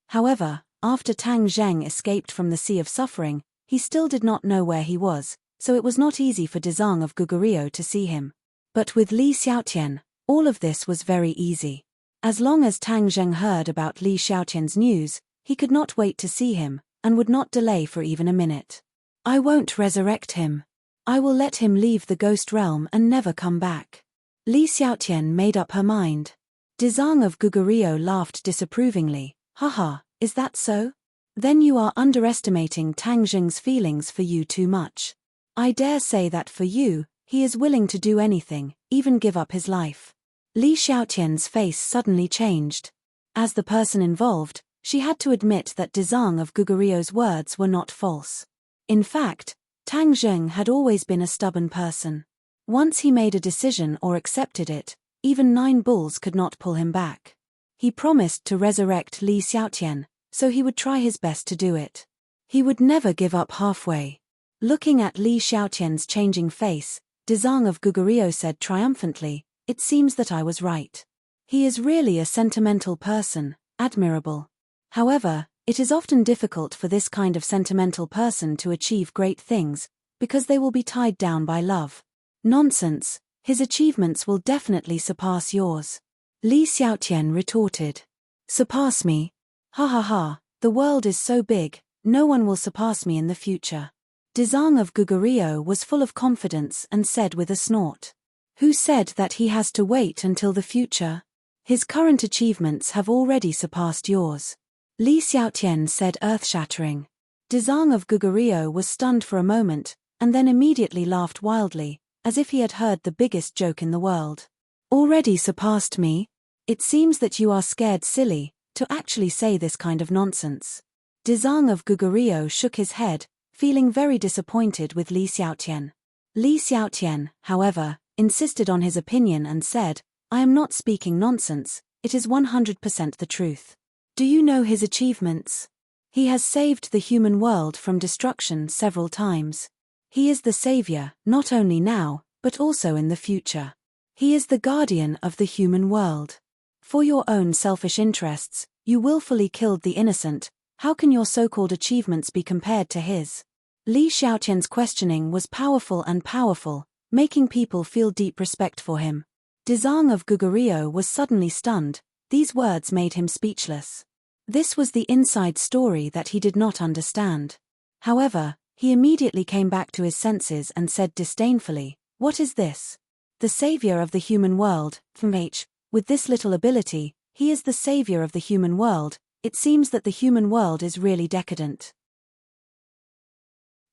However, after Tang Zheng escaped from the Sea of Suffering, he still did not know where he was, so it was not easy for Dezang of Gugurio to see him. But with Li Xiaotian, all of this was very easy. As long as Tang Zheng heard about Li Xiaotian's news, he could not wait to see him, and would not delay for even a minute. I won't resurrect him. I will let him leave the ghost realm and never come back. Li Xiaotian made up her mind. Dezang of Gugurio laughed disapprovingly. Haha, is that so? Then you are underestimating Tang Zheng's feelings for you too much. I dare say that for you, he is willing to do anything, even give up his life. Li Xiaotian's face suddenly changed. As the person involved, she had to admit that Dezang of Gugurio's words were not false. In fact, Tang Zheng had always been a stubborn person. Once he made a decision or accepted it, even 9 bulls could not pull him back. He promised to resurrect Li Xiaotian, so he would try his best to do it. He would never give up halfway. Looking at Li Xiaotian's changing face, Dezang of Gugurio said triumphantly, "It seems that I was right. He is really a sentimental person, admirable. However, it is often difficult for this kind of sentimental person to achieve great things, because they will be tied down by love." Nonsense, his achievements will definitely surpass yours. Li Xiaotian retorted. Surpass me? Ha ha ha, the world is so big, no one will surpass me in the future. Dezang of Gugurio was full of confidence and said with a snort. Who said that he has to wait until the future? His current achievements have already surpassed yours. Li Xiaotian said earth-shattering. Dezang of Gugurio was stunned for a moment, and then immediately laughed wildly, as if he had heard the biggest joke in the world. Already surpassed me? It seems that you are scared silly, to actually say this kind of nonsense. Dezang of Gugurio shook his head, feeling very disappointed with Li Xiaotian. Li Xiaotian, however, insisted on his opinion and said, I am not speaking nonsense, it is 100% the truth. Do you know his achievements? He has saved the human world from destruction several times. He is the savior, not only now, but also in the future. He is the guardian of the human world. For your own selfish interests, you willfully killed the innocent. How can your so-called achievements be compared to his? Li Xiaotian's questioning was powerful, making people feel deep respect for him. Dezang of Gugurio was suddenly stunned. These words made him speechless. This was the inside story that he did not understand. However, he immediately came back to his senses and said disdainfully, What is this? The savior of the human world, with this little ability, he is the savior of the human world. It seems that the human world is really decadent.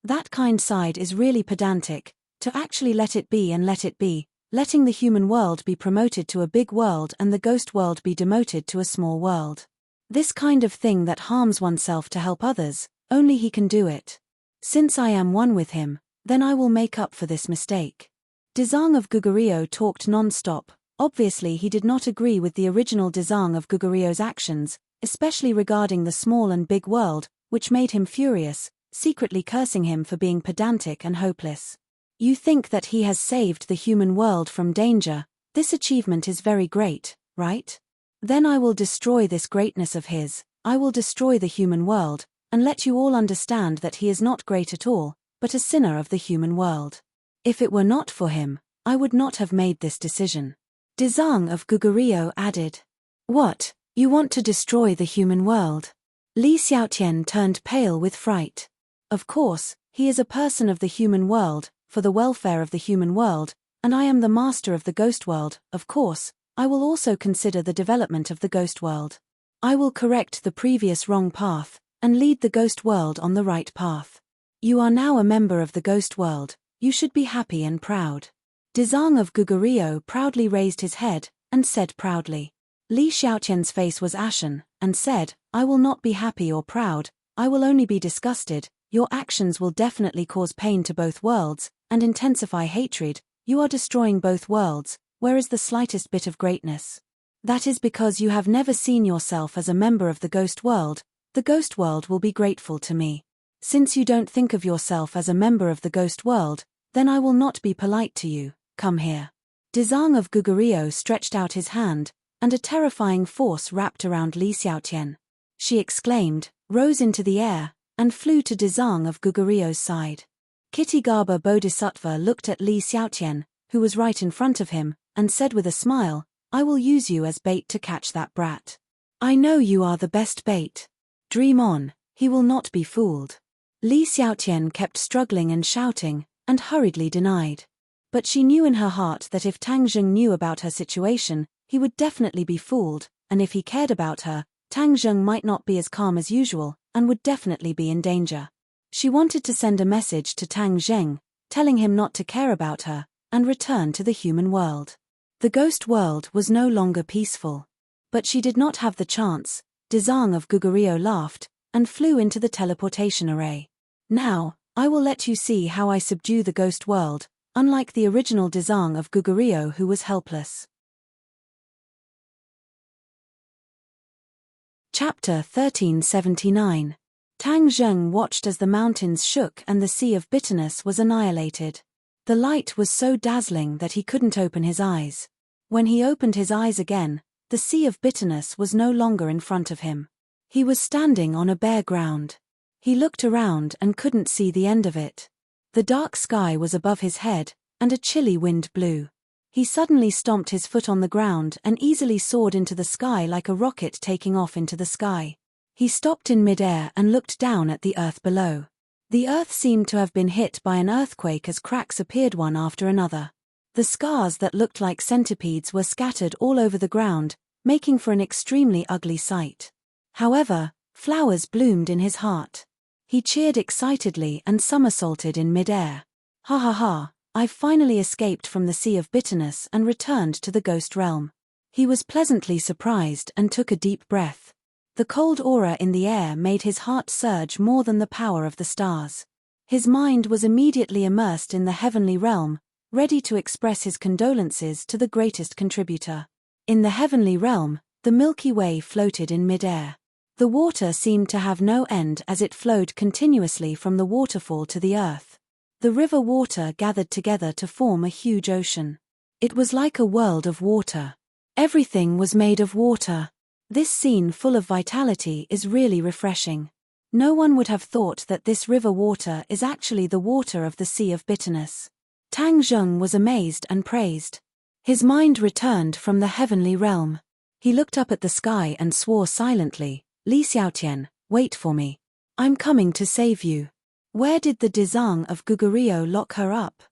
That kind side is really pedantic, to actually let it be and let it be, letting the human world be promoted to a big world and the ghost world be demoted to a small world. This kind of thing that harms oneself to help others, only he can do it. Since I am one with him, then I will make up for this mistake. Dezang of Gugurio talked non-stop. Obviously he did not agree with the original Dezang of Gugurio's actions, especially regarding the small and big world, which made him furious, secretly cursing him for being pedantic and hopeless. You think that he has saved the human world from danger. This achievement is very great, right? Then I will destroy this greatness of his. I will destroy the human world, and let you all understand that he is not great at all, but a sinner of the human world. If it were not for him, I would not have made this decision. Dezang of Gugurio added. What, you want to destroy the human world? Li Xiaotian turned pale with fright. Of course, he is a person of the human world, for the welfare of the human world, and I am the master of the ghost world. Of course, I will also consider the development of the ghost world. I will correct the previous wrong path, and lead the ghost world on the right path. You are now a member of the ghost world, you should be happy and proud. Dezang of Gugurio proudly raised his head, and said proudly. Li Xiaotian's face was ashen, and said, I will not be happy or proud, I will only be disgusted. Your actions will definitely cause pain to both worlds, and intensify hatred. You are destroying both worlds. Where is the slightest bit of greatness? That is because you have never seen yourself as a member of the ghost world. The ghost world will be grateful to me. Since you don't think of yourself as a member of the ghost world, then I will not be polite to you. Come here. Dezang of Gugurio stretched out his hand, and a terrifying force wrapped around Li Xiaotian. She exclaimed, rose into the air, and flew to Dezang of Gugurio's side. Kittigaba Bodhisattva looked at Li Xiaotian, who was right in front of him, and said with a smile, I will use you as bait to catch that brat. I know you are the best bait. Dream on, he will not be fooled. Li Xiaotian kept struggling and shouting, and hurriedly denied. But she knew in her heart that if Tang Zheng knew about her situation, he would definitely be fooled, and if he cared about her, Tang Zheng might not be as calm as usual, and would definitely be in danger. She wanted to send a message to Tang Zheng, telling him not to care about her, and return to the human world. The ghost world was no longer peaceful. But she did not have the chance. Dezang of Gugurio laughed, and flew into the teleportation array. Now, I will let you see how I subdue the ghost world, unlike the original Dezang of Gugurio who was helpless. Chapter 1379. Tang Zheng watched as the mountains shook and the sea of bitterness was annihilated. The light was so dazzling that he couldn't open his eyes. When he opened his eyes again, the sea of bitterness was no longer in front of him. He was standing on a bare ground. He looked around and couldn't see the end of it. The dark sky was above his head, and a chilly wind blew. He suddenly stomped his foot on the ground and easily soared into the sky like a rocket taking off into the sky. He stopped in mid-air and looked down at the earth below. The earth seemed to have been hit by an earthquake as cracks appeared one after another. The scars that looked like centipedes were scattered all over the ground, making for an extremely ugly sight. However, flowers bloomed in his heart. He cheered excitedly and somersaulted in mid-air. Ha ha ha, I've finally escaped from the sea of bitterness and returned to the ghost realm. He was pleasantly surprised and took a deep breath. The cold aura in the air made his heart surge more than the power of the stars. His mind was immediately immersed in the heavenly realm, ready to express his condolences to the greatest contributor. In the heavenly realm, the Milky Way floated in mid-air. The water seemed to have no end as it flowed continuously from the waterfall to the earth. The river water gathered together to form a huge ocean. It was like a world of water. Everything was made of water. This scene full of vitality is really refreshing. No one would have thought that this river water is actually the water of the sea of bitterness. Tang Zheng was amazed and praised. His mind returned from the heavenly realm. He looked up at the sky and swore silently, Li Xiaotian, wait for me. I'm coming to save you. Where did the Dezang of Gugurio lock her up?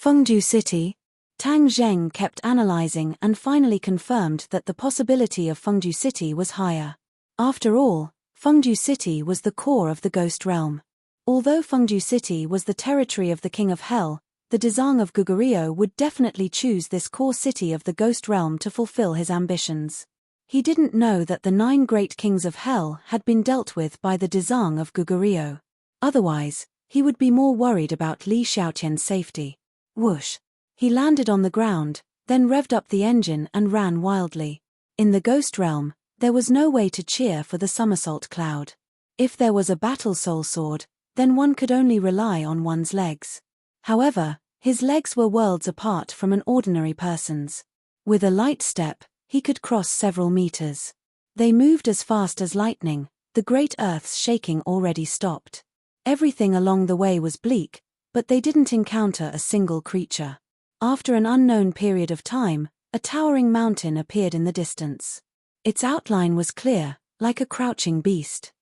Fengdu City? Tang Zheng kept analyzing and finally confirmed that the possibility of Fengdu City was higher. After all, Fengdu City was the core of the Ghost Realm. Although Fengdu City was the territory of the King of Hell, the Dezang of Gugurio would definitely choose this core city of the Ghost Realm to fulfill his ambitions. He didn't know that the 9 great kings of Hell had been dealt with by the Dezang of Gugurio. Otherwise, he would be more worried about Li Xiaotian's safety. Whoosh! He landed on the ground, then revved up the engine and ran wildly. In the Ghost Realm, there was no way to cheer for the somersault cloud. If there was a battle soul sword, then one could only rely on one's legs. However, his legs were worlds apart from an ordinary person's. With a light step, he could cross several meters. They moved as fast as lightning, the great earth's shaking already stopped. Everything along the way was bleak, but they didn't encounter a single creature. After an unknown period of time, a towering mountain appeared in the distance. Its outline was clear, like a crouching beast.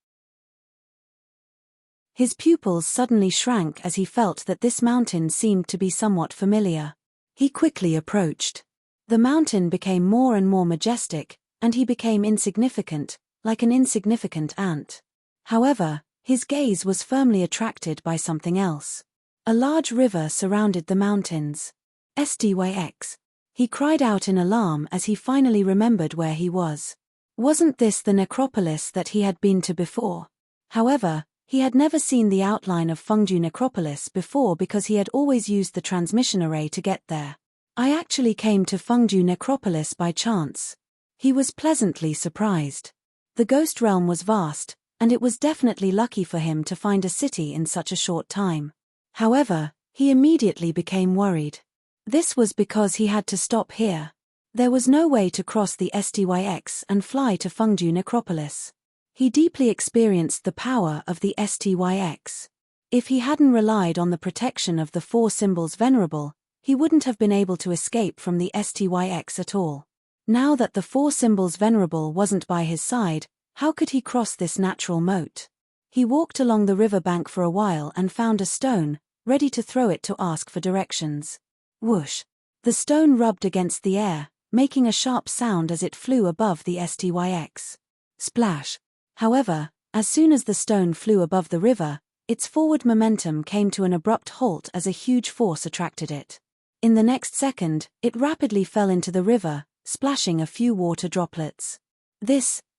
His pupils suddenly shrank as he felt that this mountain seemed to be somewhat familiar. He quickly approached. The mountain became more and more majestic, and he became insignificant, like an insignificant ant. However, his gaze was firmly attracted by something else. A large river surrounded the mountains. SDYX. He cried out in alarm as he finally remembered where he was. Wasn't this the necropolis that he had been to before? However, he had never seen the outline of Fengdu Necropolis before because he had always used the transmission array to get there. I actually came to Fengdu Necropolis by chance. He was pleasantly surprised. The Ghost Realm was vast, and it was definitely lucky for him to find a city in such a short time. However, he immediately became worried. This was because he had to stop here. There was no way to cross the SDYX and fly to Fengdu Necropolis. He deeply experienced the power of the SDYX. If he hadn't relied on the protection of the 4 symbols venerable, he wouldn't have been able to escape from the SDYX at all. Now that the 4 symbols venerable wasn't by his side, how could he cross this natural moat? He walked along the riverbank for a while and found a stone, ready to throw it to ask for directions. Whoosh! The stone rubbed against the air, making a sharp sound as it flew above the SDYX. Splash! However, as soon as the stone flew above the river, its forward momentum came to an abrupt halt as a huge force attracted it. In the next second, it rapidly fell into the river, splashing a few water droplets.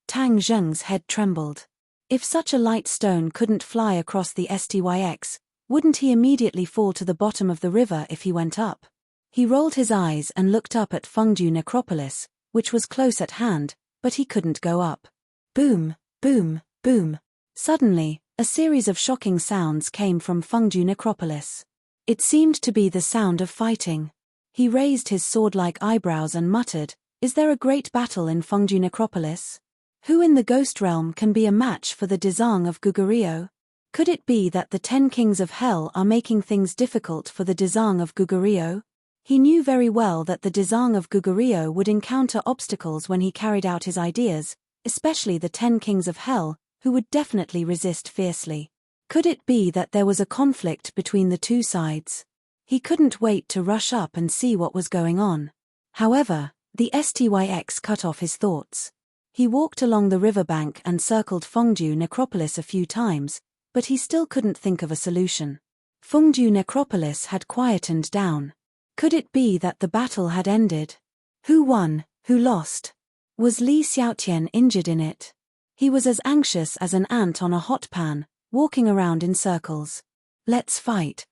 Tang Zheng's head trembled. If such a light stone couldn't fly across the SDYX, wouldn't he immediately fall to the bottom of the river if he went up? He rolled his eyes and looked up at Fengdu Necropolis, which was close at hand, but he couldn't go up. Boom! Boom, boom. Suddenly, a series of shocking sounds came from Fengdu Necropolis. It seemed to be the sound of fighting. He raised his sword-like eyebrows and muttered, "Is there a great battle in Fengdu Necropolis? Who in the Ghost Realm can be a match for the Dezang of Gugurio? Could it be that the 10 kings of Hell are making things difficult for the Dezang of Gugurio?" He knew very well that the Dezang of Gugurio would encounter obstacles when he carried out his ideas, especially the 10 kings of Hell, who would definitely resist fiercely. Could it be that there was a conflict between the 2 sides? He couldn't wait to rush up and see what was going on. However, the SDYX cut off his thoughts. He walked along the riverbank and circled Fengdu Necropolis a few times, but he still couldn't think of a solution. Fengdu Necropolis had quietened down. Could it be that the battle had ended? Who won, who lost? Was Li Xiaotian injured in it? He was as anxious as an ant on a hot pan, walking around in circles. Let's fight.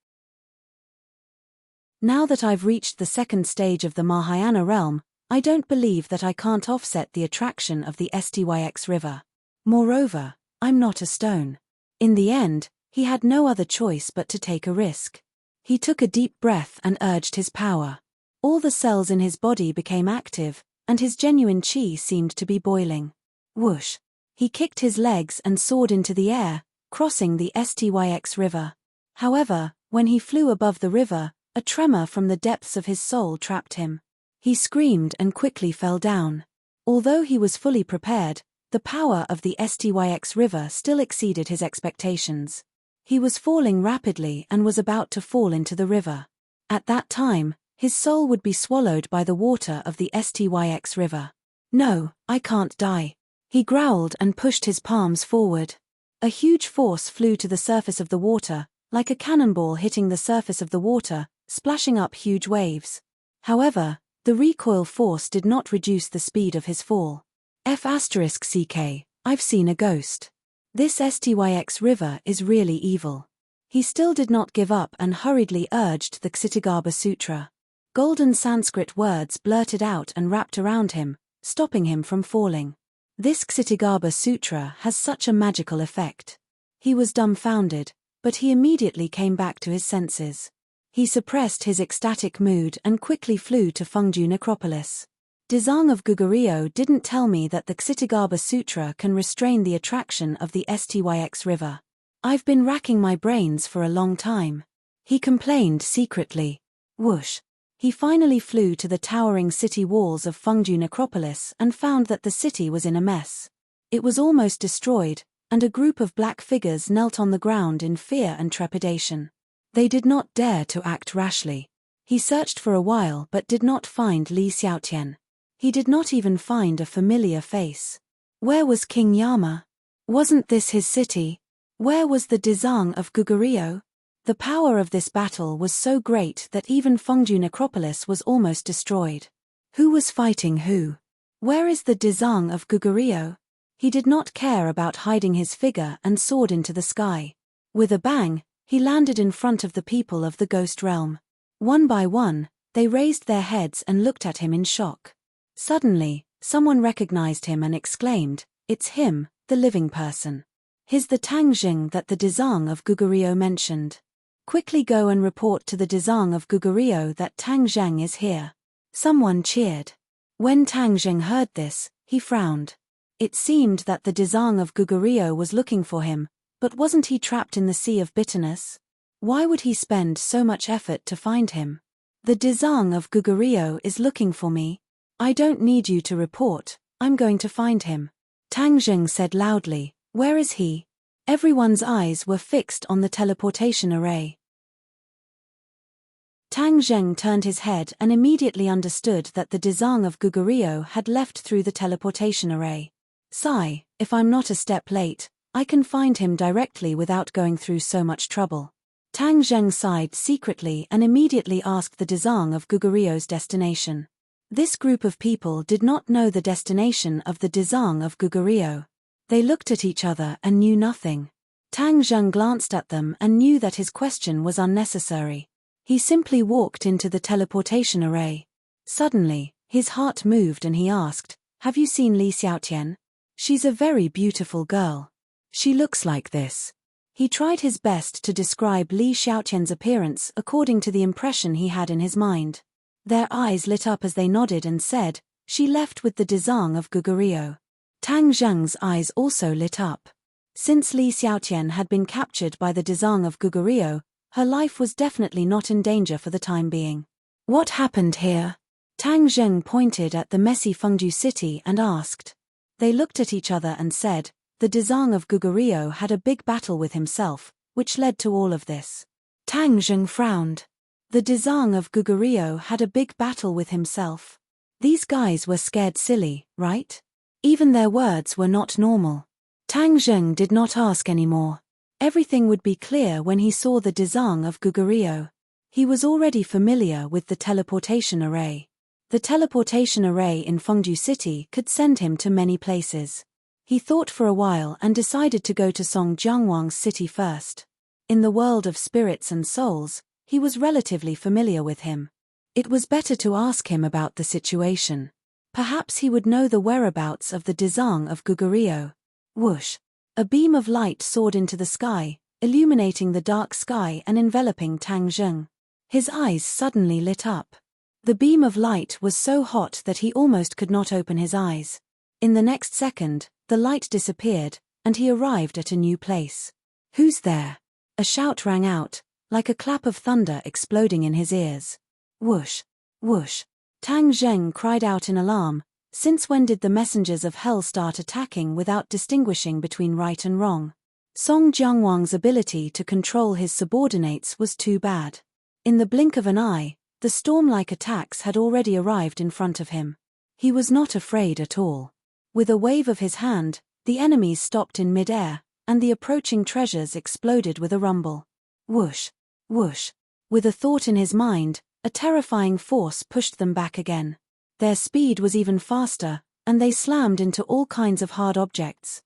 Now that I've reached the 2nd stage of the Mahayana realm, I don't believe that I can't offset the attraction of the SDYX river. Moreover, I'm not a stone. In the end, he had no other choice but to take a risk. He took a deep breath and urged his power. All the cells in his body became active, and his genuine chi seemed to be boiling. Whoosh! He kicked his legs and soared into the air, crossing the SDYX river. However, when he flew above the river, a tremor from the depths of his soul trapped him. He screamed and quickly fell down. Although he was fully prepared, the power of the SDYX river still exceeded his expectations. He was falling rapidly and was about to fall into the river. At that time, His soul would be swallowed by the water of the Styx river. No, I can't die. He growled and pushed his palms forward. A huge force flew to the surface of the water, like a cannonball hitting the surface of the water, splashing up huge waves. However, the recoil force did not reduce the speed of his fall. F***ck, I've seen a ghost. This Styx river is really evil. He still did not give up and hurriedly urged the Kshitigarbha Sutra. Golden Sanskrit words blurted out and wrapped around him, stopping him from falling. This Kshitigarbha Sutra has such a magical effect. He was dumbfounded, but he immediately came back to his senses. He suppressed his ecstatic mood and quickly flew to Fengdu necropolis. Dzong of Goguryeo didn't tell me that the Kshitigarbha Sutra can restrain the attraction of the Styx river. I've been racking my brains for a long time. He complained secretly. Whoosh. He finally flew to the towering city walls of Fengdu necropolis and found that the city was in a mess. It was almost destroyed, and a group of black figures knelt on the ground in fear and trepidation. They did not dare to act rashly. He searched for a while but did not find Li Xiaotian. He did not even find a familiar face. Where was King Yama? Wasn't this his city? Where was the Dzong of Goguryeo? The power of this battle was so great that even Fengdu necropolis was almost destroyed. Who was fighting who? Where is the Dzong of Goguryeo? He did not care about hiding his figure and soared into the sky. With a bang, he landed in front of the people of the ghost realm. One by one, they raised their heads and looked at him in shock. Suddenly, someone recognized him and exclaimed, "It's him, the living person. He's the Tang Jing that the Dzong of Goguryeo mentioned. Quickly go and report to the Dzong of Goguryeo that Tang Jing is here." Someone cheered. When Tang Jing heard this, he frowned. It seemed that the Dzong of Goguryeo was looking for him, but wasn't he trapped in the sea of bitterness? Why would he spend so much effort to find him? The Dzong of Goguryeo is looking for me. I don't need you to report, I'm going to find him. Tang Jing said loudly, "Where is he?" Everyone's eyes were fixed on the teleportation array. Tang Jing turned his head and immediately understood that the Dzong of Goguryeo had left through the teleportation array. Sigh, if I'm not a step late, I can find him directly without going through so much trouble. Tang Jing sighed secretly and immediately asked the Dzong of Goguryeo's destination. This group of people did not know the destination of the Dzong of Goguryeo. They looked at each other and knew nothing. Tang Jing glanced at them and knew that his question was unnecessary. He simply walked into the teleportation array. Suddenly, his heart moved and he asked, "Have you seen Li Xiaotian? She's a very beautiful girl. She looks like this." He tried his best to describe Li Xiaotian's appearance according to the impression he had in his mind. Their eyes lit up as they nodded and said, "She left with the Dzong of Goguryeo." Tang Jing's eyes also lit up. Since Li Xiaotian had been captured by the Dzong of Goguryeo, her life was definitely not in danger for the time being. What happened here? Tang Jing pointed at the messy Fengdu city and asked. They looked at each other and said, the Dzong of Goguryeo had a big battle with himself, which led to all of this. Tang Jing frowned. The Dzong of Goguryeo had a big battle with himself. These guys were scared silly, right? Even their words were not normal. Tang Jing did not ask anymore. Everything would be clear when he saw the Dzong of Goguryeo. He was already familiar with the teleportation array. The teleportation array in Fengdu City could send him to many places. He thought for a while and decided to go to Song Jiangwang's city first. In the world of spirits and souls, he was relatively familiar with him. It was better to ask him about the situation. Perhaps he would know the whereabouts of the Dzong of Goguryeo. Whoosh! A beam of light soared into the sky, illuminating the dark sky and enveloping Tang Jing. His eyes suddenly lit up. The beam of light was so hot that he almost could not open his eyes. In the next second, the light disappeared, and he arrived at a new place. "Who's there?" A shout rang out, like a clap of thunder exploding in his ears. Whoosh! Whoosh! Tang Jing cried out in alarm. Since when did the messengers of hell start attacking without distinguishing between right and wrong? Song Jiangwang's ability to control his subordinates was too bad. In the blink of an eye, The storm-like attacks had already arrived in front of him. He was not afraid at all. With a wave of his hand, the enemies stopped in mid-air, and the approaching treasures exploded with a rumble. Whoosh! Whoosh! With a thought in his mind, a terrifying force pushed them back again. Their speed was even faster, and they slammed into all kinds of hard objects.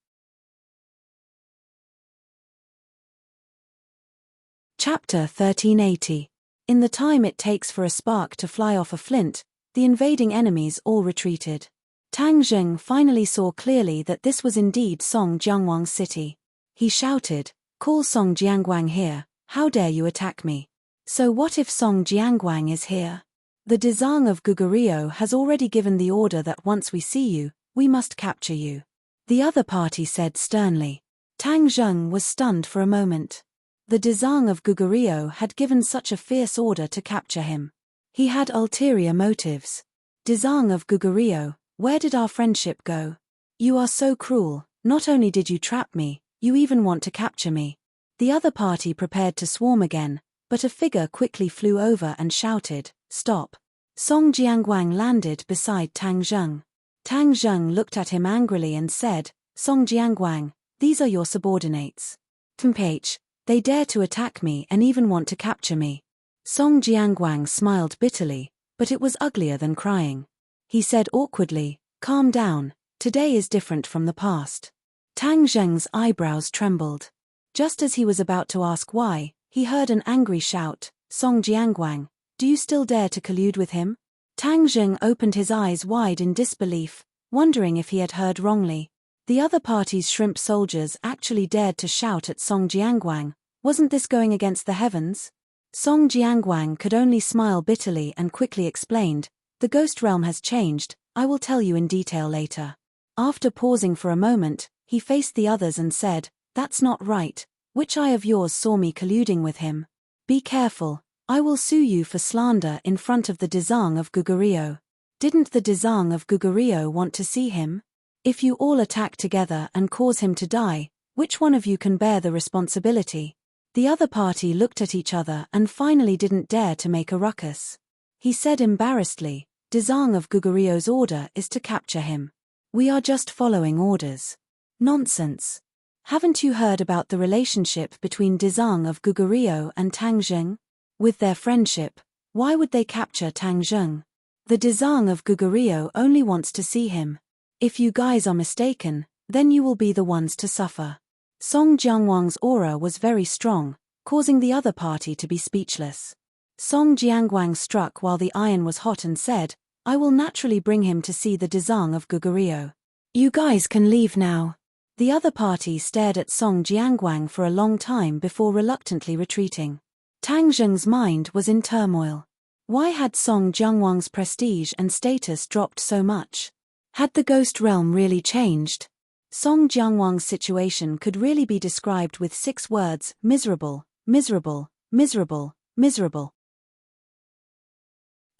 Chapter 1380. In the time it takes for a spark to fly off a flint, the invading enemies all retreated. Tang Zheng finally saw clearly that this was indeed Song Jiangwang's city. He shouted, "Call Song Jiangwang here, how dare you attack me?" So what if Song Jiangwang is here? The Dezang of Gugurio has already given the order that once we see you, we must capture you. The other party said sternly. Tang Zheng was stunned for a moment. The Dezang of Gugurio had given such a fierce order to capture him. He had ulterior motives. Dezang of Gugurio, where did our friendship go? You are so cruel, not only did you trap me, you even want to capture me. The other party prepared to swarm again, but a figure quickly flew over and shouted, "Stop." Song Jiangwang landed beside Tang Zheng. Tang Zheng looked at him angrily and said, "Song Jiangwang, these are your subordinates. Temph, they dare to attack me and even want to capture me." Song Jiangwang smiled bitterly, but it was uglier than crying. He said awkwardly, "Calm down, today is different from the past." Tang Zheng's eyebrows trembled. Just as he was about to ask why, he heard an angry shout, "Song Jiangwang, do you still dare to collude with him?" Tang Zheng opened his eyes wide in disbelief, wondering if he had heard wrongly. The other party's shrimp soldiers actually dared to shout at Song Jiangwang. Wasn't this going against the heavens? Song Jiangwang could only smile bitterly and quickly explained, "The ghost realm has changed, I will tell you in detail later." After pausing for a moment, he faced the others and said, "That's not right. Which eye of yours saw me colluding with him? Be careful, I will sue you for slander in front of the Dezang of Gugurio. Didn't the Dezang of Gugurio want to see him? If you all attack together and cause him to die, which one of you can bear the responsibility?" The other party looked at each other and finally didn't dare to make a ruckus. He said embarrassedly, "Dezang of Gugurio's order is to capture him. We are just following orders." Nonsense. Haven't you heard about the relationship between Dezang of Gugurio and Tang Zheng? With their friendship, why would they capture Tang Zheng? The Dezang of Gugurio only wants to see him. If you guys are mistaken, then you will be the ones to suffer. Song Jiangwang's aura was very strong, causing the other party to be speechless. Song Jiangwang struck while the iron was hot and said, "I will naturally bring him to see the Dezang of Gugurio. You guys can leave now." The other party stared at Song Jiangwang for a long time before reluctantly retreating. Tang Zheng's mind was in turmoil. Why had Song Jiangwang's prestige and status dropped so much? Had the ghost realm really changed? Song Jiangwang's situation could really be described with 6 words: miserable, miserable, miserable, miserable.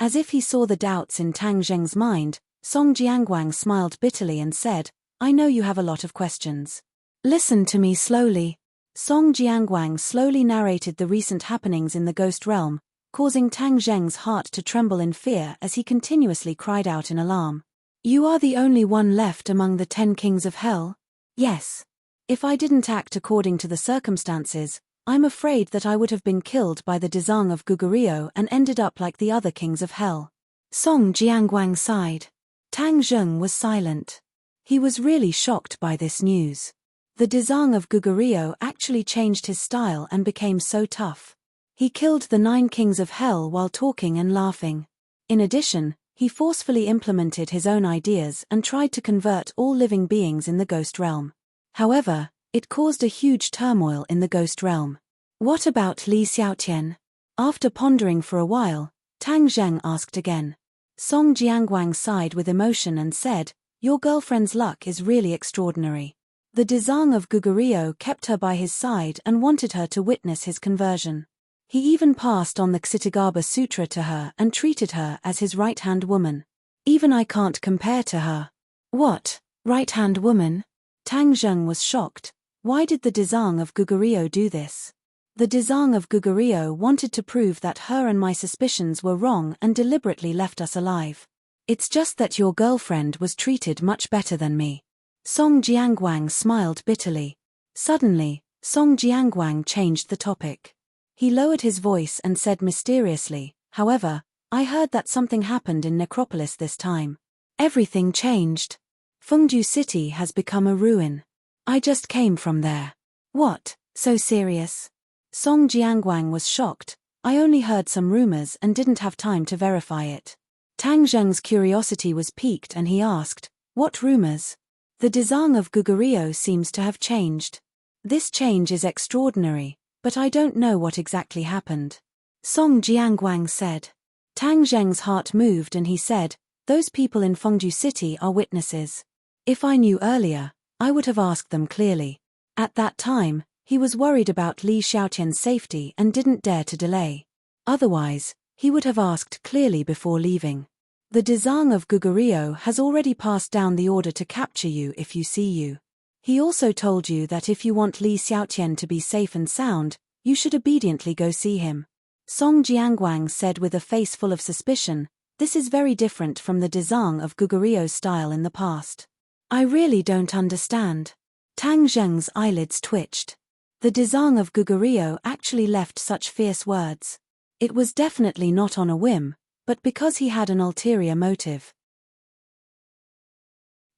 As if he saw the doubts in Tang Zheng's mind, Song Jiangwang smiled bitterly and said, "I know you have a lot of questions. Listen to me slowly." Song Jiangwang slowly narrated the recent happenings in the ghost realm, causing Tang Zheng's heart to tremble in fear as he continuously cried out in alarm. "You are the only one left among the 10 kings of hell?" "Yes. If I didn't act according to the circumstances, I'm afraid that I would have been killed by the Dezang of Gugurio and ended up like the other kings of hell." Song Jiangwang sighed. Tang Zheng was silent. He was really shocked by this news. The Dezang of Gugurio actually changed his style and became so tough. He killed the 9 kings of hell while talking and laughing. In addition, he forcefully implemented his own ideas and tried to convert all living beings in the ghost realm. However, it caused a huge turmoil in the ghost realm. What about Li Xiaotian? After pondering for a while, Tang Zheng asked again. Song Jiangwang sighed with emotion and said, "Your girlfriend's luck is really extraordinary. The Dezang of Gugurio kept her by his side and wanted her to witness his conversion. He even passed on the Ksitagaba Sutra to her and treated her as his right-hand woman. Even I can't compare to her." "What, right-hand woman?" Tang Zheng was shocked. Why did the Dezang of Gugurio do this? The Dezang of Gugurio wanted to prove that her and my suspicions were wrong and deliberately left us alive. It's just that your girlfriend was treated much better than me. Song Jiangwang smiled bitterly. Suddenly, Song Jiangwang changed the topic. He lowered his voice and said mysteriously, however, I heard that something happened in Necropolis this time. Everything changed. Fengdu City has become a ruin. I just came from there. What, so serious? Song Jiangwang was shocked. I only heard some rumors and didn't have time to verify it. Tang Zheng's curiosity was piqued and he asked, what rumors? The Dezang of Gugurio seems to have changed. This change is extraordinary, but I don't know what exactly happened. Song Jiangwang said. Tang Zheng's heart moved and he said, those people in Fengdu City are witnesses. If I knew earlier, I would have asked them clearly. At that time, he was worried about Li Xiaotian's safety and didn't dare to delay. Otherwise, he would have asked clearly before leaving. The Dezang of Gugurio has already passed down the order to capture you if you see you. He also told you that if you want Li Xiaotian to be safe and sound, you should obediently go see him. Song Jiangwang said with a face full of suspicion, this is very different from the Dezang of Gugurio's style in the past. I really don't understand. Tang Zheng's eyelids twitched. The Dezang of Gugurio actually left such fierce words. It was definitely not on a whim, but because he had an ulterior motive.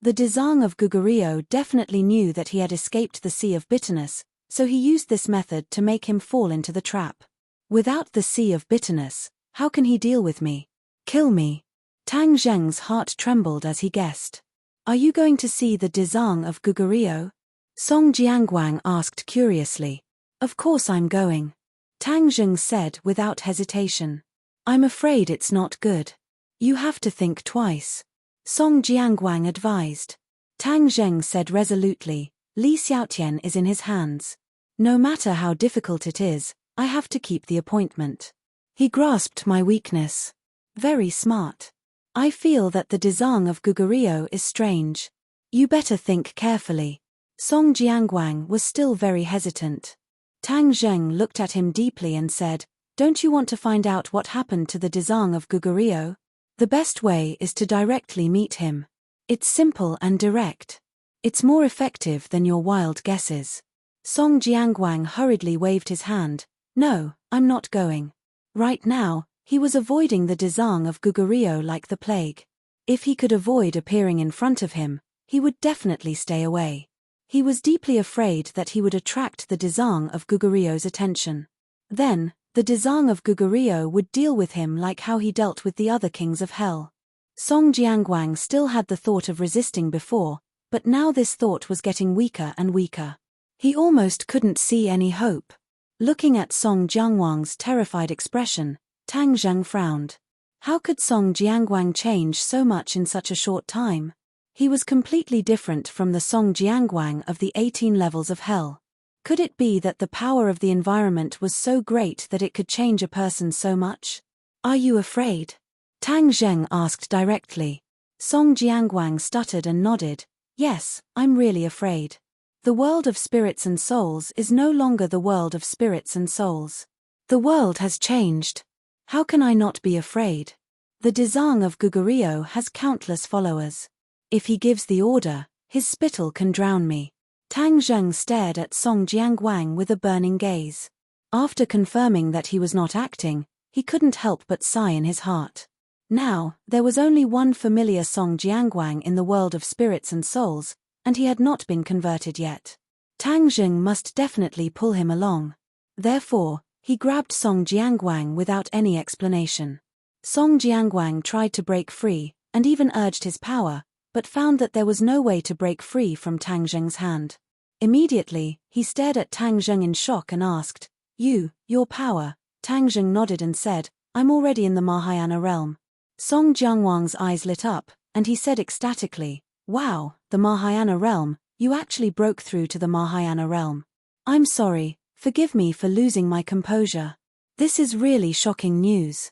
The Dezang of Gugurio definitely knew that he had escaped the Sea of Bitterness, so he used this method to make him fall into the trap. Without the Sea of Bitterness, how can he deal with me? Kill me. Tang Zheng's heart trembled as he guessed. Are you going to see the Dezang of Gugurio? Song Jiangwang asked curiously. Of course I'm going. Tang Zheng said without hesitation. I'm afraid it's not good. You have to think twice. Song Jiangwang advised. Tang Zheng said resolutely, Li Xiaotian is in his hands. No matter how difficult it is, I have to keep the appointment. He grasped my weakness. Very smart. I feel that the Dezang of Gugurio is strange. You better think carefully. Song Jiangwang was still very hesitant. Tang Zheng looked at him deeply and said, don't you want to find out what happened to the Dezang of Gugurio? The best way is to directly meet him. It's simple and direct. It's more effective than your wild guesses. Song Jiangwang hurriedly waved his hand. No, I'm not going. Right now, he was avoiding the Dezang of Gugurio like the plague. If he could avoid appearing in front of him, he would definitely stay away. He was deeply afraid that he would attract the Dezang of Gugurio's attention. Then, the Dezang of Gugurio would deal with him like how he dealt with the other kings of hell. Song Jiangwang still had the thought of resisting before, but now this thought was getting weaker and weaker. He almost couldn't see any hope. Looking at Song Jiangwang's terrified expression, Tang Zheng frowned. How could Song Jiangwang change so much in such a short time? He was completely different from the Song Jiangwang of the 18 levels of hell. Could it be that the power of the environment was so great that it could change a person so much? Are you afraid? Tang Zheng asked directly. Song Jiangwang stuttered and nodded. Yes, I'm really afraid. The world of spirits and souls is no longer the world of spirits and souls. The world has changed. How can I not be afraid? The Dezang of Gugurio has countless followers. If he gives the order, his spittle can drown me. Tang Zheng stared at Song Jiangwang with a burning gaze. After confirming that he was not acting, he couldn't help but sigh in his heart. Now, there was only one familiar Song Jiangwang in the world of spirits and souls, and he had not been converted yet. Tang Zheng must definitely pull him along. Therefore, he grabbed Song Jiangwang without any explanation. Song Jiangwang tried to break free, and even urged his power, but found that there was no way to break free from Tang Zheng's hand. Immediately, he stared at Tang Zheng in shock and asked, your power? Tang Zheng nodded and said, I'm already in the Mahayana realm. Song Jiangwang's eyes lit up, and he said ecstatically, wow, the Mahayana realm, you actually broke through to the Mahayana realm. I'm sorry, forgive me for losing my composure. This is really shocking news.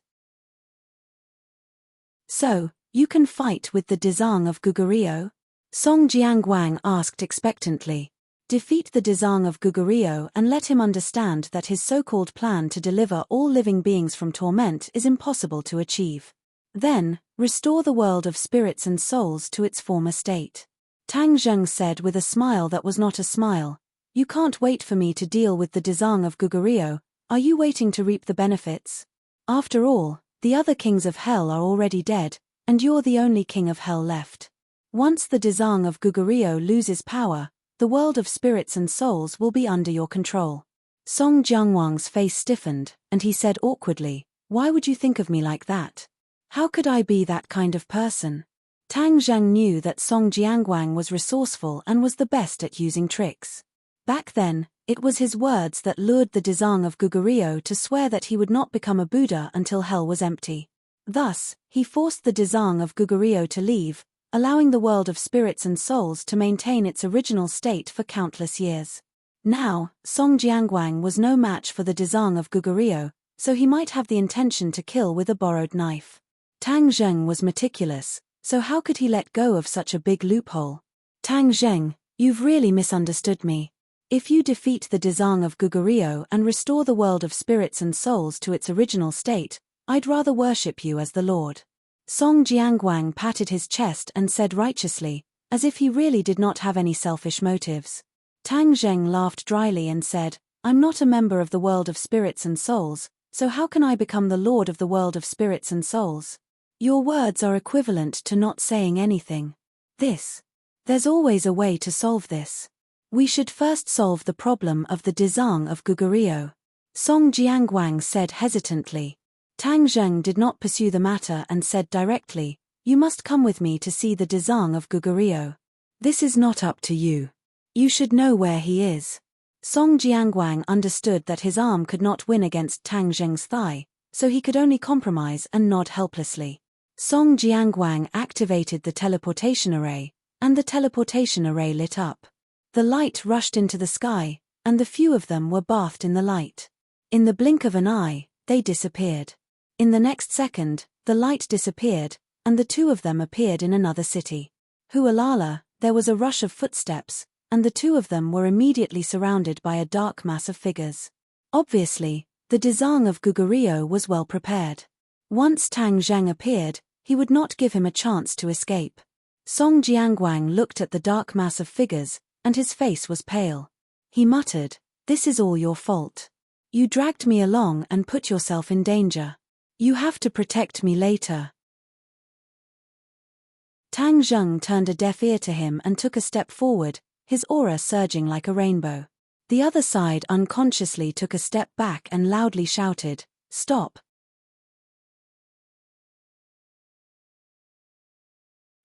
So, you can fight with the Dezang of Gugurio? Song Jiangwang asked expectantly. Defeat the Dezang of Gugurio and let him understand that his so-called plan to deliver all living beings from torment is impossible to achieve. Then, restore the world of spirits and souls to its former state. Tang Zheng said with a smile that was not a smile, "You can't wait for me to deal with the Dezang of Gugurio, are you waiting to reap the benefits? After all, the other kings of hell are already dead, and you're the only king of hell left. Once the Dezang of Gugurio loses power, the world of spirits and souls will be under your control." Song Jiangwang's face stiffened, and he said awkwardly, "Why would you think of me like that? How could I be that kind of person?" Tang Zheng knew that Song Jiangwang was resourceful and was the best at using tricks. Back then, it was his words that lured the Dezang of Gugurio to swear that he would not become a Buddha until hell was empty. Thus, he forced the Dezang of Gugurio to leave, allowing the world of spirits and souls to maintain its original state for countless years. Now, Song Jiangwang was no match for the Dezang of Gugurio, so he might have the intention to kill with a borrowed knife. Tang Zheng was meticulous, so how could he let go of such a big loophole? "Tang Zheng, you've really misunderstood me. If you defeat the Dezang of Gugurio and restore the world of spirits and souls to its original state, I'd rather worship you as the Lord." Song Jiangwang patted his chest and said righteously, as if he really did not have any selfish motives. Tang Zheng laughed dryly and said, "I'm not a member of the world of spirits and souls, so how can I become the Lord of the world of spirits and souls? Your words are equivalent to not saying anything. There's always a way to solve this. We should first solve the problem of the Dezang of Gugurio." Song Jiangwang said hesitantly. Tang Zheng did not pursue the matter and said directly, "You must come with me to see the Dezang of Gugurio. This is not up to you. You should know where he is." Song Jiangwang understood that his arm could not win against Tang Zheng's thigh, so he could only compromise and nod helplessly. Song Jiangwang activated the teleportation array, and the teleportation array lit up. The light rushed into the sky, and the few of them were bathed in the light. In the blink of an eye, they disappeared. In the next second, the light disappeared, and the two of them appeared in another city. Hualala, there was a rush of footsteps, and the two of them were immediately surrounded by a dark mass of figures. Obviously, the Dezang of Gugurio was well prepared. Once Tang Zheng appeared, he would not give him a chance to escape. Song Jiangwang looked at the dark mass of figures, and his face was pale. He muttered, "This is all your fault. You dragged me along and put yourself in danger. You have to protect me later." Tang Zheng turned a deaf ear to him and took a step forward, his aura surging like a rainbow. The other side unconsciously took a step back and loudly shouted, "Stop."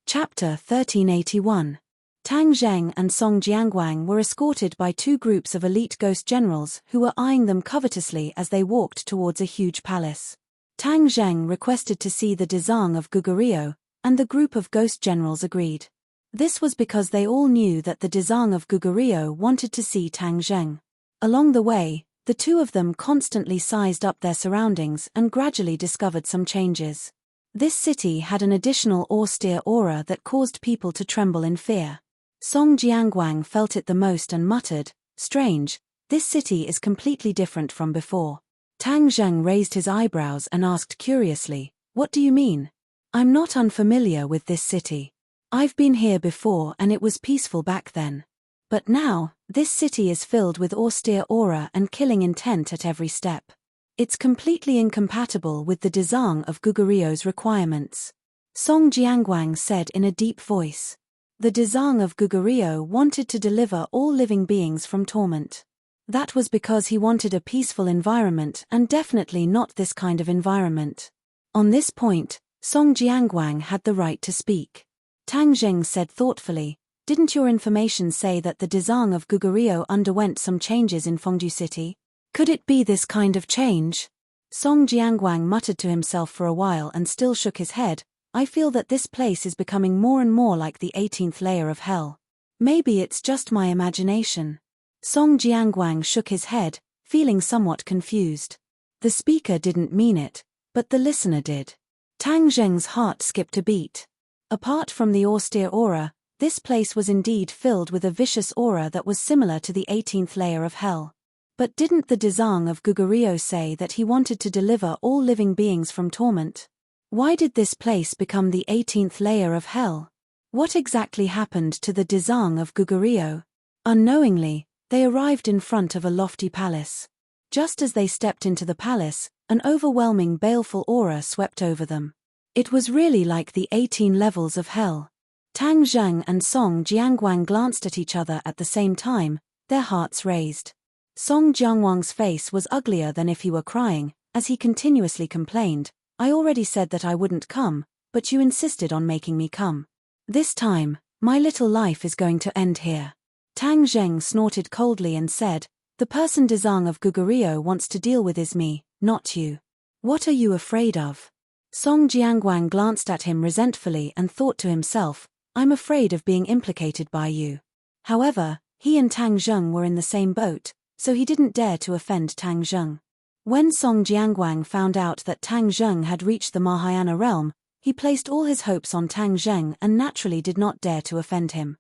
Chapter 1381. Tang Zheng and Song Jiangwang were escorted by two groups of elite ghost generals who were eyeing them covetously as they walked towards a huge palace. Tang Zheng requested to see the Dezang of Gugurio, and the group of ghost generals agreed. This was because they all knew that the Dezang of Gugurio wanted to see Tang Zheng. Along the way, the two of them constantly sized up their surroundings and gradually discovered some changes. This city had an additional austere aura that caused people to tremble in fear. Song Jiangwang felt it the most and muttered, "Strange, this city is completely different from before." Tang Zheng raised his eyebrows and asked curiously, "What do you mean? I'm not unfamiliar with this city. I've been here before and it was peaceful back then. But now, this city is filled with austere aura and killing intent at every step. It's completely incompatible with the Dezang of Gugurio's requirements." Song Jiangwang said in a deep voice. The Dezang of Gugurio wanted to deliver all living beings from torment. That was because he wanted a peaceful environment and definitely not this kind of environment. On this point, Song Jiangwang had the right to speak. Tang Zheng said thoughtfully, "Didn't your information say that the Dezang of Gugurio underwent some changes in Fengdu City? Could it be this kind of change?" Song Jiangwang muttered to himself for a while and still shook his head. "I feel that this place is becoming more and more like the 18th layer of hell. Maybe it's just my imagination." Song Jiangwang shook his head, feeling somewhat confused. The speaker didn't mean it, but the listener did. Tang Zheng's heart skipped a beat. Apart from the austere aura, This place was indeed filled with a vicious aura that was similar to the 18th layer of hell. But didn't the Dezang of Gugurio say that he wanted to deliver all living beings from torment? Why did this place become the 18th layer of hell? What exactly happened to the Dezang of Gugurio? Unknowingly, they arrived in front of a lofty palace. Just as they stepped into the palace, an overwhelming baleful aura swept over them. It was really like the 18 levels of hell. Tang Zheng and Song Jiangwang glanced at each other at the same time, their hearts raised. Song Jiangwang's face was uglier than if he were crying, as he continuously complained, "I already said that I wouldn't come, but you insisted on making me come. This time, my little life is going to end here." Tang Zheng snorted coldly and said, "The person Dezang of Gugurio wants to deal with is me, not you. What are you afraid of?" Song Jiangwang glanced at him resentfully and thought to himself, "I'm afraid of being implicated by you." However, he and Tang Zheng were in the same boat, so he didn't dare to offend Tang Zheng. When Song Jiangwang found out that Tang Zheng had reached the Mahayana realm, he placed all his hopes on Tang Zheng and naturally did not dare to offend him.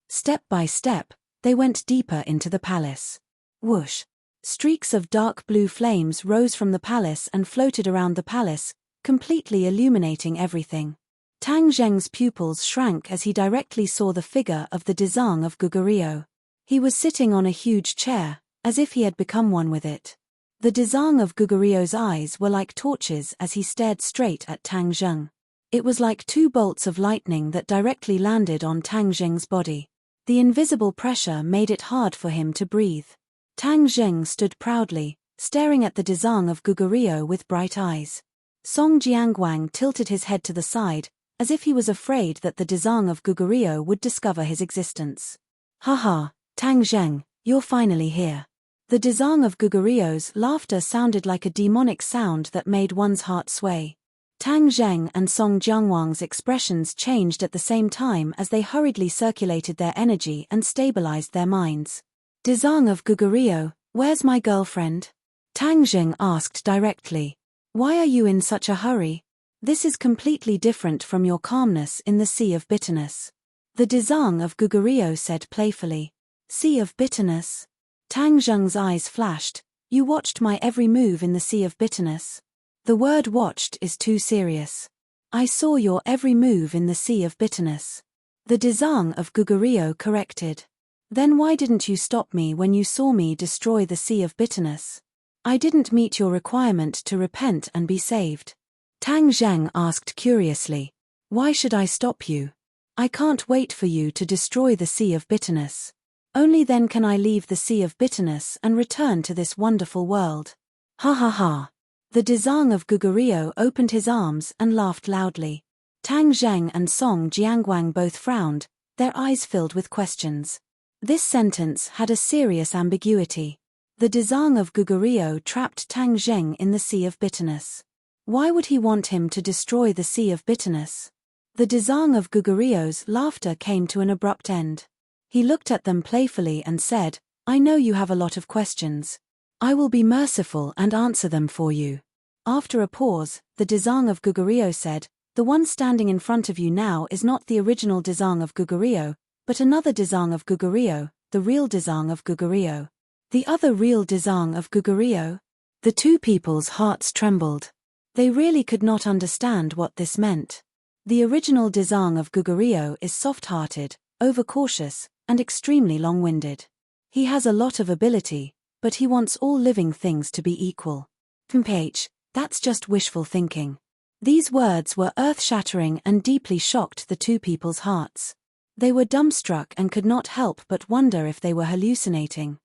Step by step, they went deeper into the palace. Whoosh! Streaks of dark blue flames rose from the palace and floated around the palace, completely illuminating everything. Tang Zheng's pupils shrank as he directly saw the figure of the Dezang of Gugurio. He was sitting on a huge chair, as if he had become one with it. The Dezang of Gugurio's eyes were like torches as he stared straight at Tang Zheng. It was like two bolts of lightning that directly landed on Tang Zheng's body. The invisible pressure made it hard for him to breathe. Tang Zheng stood proudly, staring at the Dezang of Gugurio with bright eyes. Song Jiangwang tilted his head to the side, as if he was afraid that the Dezang of Gugurio would discover his existence. "Haha, Tang Zheng, you're finally here." The Dezang of Gugurio's laughter sounded like a demonic sound that made one's heart sway. Tang Zheng and Song Jiangwang's expressions changed at the same time as they hurriedly circulated their energy and stabilized their minds. "Dezang of Gugurio, where's my girlfriend?" Tang Zheng asked directly. "Why are you in such a hurry? This is completely different from your calmness in the Sea of Bitterness." The Dezang of Gugurio said playfully. "Sea of Bitterness?" Tang Zheng's eyes flashed. "You watched my every move in the Sea of Bitterness." "The word watched is too serious. I saw your every move in the Sea of Bitterness." The Dezang of Gugurio corrected. "Then why didn't you stop me when you saw me destroy the Sea of Bitterness?" "I didn't meet your requirement to repent and be saved." Tang Zheng asked curiously. "Why should I stop you? I can't wait for you to destroy the Sea of Bitterness. Only then can I leave the Sea of Bitterness and return to this wonderful world." "Ha ha ha." The Dezang of Gugurio opened his arms and laughed loudly. Tang Zheng and Song Jiangwang both frowned, their eyes filled with questions. This sentence had a serious ambiguity. The Dezang of Gugurio trapped Tang Zheng in the Sea of Bitterness. Why would he want him to destroy the Sea of Bitterness? The Dezang of Gugurio's laughter came to an abrupt end. He looked at them playfully and said, "I know you have a lot of questions. I will be merciful and answer them for you." After a pause, the Dezang of Gugurio said, "The one standing in front of you now is not the original Dezang of Gugurio, but another Dezang of Gugurio, the real Dezang of Gugurio." "The other real Dezang of Gugurio?" The two people's hearts trembled. They really could not understand what this meant. The original Dezang of Gugurio is soft-hearted, overcautious, and extremely long-winded. He has a lot of ability, but he wants all living things to be equal. PH, that's just wishful thinking. These words were earth-shattering and deeply shocked the two people's hearts. They were dumbstruck and could not help but wonder if they were hallucinating.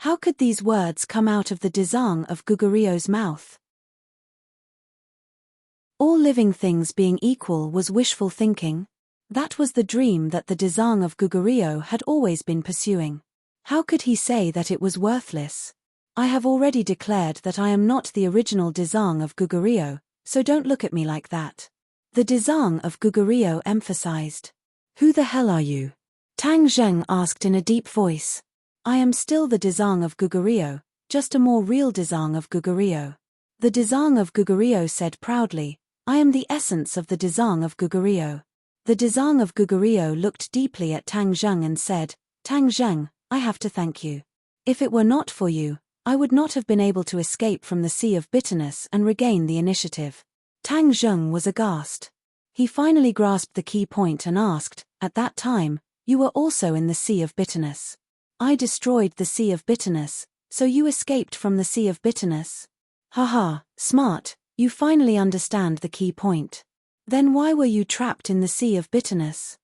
How could these words come out of the Dezang of Gugurio's mouth? All living things being equal was wishful thinking? That was the dream that the Dezang of Gugurio had always been pursuing. How could he say that it was worthless? "I have already declared that I am not the original Dezang of Gugurio, so don't look at me like that." The Dezang of Gugurio emphasized. "Who the hell are you?" Tang Zheng asked in a deep voice. "I am still the Dezang of Gugurio, just a more real Dezang of Gugurio." The Dezang of Gugurio said proudly, "I am the essence of the Dezang of Gugurio." The Dezang of Gugurio looked deeply at Tang Zheng and said, Tang Zheng, I have to thank you. If it were not for you, I would not have been able to escape from the sea of bitterness and regain the initiative. Tang Zheng was aghast. He finally grasped the key point and asked, at that time, you were also in the sea of bitterness. I destroyed the sea of bitterness, so you escaped from the sea of bitterness? Haha, smart, you finally understand the key point. Then why were you trapped in the sea of bitterness?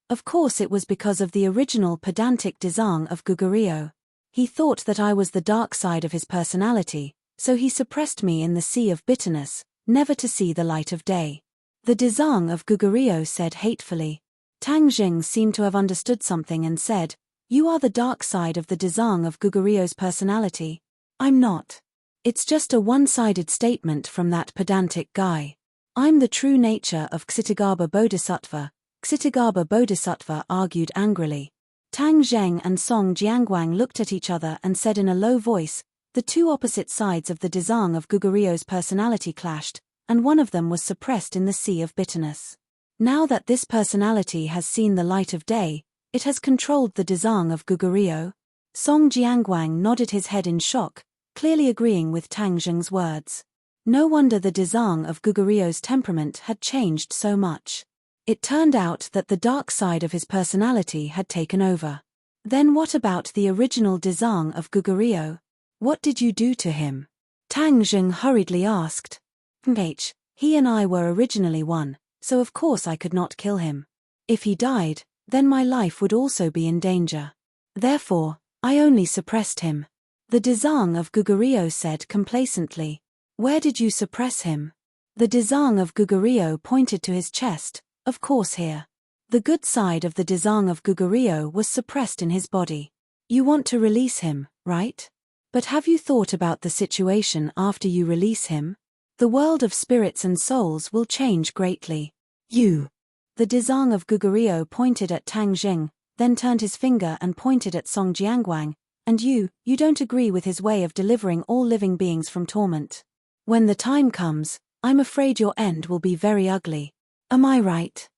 Of course it was because of the original pedantic Dezang of Gugurio. He thought that I was the dark side of his personality, so he suppressed me in the sea of bitterness, never to see the light of day. The Dezang of Gugurio said hatefully. Tang Zheng seemed to have understood something and said, you are the dark side of the Dezang of Gugurio's personality. I'm not. It's just a one-sided statement from that pedantic guy. I'm the true nature of Ksitagarbha Bodhisattva. Ksitagarbha Bodhisattva argued angrily. Tang Zheng and Song Jianguang looked at each other and said in a low voice, the two opposite sides of the Dezang of Gugurio's personality clashed, and one of them was suppressed in the sea of bitterness. Now that this personality has seen the light of day, it has controlled the Dezang of Gugurio. Song Jianguang nodded his head in shock, clearly agreeing with Tang Zheng's words. No wonder the Dezang of Gugurio's temperament had changed so much. It turned out that the dark side of his personality had taken over. Then what about the original Dezang of Gugurio? What did you do to him? Tang Zheng hurriedly asked. He and I were originally one, so of course I could not kill him. If he died, then my life would also be in danger. Therefore, I only suppressed him. The Dezang of Gugurio said complacently. Where did you suppress him? The Dezang of Gugurio pointed to his chest, of course here. The good side of the Dezang of Gugurio was suppressed in his body. You want to release him, right? But have you thought about the situation after you release him? The world of spirits and souls will change greatly. You. The Dezang of Gugurio pointed at Tang Zheng, then turned his finger and pointed at Song Jianguang, and you don't agree with his way of delivering all living beings from torment. When the time comes, I'm afraid your end will be very ugly. Am I right?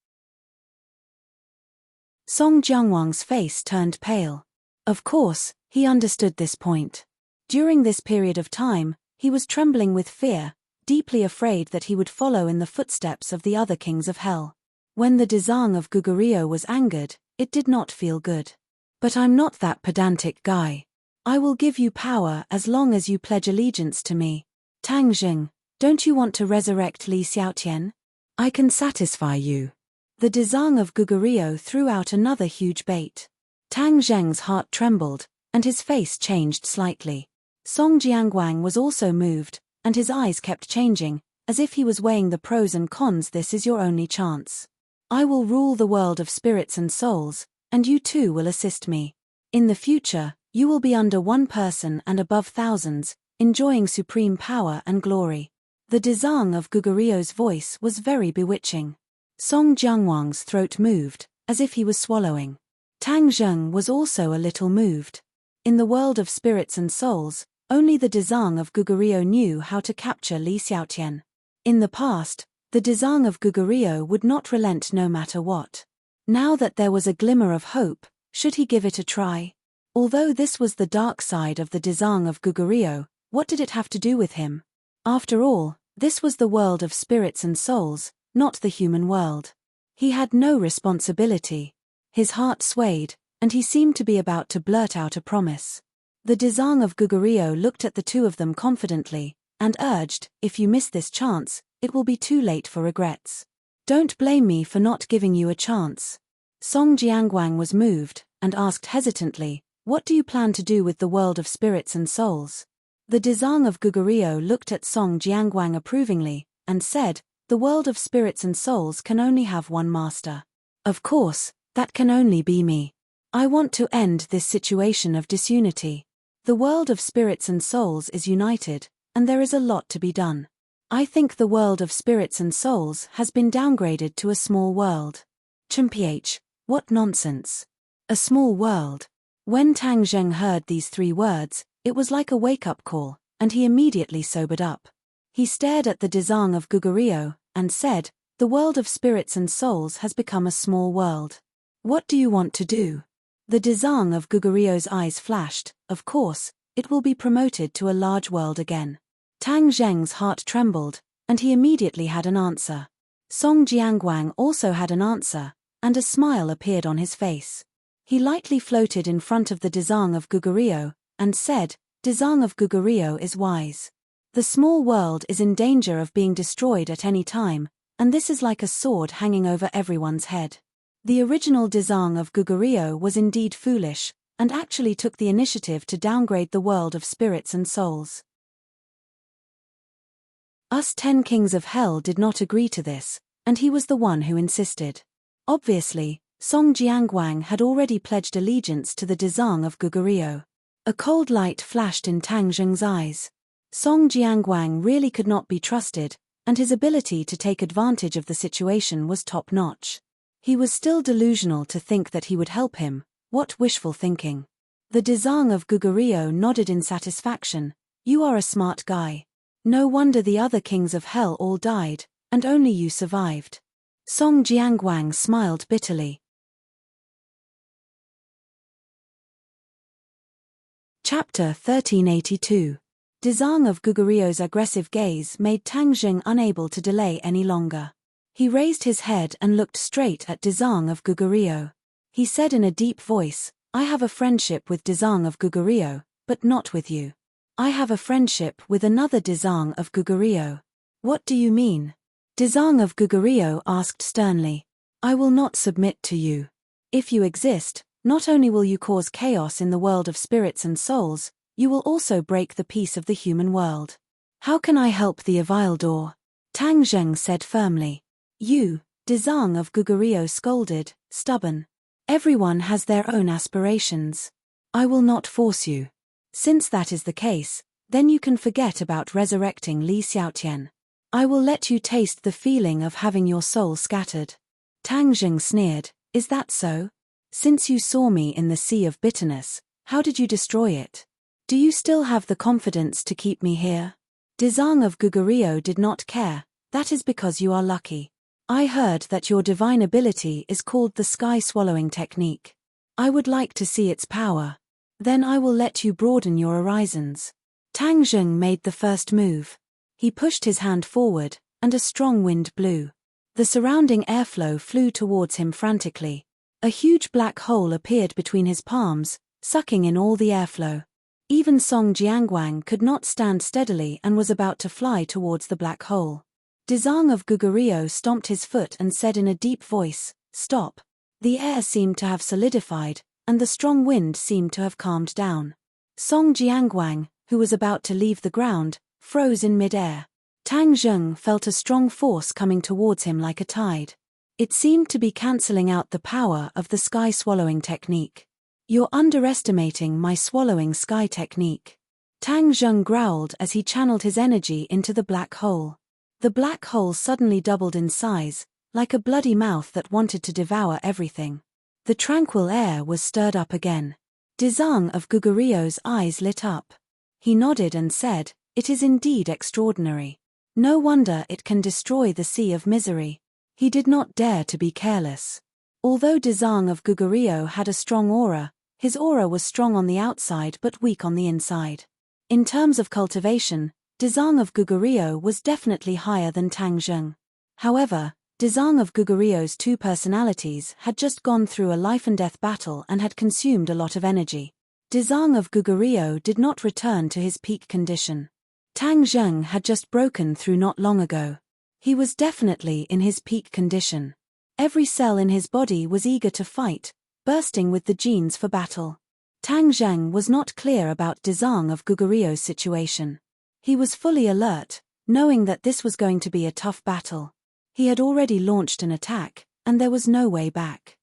Song Jianguang's face turned pale. Of course, he understood this point. During this period of time, he was trembling with fear, deeply afraid that he would follow in the footsteps of the other kings of hell. When the Dezang of Gugurio was angered, it did not feel good. But I'm not that pedantic guy. I will give you power as long as you pledge allegiance to me. Tang Zheng, don't you want to resurrect Li Xiaotian? I can satisfy you. The Dezang of Gugurio threw out another huge bait. Tang Zheng's heart trembled, and his face changed slightly. Song Jianguang was also moved, and his eyes kept changing, as if he was weighing the pros and cons. This is your only chance. I will rule the world of spirits and souls, and you too will assist me. In the future, you will be under one person and above thousands, enjoying supreme power and glory. The Dezang of Gugurio's voice was very bewitching. Song Jianguang's throat moved, as if he was swallowing. Tang Zheng was also a little moved. In the world of spirits and souls, only the Dezang of Gugurio knew how to capture Li Xiaotian. In the past, the Dezang of Gugurio would not relent no matter what. Now that there was a glimmer of hope, should he give it a try? Although this was the dark side of the Dezang of Gugurio, what did it have to do with him? After all, this was the world of spirits and souls, not the human world. He had no responsibility. His heart swayed, and he seemed to be about to blurt out a promise. The Dezang of Gugurio looked at the two of them confidently, and urged, if you miss this chance, it will be too late for regrets. Don't blame me for not giving you a chance. Song Jianguang was moved, and asked hesitantly, what do you plan to do with the world of spirits and souls? The Dezang of Gugurio looked at Song Jianguang approvingly, and said, the world of spirits and souls can only have one master. Of course, that can only be me. I want to end this situation of disunity. The world of spirits and souls is united, and there is a lot to be done. I think the world of spirits and souls has been downgraded to a small world. Chimph, what nonsense. A small world. When Tang Zheng heard these three words, it was like a wake-up call, and he immediately sobered up. He stared at the Dezang of Gugurio, and said, The world of spirits and souls has become a small world. What do you want to do? The Dezang of Gugurio's eyes flashed. Of course, it will be promoted to a large world again. Tang Zheng's heart trembled, and he immediately had an answer. Song Jiangwang also had an answer, and a smile appeared on his face. He lightly floated in front of the Dezang of Gugurio, and said, Dezang of Gugurio is wise. The small world is in danger of being destroyed at any time, and this is like a sword hanging over everyone's head. The original Dezang of Gugurio was indeed foolish, and actually took the initiative to downgrade the world of spirits and souls. Us 10 kings of hell did not agree to this, and he was the one who insisted. Obviously, Song Jiangwang had already pledged allegiance to the Dezang of Gugurio. A cold light flashed in Tang Zheng's eyes. Song Jiangwang really could not be trusted, and his ability to take advantage of the situation was top-notch. He was still delusional to think that he would help him. What wishful thinking. The Dezang of Gugurio nodded in satisfaction. You are a smart guy. No wonder the other kings of hell all died, and only you survived. Song Jiangwang smiled bitterly. Chapter 1382. Dezang of Gugurio's aggressive gaze made Tang Zheng unable to delay any longer. He raised his head and looked straight at Dezang of Gugurio. He said in a deep voice, I have a friendship with Dezang of Gugurio, but not with you. I have a friendship with another Dezang of Gugurio. What do you mean? Dezang of Gugurio asked sternly. I will not submit to you. If you exist, not only will you cause chaos in the world of spirits and souls, you will also break the peace of the human world. How can I help the Avildor? Tang Zheng said firmly. You, Dezang of Gugurio scolded, stubborn. Everyone has their own aspirations. I will not force you. Since that is the case, then you can forget about resurrecting Li Xiaotian. I will let you taste the feeling of having your soul scattered. Tang Zheng sneered, is that so? Since you saw me in the sea of bitterness, how did you destroy it? Do you still have the confidence to keep me here? Dezang of Gugurio did not care. That is because you are lucky. I heard that your divine ability is called the sky-swallowing technique. I would like to see its power. Then I will let you broaden your horizons. Tang Zheng made the first move. He pushed his hand forward, and a strong wind blew. The surrounding airflow flew towards him frantically. A huge black hole appeared between his palms, sucking in all the airflow. Even Song Jiangwang could not stand steadily and was about to fly towards the black hole. Dezang of Gugurio stomped his foot and said in a deep voice, Stop. The air seemed to have solidified, and the strong wind seemed to have calmed down. Song Jiangwang, who was about to leave the ground, froze in mid-air. Tang Zheng felt a strong force coming towards him like a tide. It seemed to be cancelling out the power of the sky-swallowing technique. You're underestimating my swallowing sky technique. Tang Zheng growled as he channeled his energy into the black hole. The black hole suddenly doubled in size, like a bloody mouth that wanted to devour everything. The tranquil air was stirred up again. Dezang of Gugurio's eyes lit up. He nodded and said, It is indeed extraordinary. No wonder it can destroy the sea of misery. He did not dare to be careless. Although Dezang of Gugurio had a strong aura, his aura was strong on the outside but weak on the inside. In terms of cultivation, Dezang of Gugurio was definitely higher than Tang Zheng. However, Dezang of Gugurio's two personalities had just gone through a life-and-death battle and had consumed a lot of energy. Dezang of Gugurio did not return to his peak condition. Tang Zheng had just broken through not long ago. He was definitely in his peak condition. Every cell in his body was eager to fight, bursting with the genes for battle. Tang Zheng was not clear about Dezang of Gugurio's situation. He was fully alert, knowing that this was going to be a tough battle. He had already launched an attack, and there was no way back.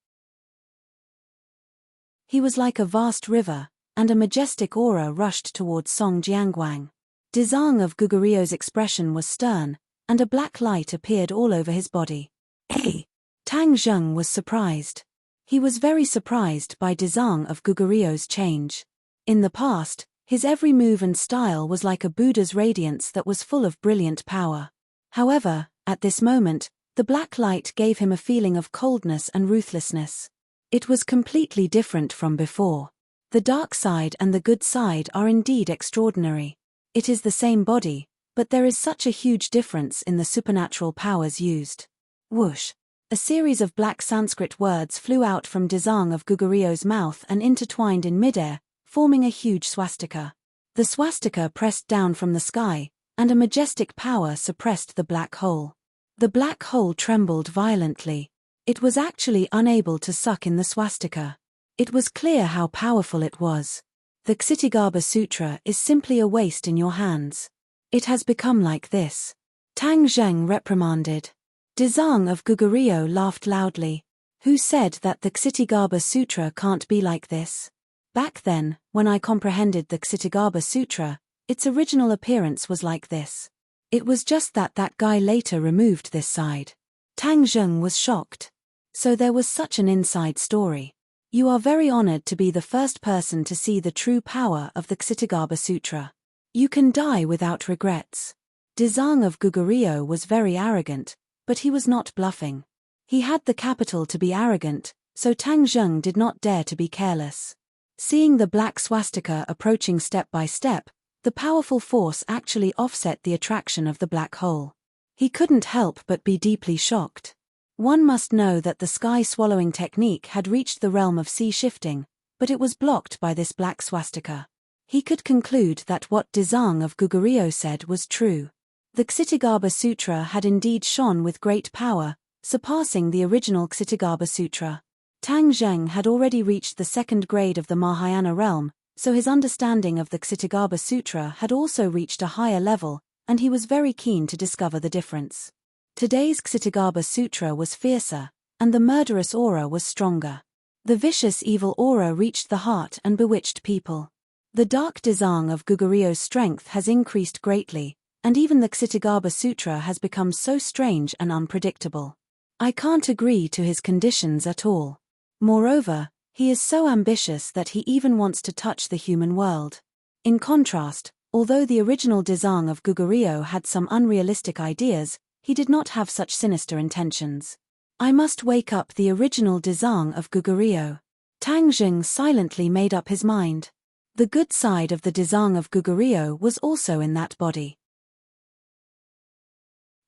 He was like a vast river, and a majestic aura rushed towards Song Jiangwang. Dezang of Gugurio's expression was stern, and a black light appeared all over his body. Hey! Tang Zheng was surprised. He was very surprised by Dezang of Gugurio's change. In the past, his every move and style was like a Buddha's radiance that was full of brilliant power. However, at this moment, The black light gave him a feeling of coldness and ruthlessness. It was completely different from before. The dark side and the good side are indeed extraordinary. It is the same body, but there is such a huge difference in the supernatural powers used. Whoosh! A series of black Sanskrit words flew out from Dizang of Gugurio's mouth and intertwined in midair, forming a huge swastika. The swastika pressed down from the sky, and a majestic power suppressed the black hole. The black hole trembled violently. It was actually unable to suck in the swastika. It was clear how powerful it was. The Ksitigarbha Sutra is simply a waste in your hands. It has become like this. Tang Zheng reprimanded. Dizang of Gugurio laughed loudly. Who said that the Ksitigarbha Sutra can't be like this? Back then, when I comprehended the Ksitigarbha Sutra, its original appearance was like this. It was just that guy later removed this side. Tang Zheng was shocked. So there was such an inside story. You are very honored to be the first person to see the true power of the Ksitigarbha Sutra. You can die without regrets. Dizang of Gugurio was very arrogant, but he was not bluffing. He had the capital to be arrogant, so Tang Zheng did not dare to be careless. Seeing the black swastika approaching step by step, the powerful force actually offset the attraction of the black hole. He couldn't help but be deeply shocked. One must know that the sky-swallowing technique had reached the realm of sea shifting, but it was blocked by this black swastika. He could conclude that what Dizang of Gugurio said was true. The Ksitigarbha Sutra had indeed shone with great power, surpassing the original Ksitigarbha Sutra. Tang Zheng had already reached the second grade of the Mahayana realm, so his understanding of the Ksitigarbha Sutra had also reached a higher level, and he was very keen to discover the difference. Today's Ksitigarbha Sutra was fiercer, and the murderous aura was stronger. The vicious evil aura reached the heart and bewitched people. The dark Dizang of Gugurio's strength has increased greatly, and even the Ksitigarbha Sutra has become so strange and unpredictable. I can't agree to his conditions at all. Moreover, he is so ambitious that he even wants to touch the human world. In contrast, although the original Dizang of Gugurio had some unrealistic ideas, he did not have such sinister intentions. I must wake up the original Dizang of Gugurio. Tang Zheng silently made up his mind. The good side of the Dizang of Gugurio was also in that body.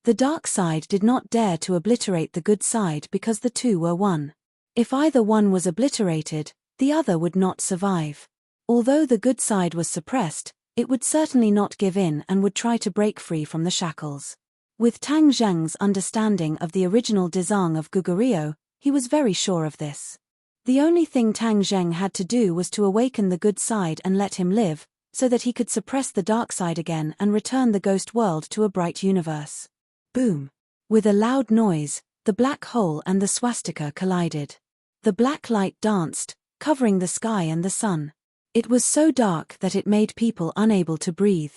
The dark side did not dare to obliterate the good side because the two were one. If either one was obliterated, the other would not survive. Although the good side was suppressed, it would certainly not give in and would try to break free from the shackles. With Tang Zheng's understanding of the original Dizang of Gugurio, he was very sure of this. The only thing Tang Zheng had to do was to awaken the good side and let him live, so that he could suppress the dark side again and return the ghost world to a bright universe. Boom! With a loud noise, the black hole and the swastika collided. The black light danced, covering the sky and the sun. It was so dark that it made people unable to breathe.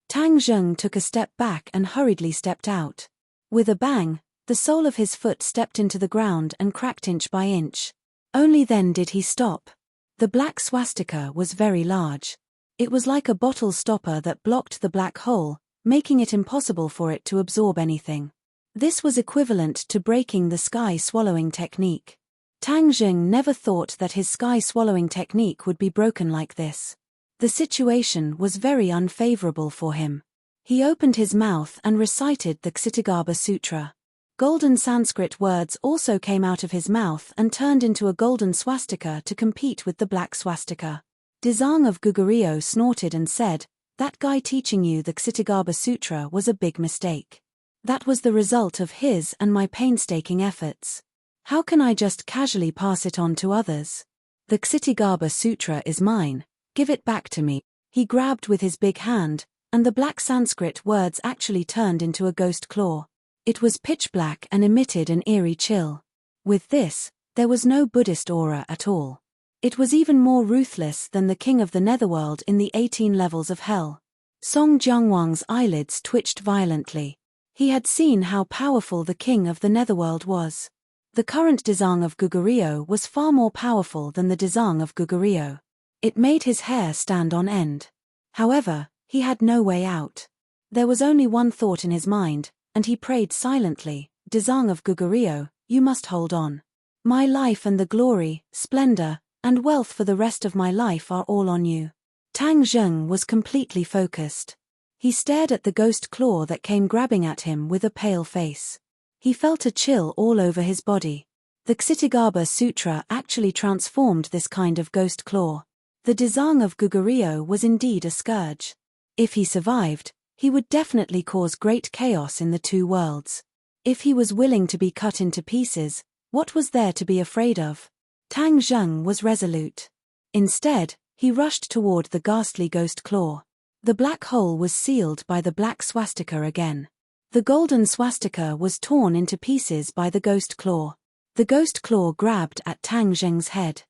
Tang Zheng took a step back and hurriedly stepped out. With a bang, the sole of his foot stepped into the ground and cracked inch by inch. Only then did he stop. The black swastika was very large. It was like a bottle stopper that blocked the black hole, making it impossible for it to absorb anything. This was equivalent to breaking the sky-swallowing technique. Tang Zheng never thought that his sky-swallowing technique would be broken like this. The situation was very unfavorable for him. He opened his mouth and recited the Ksitigarbha Sutra. Golden Sanskrit words also came out of his mouth and turned into a golden swastika to compete with the black swastika. Dizang of Gugurio snorted and said, "That guy teaching you the Ksitigarbha Sutra was a big mistake. That was the result of his and my painstaking efforts. How can I just casually pass it on to others? The Ksitigarbha Sutra is mine, give it back to me." He grabbed with his big hand, and the black Sanskrit words actually turned into a ghost claw. It was pitch black and emitted an eerie chill. With this, there was no Buddhist aura at all. It was even more ruthless than the king of the netherworld in the 18 levels of hell. Song Jiangwang's eyelids twitched violently. He had seen how powerful the king of the netherworld was. The current Dizang of Gugurio was far more powerful than the Dizang of Gugurio. It made his hair stand on end. However, he had no way out. There was only one thought in his mind, and he prayed silently, Desang of Gugurio, you must hold on. My life and the glory, splendor, and wealth for the rest of my life are all on you. Tang Zheng was completely focused. He stared at the ghost claw that came grabbing at him with a pale face. He felt a chill all over his body. The Ksitigaba Sutra actually transformed this kind of ghost claw. The Desang of Gugurio was indeed a scourge. If he survived, he would definitely cause great chaos in the two worlds. If he was willing to be cut into pieces, what was there to be afraid of? Tang Zheng was resolute. Instead, he rushed toward the ghastly ghost claw. The black hole was sealed by the black swastika again. The golden swastika was torn into pieces by the ghost claw. The ghost claw grabbed at Tang Zheng's head.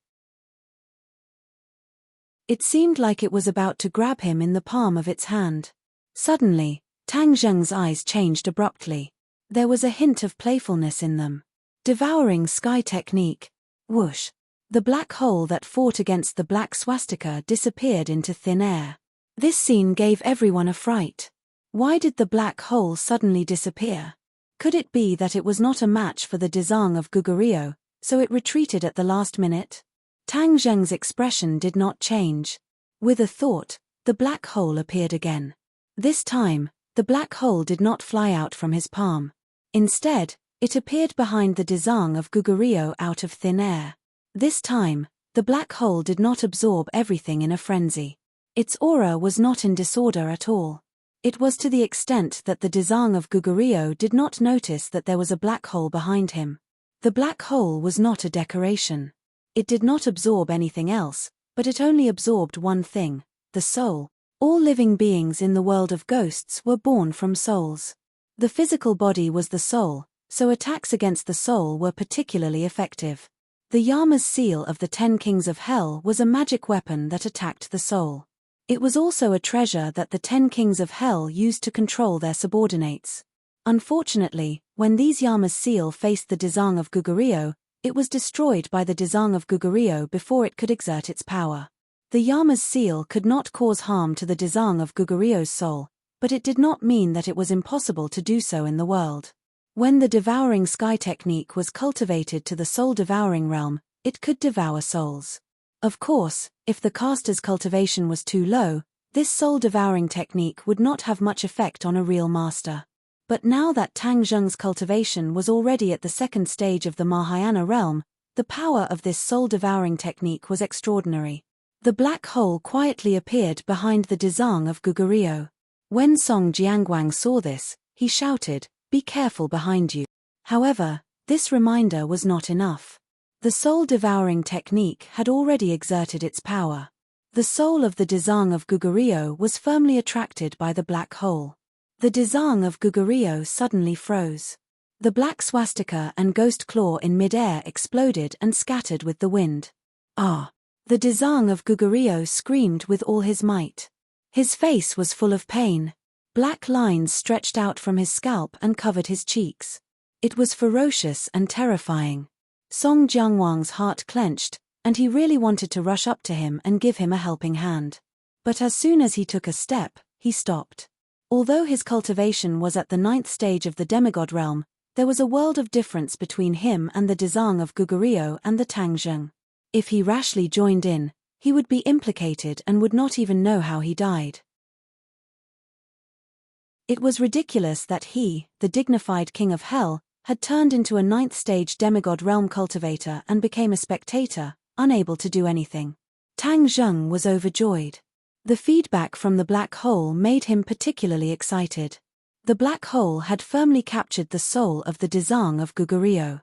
It seemed like it was about to grab him in the palm of its hand. Suddenly, Tang Zheng's eyes changed abruptly. There was a hint of playfulness in them. Devouring sky technique. Whoosh. The black hole that fought against the black swastika disappeared into thin air. This scene gave everyone a fright. Why did the black hole suddenly disappear? Could it be that it was not a match for the Desang of Gugurio, so it retreated at the last minute? Tang Zheng's expression did not change. With a thought, the black hole appeared again. This time, the black hole did not fly out from his palm. Instead, it appeared behind the Desang of Gugurio out of thin air. This time, the black hole did not absorb everything in a frenzy. Its aura was not in disorder at all. It was to the extent that the Desang of Gugurio did not notice that there was a black hole behind him. The black hole was not a decoration. It did not absorb anything else, but it only absorbed one thing, the soul. All living beings in the world of ghosts were born from souls. The physical body was the soul, so attacks against the soul were particularly effective. The Yama's seal of the 10 Kings of Hell was a magic weapon that attacked the soul. It was also a treasure that the 10 Kings of Hell used to control their subordinates. Unfortunately, when these Yama's seal faced the Desang of Gugurio, it was destroyed by the Desang of Gugurio before it could exert its power. The Yama's seal could not cause harm to the Desang of Gugurio's soul, but it did not mean that it was impossible to do so in the world. When the devouring sky technique was cultivated to the soul-devouring realm, it could devour souls. Of course, if the caster's cultivation was too low, this soul-devouring technique would not have much effect on a real master. But now that Tang Zheng's cultivation was already at the second stage of the Mahayana realm, the power of this soul-devouring technique was extraordinary. The black hole quietly appeared behind the Desang of Gugurio. When Song Jiangguang saw this, he shouted, "Be careful behind you." However, this reminder was not enough. The soul-devouring technique had already exerted its power. The soul of the Desang of Gugurio was firmly attracted by the black hole. The Desang of Gugurio suddenly froze. The black swastika and ghost claw in mid-air exploded and scattered with the wind. Ah! The Desang of Gugurio screamed with all his might. His face was full of pain. Black lines stretched out from his scalp and covered his cheeks. It was ferocious and terrifying. Song Jiangwang's heart clenched, and he really wanted to rush up to him and give him a helping hand. But as soon as he took a step, he stopped. Although his cultivation was at the 9th stage of the demigod realm, there was a world of difference between him and the Desang of Gugurio and the Tang Zheng. If he rashly joined in, he would be implicated and would not even know how he died. It was ridiculous that he, the dignified king of hell, had turned into a 9th stage demigod realm cultivator and became a spectator, unable to do anything. Tang Zheng was overjoyed. The feedback from the black hole made him particularly excited. The black hole had firmly captured the soul of the Desang of Gugurio.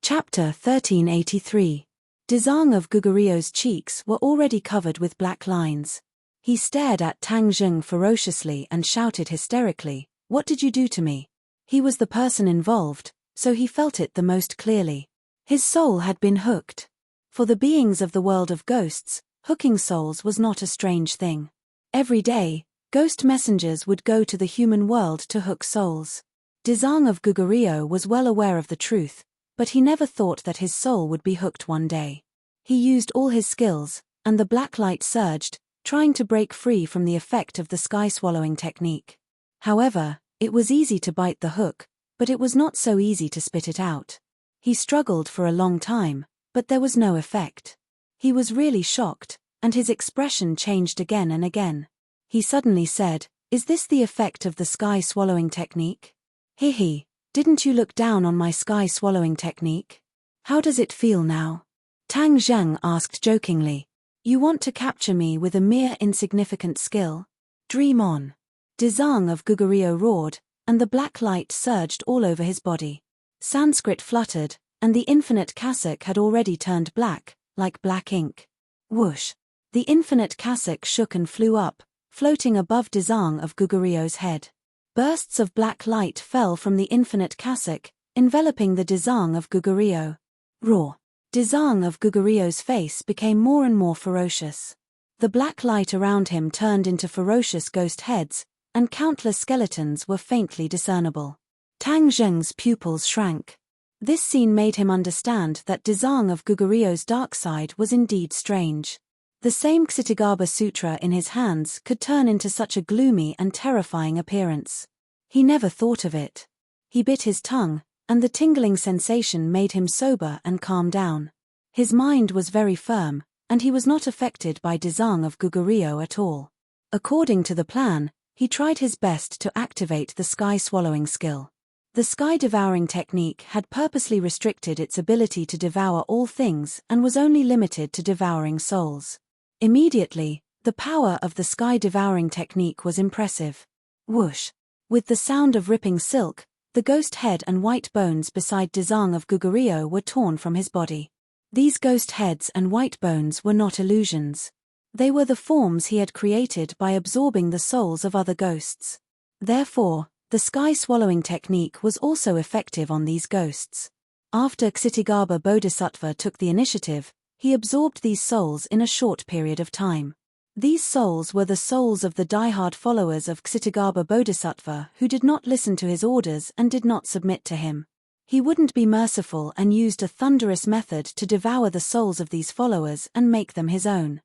Chapter 1383. Desang of Gugurio's cheeks were already covered with black lines. He stared at Tang Zheng ferociously and shouted hysterically, "What did you do to me?" He was the person involved, so he felt it the most clearly. His soul had been hooked. For the beings of the world of ghosts, hooking souls was not a strange thing. Every day, ghost messengers would go to the human world to hook souls. Desang of Gugurio was well aware of the truth, but he never thought that his soul would be hooked one day. He used all his skills, and the black light surged, trying to break free from the effect of the sky-swallowing technique. However, it was easy to bite the hook, but it was not so easy to spit it out. He struggled for a long time, but there was no effect. He was really shocked, and his expression changed again and again. He suddenly said, "Is this the effect of the sky-swallowing technique? Hihi, didn't you look down on my sky-swallowing technique? How does it feel now?" Tang Zheng asked jokingly. "You want to capture me with a mere insignificant skill? Dream on." Dezang of Gugurio roared, and the black light surged all over his body. Sanskrit fluttered, and the infinite cassock had already turned black, like black ink. Whoosh! The infinite cassock shook and flew up, floating above Dezang of Gugurio's head. Bursts of black light fell from the infinite cassock, enveloping the Dezang of Gugurio. Roar! Dezang of Gugurio's face became more and more ferocious. The black light around him turned into ferocious ghost heads, and countless skeletons were faintly discernible. Tang Zheng's pupils shrank. This scene made him understand that Dezang of Gugurio's dark side was indeed strange. The same Ksitigarbha Sutra in his hands could turn into such a gloomy and terrifying appearance. He never thought of it. He bit his tongue, and the tingling sensation made him sober and calm down. His mind was very firm, and he was not affected by Dezang of Gugurio at all. According to the plan, he tried his best to activate the sky-swallowing skill. The sky-devouring technique had purposely restricted its ability to devour all things and was only limited to devouring souls. Immediately, the power of the sky-devouring technique was impressive. Whoosh! With the sound of ripping silk, the ghost head and white bones beside Dezang of Gugurio were torn from his body. These ghost heads and white bones were not illusions. They were the forms he had created by absorbing the souls of other ghosts. Therefore, the sky-swallowing technique was also effective on these ghosts. After Ksitigarbha Bodhisattva took the initiative, he absorbed these souls in a short period of time. These souls were the souls of the die-hard followers of Ksitigarbha Bodhisattva who did not listen to his orders and did not submit to him. He wouldn't be merciful and used a thunderous method to devour the souls of these followers and make them his own.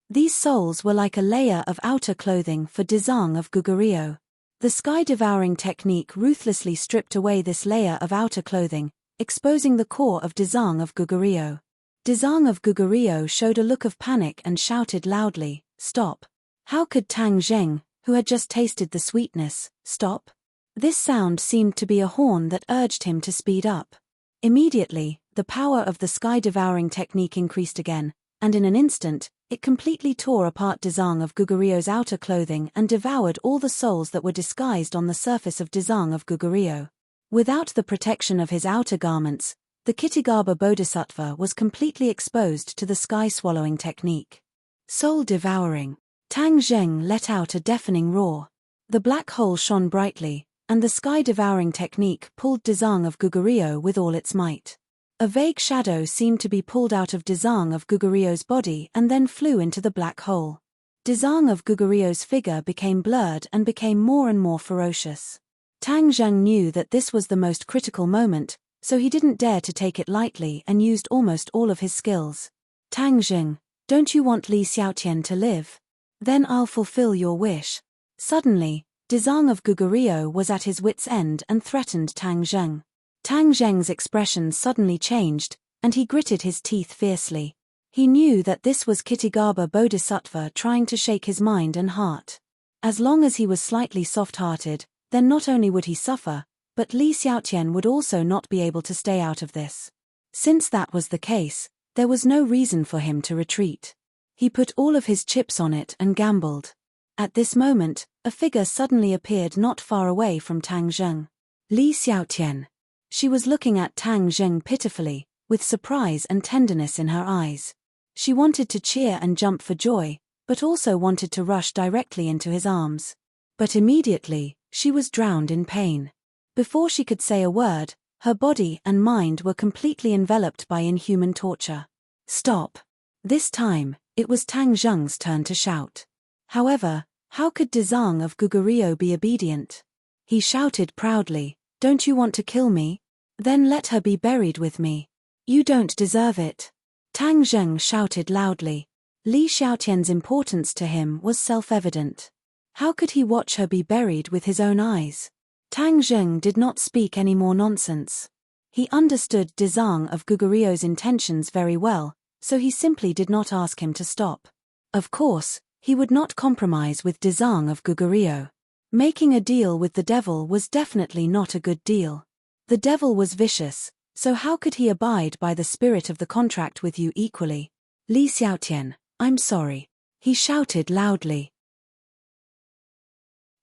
These souls were like a layer of outer clothing for Dezang of Gugurio. The sky-devouring technique ruthlessly stripped away this layer of outer clothing, exposing the core of Dezang of Gugurio. Dezang of Gugurio showed a look of panic and shouted loudly, "Stop!" How could Tang Zheng, who had just tasted the sweetness, stop? This sound seemed to be a horn that urged him to speed up. Immediately, the power of the sky-devouring technique increased again, and in an instant, it completely tore apart Dezang of Gugurio's outer clothing and devoured all the souls that were disguised on the surface of Dezang of Gugurio. Without the protection of his outer garments, the Ksitigarbha Bodhisattva was completely exposed to the sky-swallowing technique. Soul-devouring. Tang Zheng let out a deafening roar. The black hole shone brightly, and the sky-devouring technique pulled Dezang of Gugurio with all its might. A vague shadow seemed to be pulled out of Dezang of Gugurio's body and then flew into the black hole. Dezang of Gugurio's figure became blurred and became more and more ferocious. Tang Zheng knew that this was the most critical moment, so he didn't dare to take it lightly and used almost all of his skills. "Tang Zheng, don't you want Li Xiaotian to live? Then I'll fulfill your wish." Suddenly, Dezang of Gugurio was at his wit's end and threatened Tang Zheng. Tang Zheng's expression suddenly changed, and he gritted his teeth fiercely. He knew that this was Ksitigarbha Bodhisattva trying to shake his mind and heart. As long as he was slightly soft-hearted, then not only would he suffer, but Li Xiaotian would also not be able to stay out of this. Since that was the case, there was no reason for him to retreat. He put all of his chips on it and gambled. At this moment, a figure suddenly appeared not far away from Tang Zheng. Li Xiaotian. She was looking at Tang Zheng pitifully, with surprise and tenderness in her eyes. She wanted to cheer and jump for joy, but also wanted to rush directly into his arms. But immediately, she was drowned in pain. Before she could say a word, her body and mind were completely enveloped by inhuman torture. "Stop!" This time, it was Tang Zheng's turn to shout. However, how could Dezang of Gugurio be obedient? He shouted proudly, "Don't you want to kill me? Then let her be buried with me. You don't deserve it." Tang Zheng shouted loudly. Li Xiaotian's importance to him was self-evident. How could he watch her be buried with his own eyes? Tang Zheng did not speak any more nonsense. He understood Dezang of Gugurio's intentions very well, so he simply did not ask him to stop. Of course, he would not compromise with Dezang of Gugurio. Making a deal with the devil was definitely not a good deal. The devil was vicious, so how could he abide by the spirit of the contract with you equally? Li Xiaotian, I'm sorry. He shouted loudly.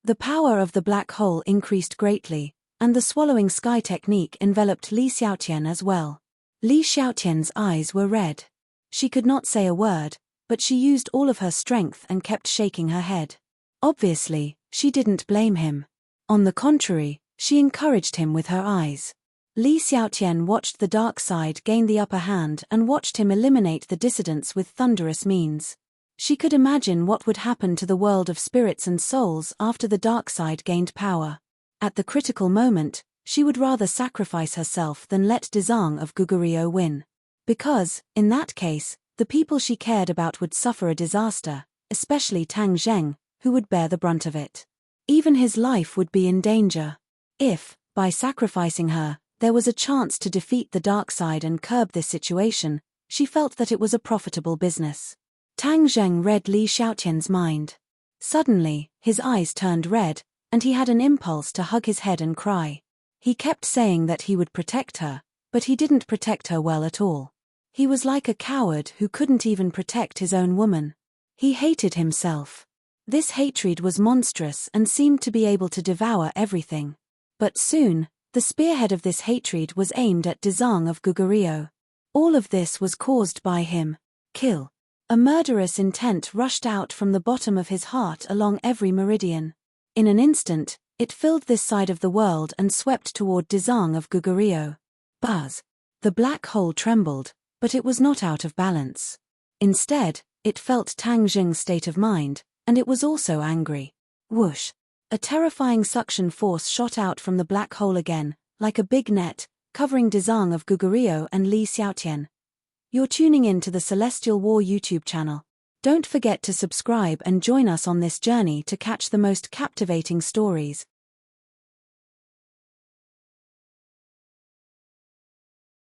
The power of the black hole increased greatly, and the swallowing sky technique enveloped Li Xiaotian as well. Li Xiaotian's eyes were red. She could not say a word, but she used all of her strength and kept shaking her head. Obviously, she didn't blame him. On the contrary, she encouraged him with her eyes. Li Xiaotian watched the dark side gain the upper hand and watched him eliminate the dissidents with thunderous means. She could imagine what would happen to the world of spirits and souls after the dark side gained power. At the critical moment, she would rather sacrifice herself than let Dezang of Gugurio win. Because, in that case, the people she cared about would suffer a disaster, especially Tang Zheng, who would bear the brunt of it. Even his life would be in danger. If, by sacrificing her, there was a chance to defeat the dark side and curb this situation, she felt that it was a profitable business. Tang Zheng read Li Xiaotian's mind. Suddenly, his eyes turned red, and he had an impulse to hug his head and cry. He kept saying that he would protect her, but he didn't protect her well at all. He was like a coward who couldn't even protect his own woman. He hated himself. This hatred was monstrous and seemed to be able to devour everything. But soon, the spearhead of this hatred was aimed at Dezang of Gugurio. All of this was caused by him. Kill. A murderous intent rushed out from the bottom of his heart along every meridian. In an instant, it filled this side of the world and swept toward Dezang of Gugurio. Buzz. The black hole trembled, but it was not out of balance. Instead, it felt Tang Zheng's state of mind, and it was also angry. Whoosh. A terrifying suction force shot out from the black hole again, like a big net, covering Dezang of Gugurio and Li Xiaotian. You're tuning in to the Celestial War YouTube channel. Don't forget to subscribe and join us on this journey to catch the most captivating stories.